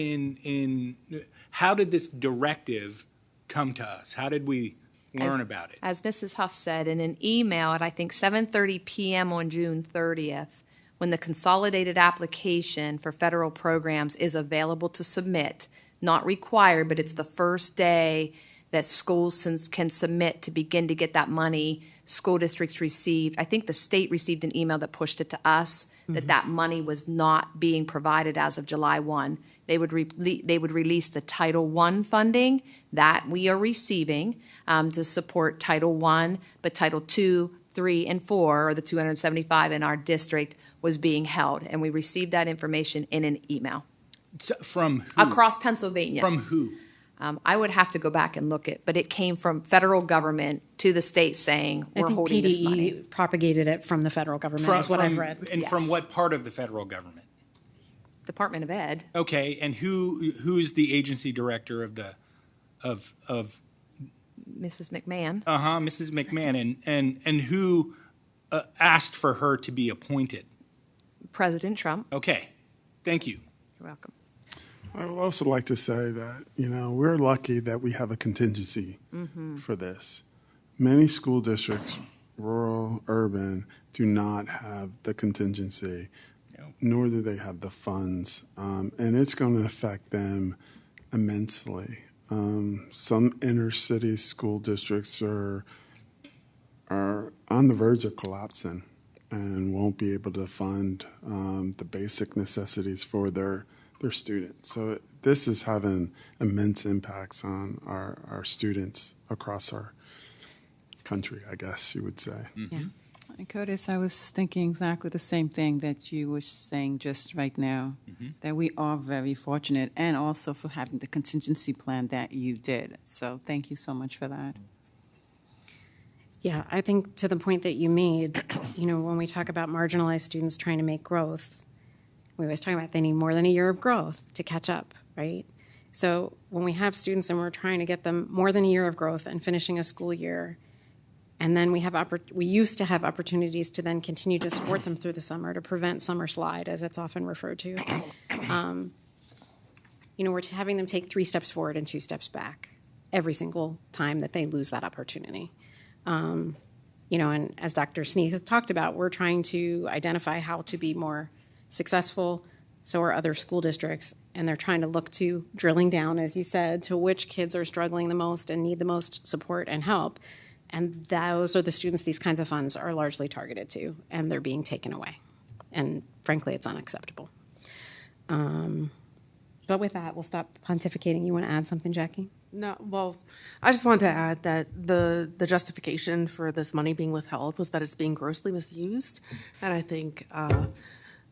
how did this directive come to us? How did we learn about it? As Mrs. Huff said in an email at I think 7:30 p.m. on June 30th, when the consolidated application for federal programs is available to submit, not required, but it's the first day that schools can submit to begin to get that money. School districts received, I think the state received an email that pushed it to us that money was not being provided as of July 1. They would release the Title I funding that we are receiving to support Title I, but Title II, 3, and 4, or the 275 in our district, was being held. And we received that information in an email. From who? Across Pennsylvania. From who? I would have to go back and look it, but it came from federal government to the state saying we're holding this money. PDE propagated it from the federal government, is what I've read. And from what part of the federal government? Department of Ed. Okay, and who's the agency director of Mrs. McMahon. Mrs. McMahon, and who asked for her to be appointed? President Trump. Okay, thank you. You're welcome. I would also like to say that, we're lucky that we have a contingency for this. Many school districts, rural, urban, do not have the contingency, nor do they have the funds, and it's going to affect them immensely. Some inner city school districts are on the verge of collapsing and won't be able to fund the basic necessities for their students. So this is having immense impacts on our students across our country, I guess you would say. Yeah. And Curtis, I was thinking exactly the same thing that you were saying just right now, that we are very fortunate, and also for having the contingency plan that you did. So thank you so much for that. Yeah, I think to the point that you made, when we talk about marginalized students trying to make growth, we always talk about they need more than a year of growth to catch up, right? So when we have students and we're trying to get them more than a year of growth and finishing a school year, and then we used to have opportunities to then continue to support them through the summer to prevent summer slide, as it's often referred to. We're having them take 3 steps forward and 2 steps back every single time that they lose that opportunity. And as Dr. Sneath has talked about, we're trying to identify how to be more successful. So are other school districts, and they're trying to look to drilling down, as you said, to which kids are struggling the most and need the most support and help. And those are the students these kinds of funds are largely targeted to, and they're being taken away. And frankly, it's unacceptable. But with that, we'll stop pontificating. You want to add something, Jackie? No, well, I just wanted to add that the justification for this money being withheld was that it's being grossly misused. And I think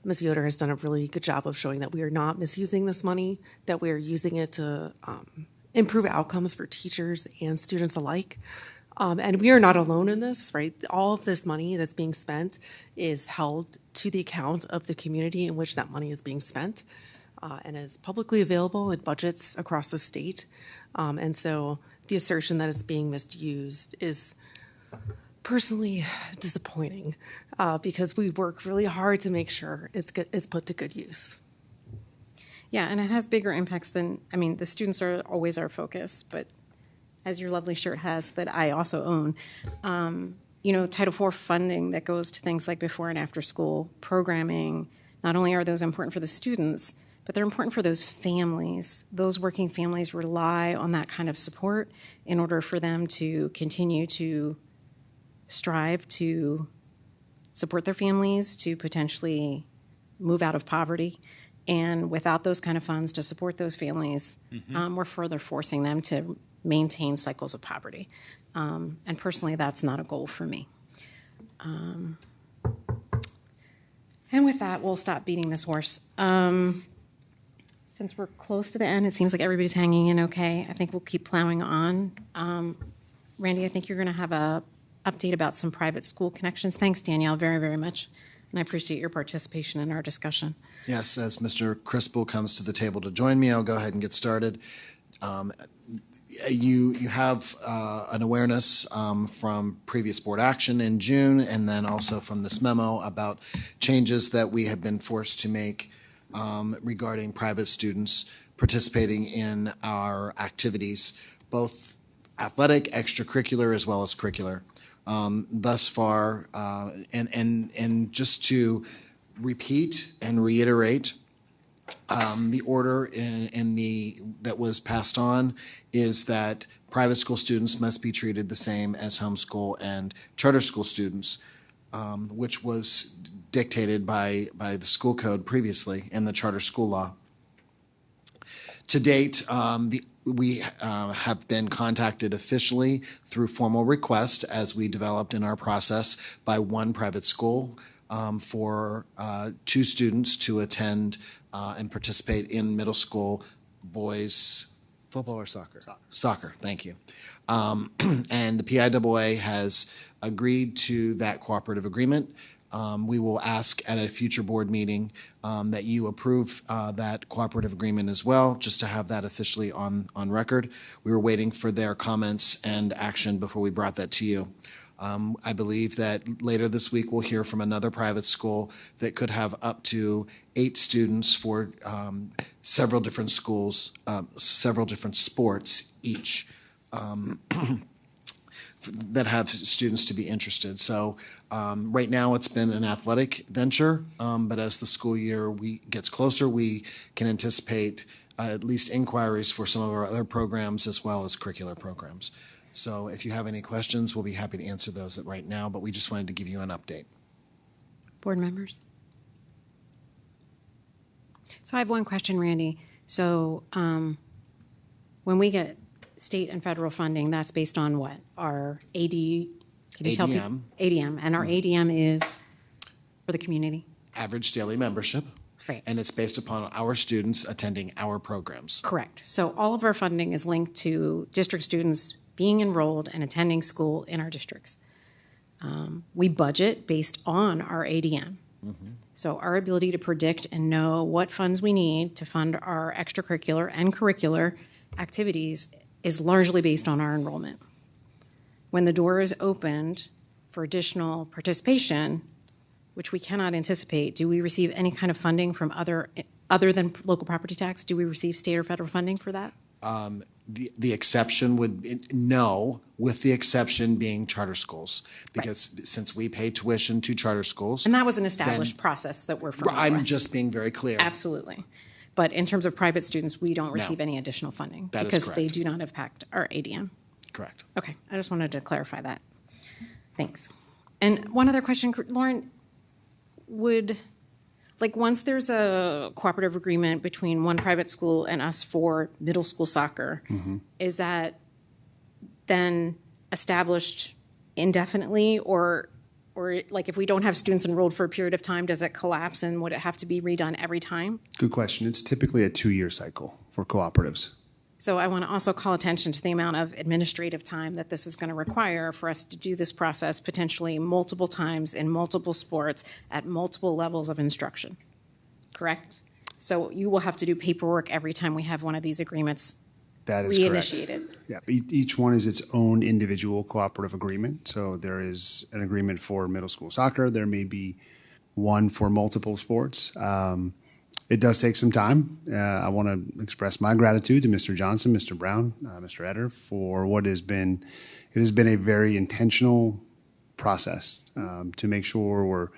Ms. Yoder has done a really good job of showing that we are not misusing this money, that we are using it to improve outcomes for teachers and students alike. And we are not alone in this, right? All of this money that's being spent is held to the account of the community in which that money is being spent, and is publicly available in budgets across the state. And so the assertion that it's being misused is personally disappointing, because we work really hard to make sure it's put to good use. Yeah, and it has bigger impacts than, the students are always our focus, but as your lovely shirt has that I also own, Title IV funding that goes to things like before and after school programming, not only are those important for the students, but they're important for those families. Those working families rely on that kind of support in order for them to continue to strive to support their families, to potentially move out of poverty. And without those kind of funds to support those families, we're further forcing them to maintain cycles of poverty. And personally, that's not a goal for me. And with that, we'll stop beating this horse. Since we're close to the end, it seems like everybody's hanging in okay. I think we'll keep plowing on. Randy, I think you're going to have a update about some private school connections. Thanks, Danielle, very, very much. And I appreciate your participation in our discussion. Yes, as Mr. Crispel comes to the table to join me, I'll go ahead and get started. You have an awareness from previous board action in June, and then also from this memo about changes that we have been forced to make regarding private students participating in our activities, both athletic, extracurricular, as well as curricular. Thus far, and just to repeat and reiterate, the order that was passed on is that private school students must be treated the same as homeschool and charter school students, which was dictated by the school code previously in the charter school law. To date, we have been contacted officially through formal request, as we developed in our process, by one private school for 2 students to attend and participate in middle school boys football or soccer? Soccer, thank you. And the PIAA has agreed to that cooperative agreement. We will ask at a future board meeting that you approve that cooperative agreement as well, just to have that officially on record. We were waiting for their comments and action before we brought that to you. I believe that later this week we'll hear from another private school that could have up to 8 students for several different schools, several different sports each. That have students to be interested. So right now it's been an athletic venture, but as the school year gets closer, we can anticipate at least inquiries for some of our other programs as well as curricular programs. So if you have any questions, we'll be happy to answer those right now, but we just wanted to give you an update. Board members? So I have one question, Randy. So when we get state and federal funding, that's based on what? Our AD, can you tell people? ADM. And our ADM is for the community? Average daily membership. Right. And it's based upon our students attending our programs. Correct. So all of our funding is linked to district students being enrolled and attending school in our districts. We budget based on our ADM. So our ability to predict and know what funds we need to fund our extracurricular and curricular activities is largely based on our enrollment. When the door is opened for additional participation, which we cannot anticipate, do we receive any kind of funding from other than local property tax? Do we receive state or federal funding for that? The exception would be no, with the exception being charter schools, because since we pay tuition to charter schools. And that was an established process that we're familiar with. I'm just being very clear. Absolutely. But in terms of private students, we don't receive any additional funding. That is because correct. they do not impact our ADM. Correct. Okay, I just wanted to clarify that. Thanks. And one other question, Lauren, once there's a cooperative agreement between one private school and us for middle school soccer, is that then established indefinitely, or like if we don't have students enrolled for a period of time, does it collapse and would it have to be redone every time? Good question. It's typically a 2-year cycle for cooperatives. So I want to also call attention to the amount of administrative time that this is going to require for us to do this process potentially multiple times in multiple sports at multiple levels of instruction. Correct? So you will have to do paperwork every time we have one of these agreements That is reinitiated. correct. Yeah, each one is its own individual cooperative agreement. So there is an agreement for middle school soccer. There may be one for multiple sports. It does take some time. I want to express my gratitude to Mr. Johnson, Mr. Brown, Mr. Etter for what has been. It has been a very intentional process to make sure we're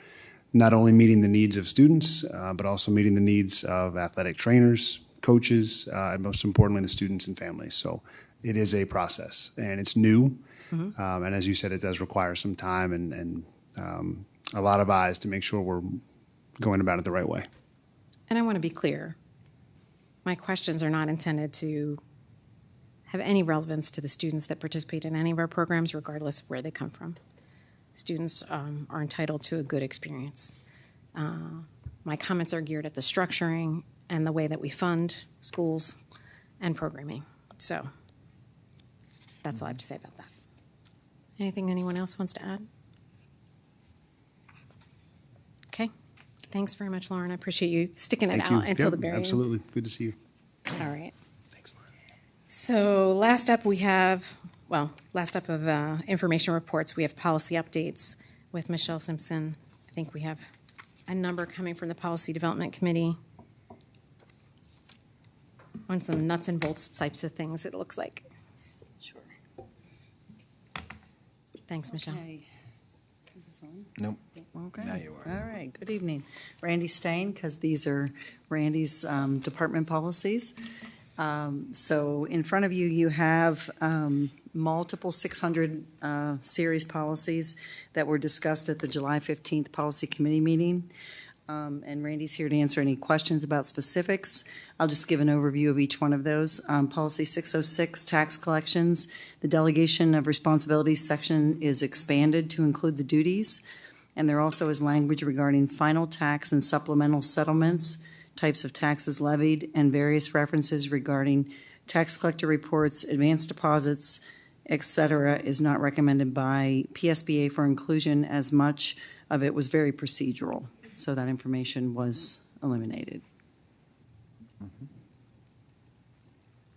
not only meeting the needs of students, but also meeting the needs of athletic trainers, coaches, and most importantly, the students and families. So it is a process, and it's new. And as you said, it does require some time and a lot of eyes to make sure we're going about it the right way. And I want to be clear, my questions are not intended to have any relevance to the students that participate in any of our programs, regardless of where they come from. Students are entitled to a good experience. My comments are geared at the structuring and the way that we fund schools and programming. So that's all I have to say about that. Anything anyone else wants to add? Okay. Thanks very much, Lauren. I appreciate you sticking it Thank you. out until Yep, the very absolutely. Good to see you. end. All right. Thanks, Lauren. So last up we have, last up of information reports, we have policy updates with Michelle Simpson. I think we have a number coming from the Policy Development Committee on some nuts and bolts types of things, it looks like. Sure. Thanks, Michelle. Okay. Is this on? Nope. Okay. Now you are. All right. Good evening. Randy Stain, because these are Randy's department policies. So in front of you, you have multiple 600 series policies that were discussed at the July 15th Policy Committee meeting. And Randy's here to answer any questions about specifics. I'll just give an overview of each one of those. Policy 606, tax collections. The delegation of responsibilities section is expanded to include the duties. And there also is language regarding final tax and supplemental settlements, types of taxes levied, and various references regarding tax collector reports, advance deposits, etc. is not recommended by PSBA for inclusion, as much of it was very procedural. So that information was eliminated.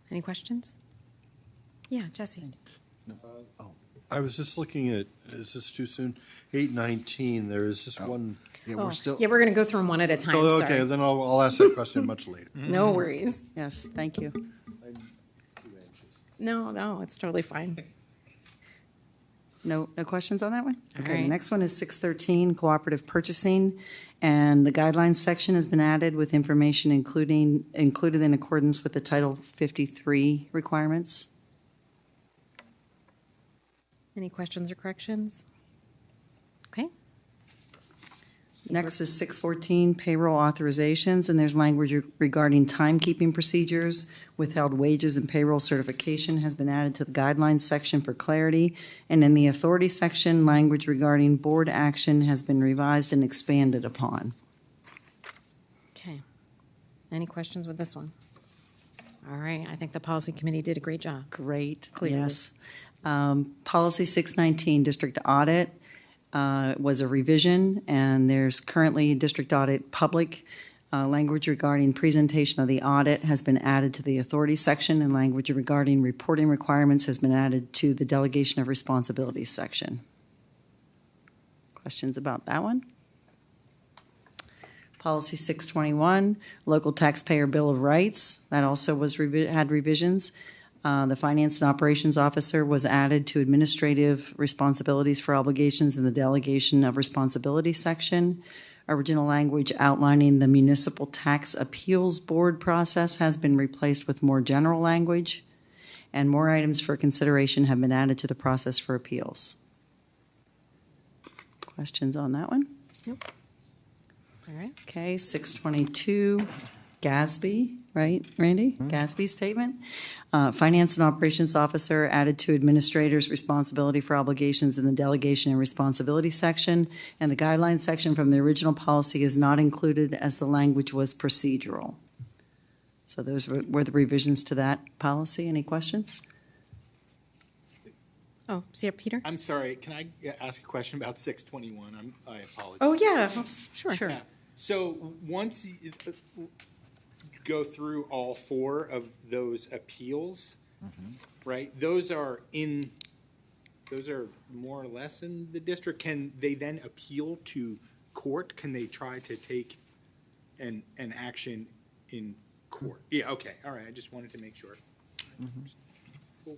Any questions? Yeah, Jesse. I was just looking at, is this too soon? 819, there is just one. Yeah, we're going to go through them one at a time. Oh, okay, Sorry. then I'll ask that question much later. No worries. Yes, thank you. No, it's totally fine. No questions on that one? All Okay, right. the next one is 613, cooperative purchasing, and the guidelines section has been added with information included in accordance with the Title 53 requirements. Any questions or corrections? Okay. Next is 614, payroll authorizations, and there's language regarding timekeeping procedures. Withheld wages and payroll certification has been added to the guidelines section for clarity. And in the authority section, language regarding board action has been revised and expanded upon. Okay. Any questions with this one? All right. I think the policy committee did a great job. Great, Clearly. yes. Policy 619, district audit, was a revision, and there's currently district audit public. Language regarding presentation of the audit has been added to the authority section, and language regarding reporting requirements has been added to the delegation of responsibilities section. Questions about that one? Policy 621, local taxpayer bill of rights, that also was had revisions. The finance and operations officer was added to administrative responsibilities for obligations in the delegation of responsibility section. Original language outlining the municipal tax appeals board process has been replaced with more general language, and more items for consideration have been added to the process for appeals. Questions on that one? Nope. All right. Okay, 622, GASB, right, Randy? GASB statement. Finance and Operations Officer added to Administrator's responsibility for obligations in the Delegation and Responsibility section, and the Guidelines section from the original policy is not included as the language was procedural. So those were the revisions to that policy. Any questions? Oh, see, Peter? I'm sorry, can I ask a question about 621? I apologize. Oh, yeah. Sure. Yeah. So once you go through all four of those appeals, right, those are more or less in the district. Can they then appeal to court? Can they try to take an action in court? Yeah, okay, all right, I just wanted to make sure. Cool.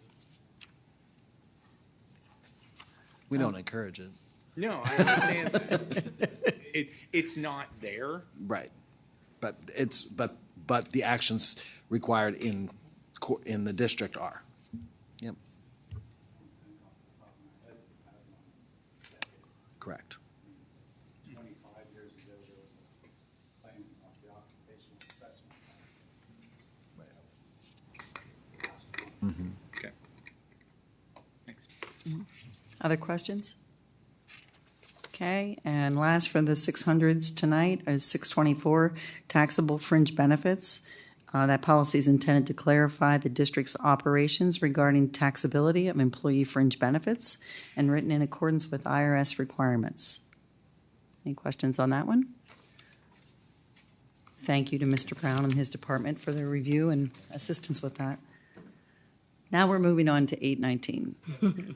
We don't encourage it. No, I understand. It's not there. Right. But but the actions required in the district are. Yep. Correct. 25 years ago, there was a claim of the occupational Other questions? Okay, and last for the 600s tonight is 624, taxable fringe benefits. That policy is intended to clarify the district's operations regarding taxability of employee fringe benefits and written in accordance with IRS requirements. Any questions on that one? Thank you to Mr. Brown and his department for their review and assistance with that. Now we're moving on to 819.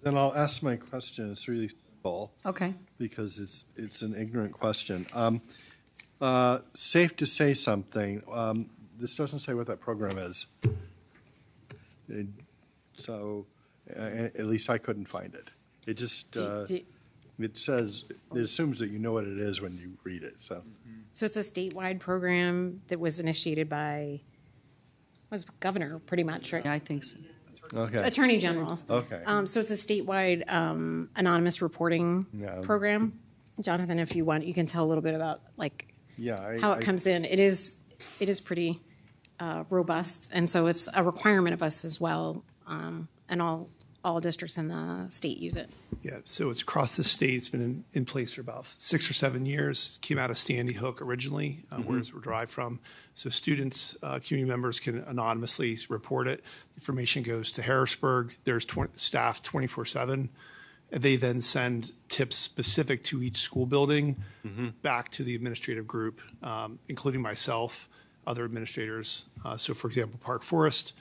Then I'll ask my question. It's really simple. Okay. Because it's an ignorant question. Safe to say something. This doesn't say what that program is. So at least I couldn't find it. It just, it says, it assumes that you know what it is when you read it, so. So it's a statewide program that was initiated by, was governor, pretty much, right? Yeah, I think so. Okay. Attorney General. Okay. So it's a statewide anonymous reporting program. Jonathan, if you want, you can tell a little bit about how it comes in. It is pretty robust, and so it's a requirement of us as well, and all districts in the state use it. Yeah, so it's across the state. It's been in place for about 6 or 7 years. Came out of Sandy Hook originally, where it's derived from. So students, community members can anonymously report it. Information goes to Harrisburg. There's staff 24/7. And they then send tips specific to each school building back to the administrative group, including myself, other administrators. So for example, Park Forest,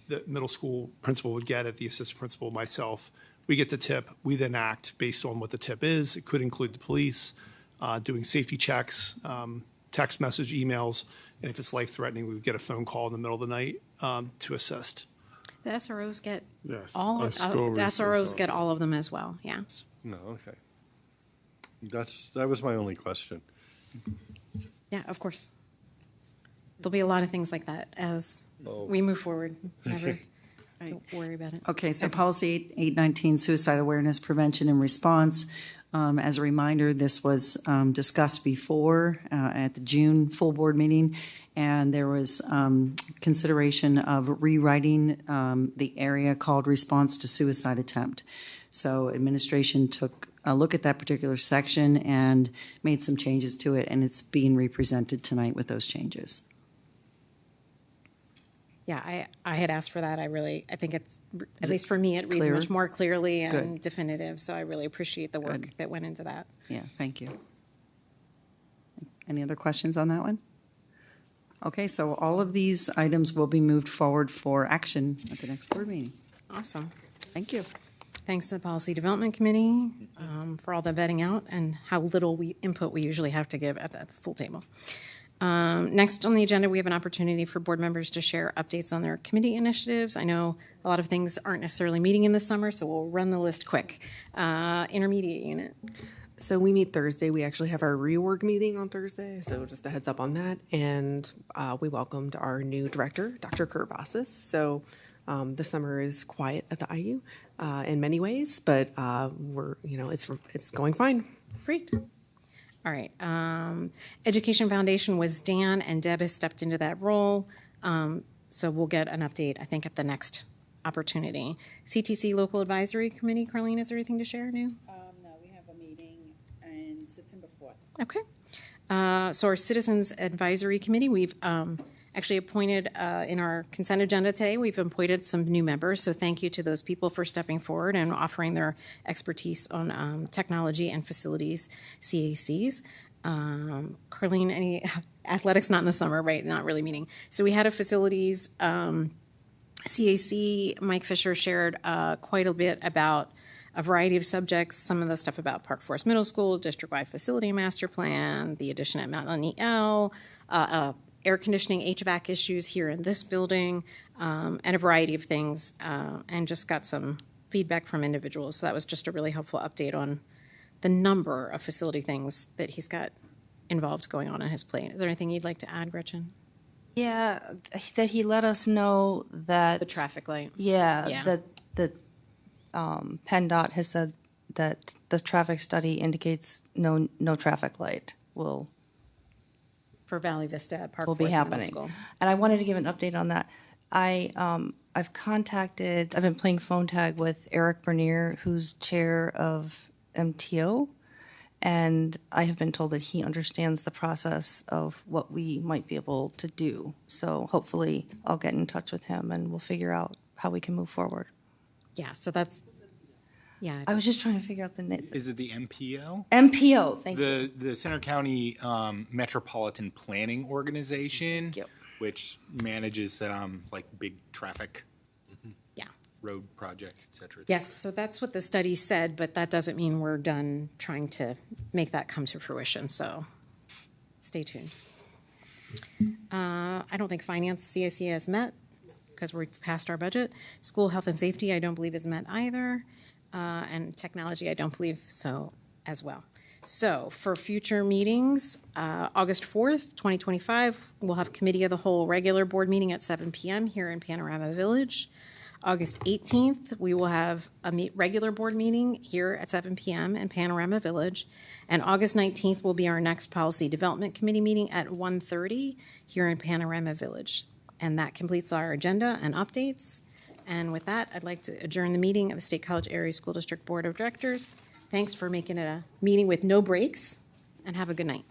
the middle school principal would get it, the assistant principal, myself. We get the tip. We then act based on what the tip is. It could include the police, doing safety checks, text message, emails, and if it's life-threatening, we would get a phone call in the middle of the night to assist. The SROs get Yes, all a of school the SROs resource get all of them as well. Yeah. No, okay. That was my only question. Yeah, of course. There'll be a lot of things like that as we move forward. Never, don't worry about it. Okay, so policy 819, suicide awareness, prevention, and response. As a reminder, this was discussed before at the June full board meeting, and there was consideration of rewriting the area called response to suicide attempt. So administration took a look at that particular section and made some changes to it, and it's being represented tonight with those changes. Yeah, I had asked for that. I think it's, at least for me, it reads clear? much more clearly and Good. definitive. So I really appreciate the work that went into that. Yeah, thank you. Any other questions on that one? Okay, so all of these items will be moved forward for action at the next board meeting. Awesome. Thank you. Thanks to the Policy Development Committee for all the vetting out and how little input we usually have to give at the full table. Next on the agenda, we have an opportunity for board members to share updates on their committee initiatives. I know a lot of things aren't necessarily meeting in the summer, so we'll run the list quick. Intermediate unit. So we meet Thursday. We actually have our reorg meeting on Thursday, so just a heads up on that. And we welcomed our new director, Dr. Kurt Vassis. So the summer is quiet at the IU in many ways, but it's going fine. Great. All right. Education Foundation was Dan, and Deb has stepped into that role. So we'll get an update, I think, at the next opportunity. CTC Local Advisory Committee, Carlene, is there anything to share new? No, we have a meeting in September 4th. Okay. So our Citizens Advisory Committee, we've actually appointed in our consent agenda today, we've appointed some new members. So thank you to those people for stepping forward and offering their expertise on technology and facilities CACs. Carlene, any athletics not in the summer, right? Not really meeting. So we had a facilities CAC. Mike Fisher shared quite a bit about a variety of subjects, some of the stuff about Park Forest Middle School, district-wide facility master plan, the addition at Mount L, air conditioning, HVAC issues here in this building, and a variety of things, and just got some feedback from individuals. So that was just a really helpful update on the number of facility things that he's got involved going on his plate. Is there anything you'd like to add, Gretchen? Yeah, that he let us know that the traffic light. Yeah. That PennDOT has said that the traffic study indicates no traffic light will For Valley Vista at Park be Forest Middle happening. School. And I wanted to give an update on that. I've been playing phone tag with Eric Bernier, who's chair of MTO, and I have been told that he understands the process of what we might be able to do. So hopefully I'll get in touch with him and we'll figure out how we can move forward. Yeah, so that's, yeah. I was just trying to figure out the name. Is it the MPO? MPO, thank you. The Center County Metropolitan Planning Organization, which manages like big traffic, road projects, et cetera. Yes, so that's what the study said, but that doesn't mean we're done trying to make that come to fruition, so stay tuned. I don't think finance CIC has met because we're past our budget. School health and safety, I don't believe is met either. And technology, I don't believe so as well. So for future meetings, August 4th, 2025, we'll have Committee of the Whole regular board meeting at 7 p.m. here in Panorama Village. August 18th, we will have a regular board meeting here at 7 p.m. in Panorama Village. And August 19th will be our next Policy Development Committee meeting at 1:30 here in Panorama Village. And that completes our agenda and updates. And with that, I'd like to adjourn the meeting of the State College Area School District Board of Directors. Thanks for making it a meeting with no breaks, and have a good night.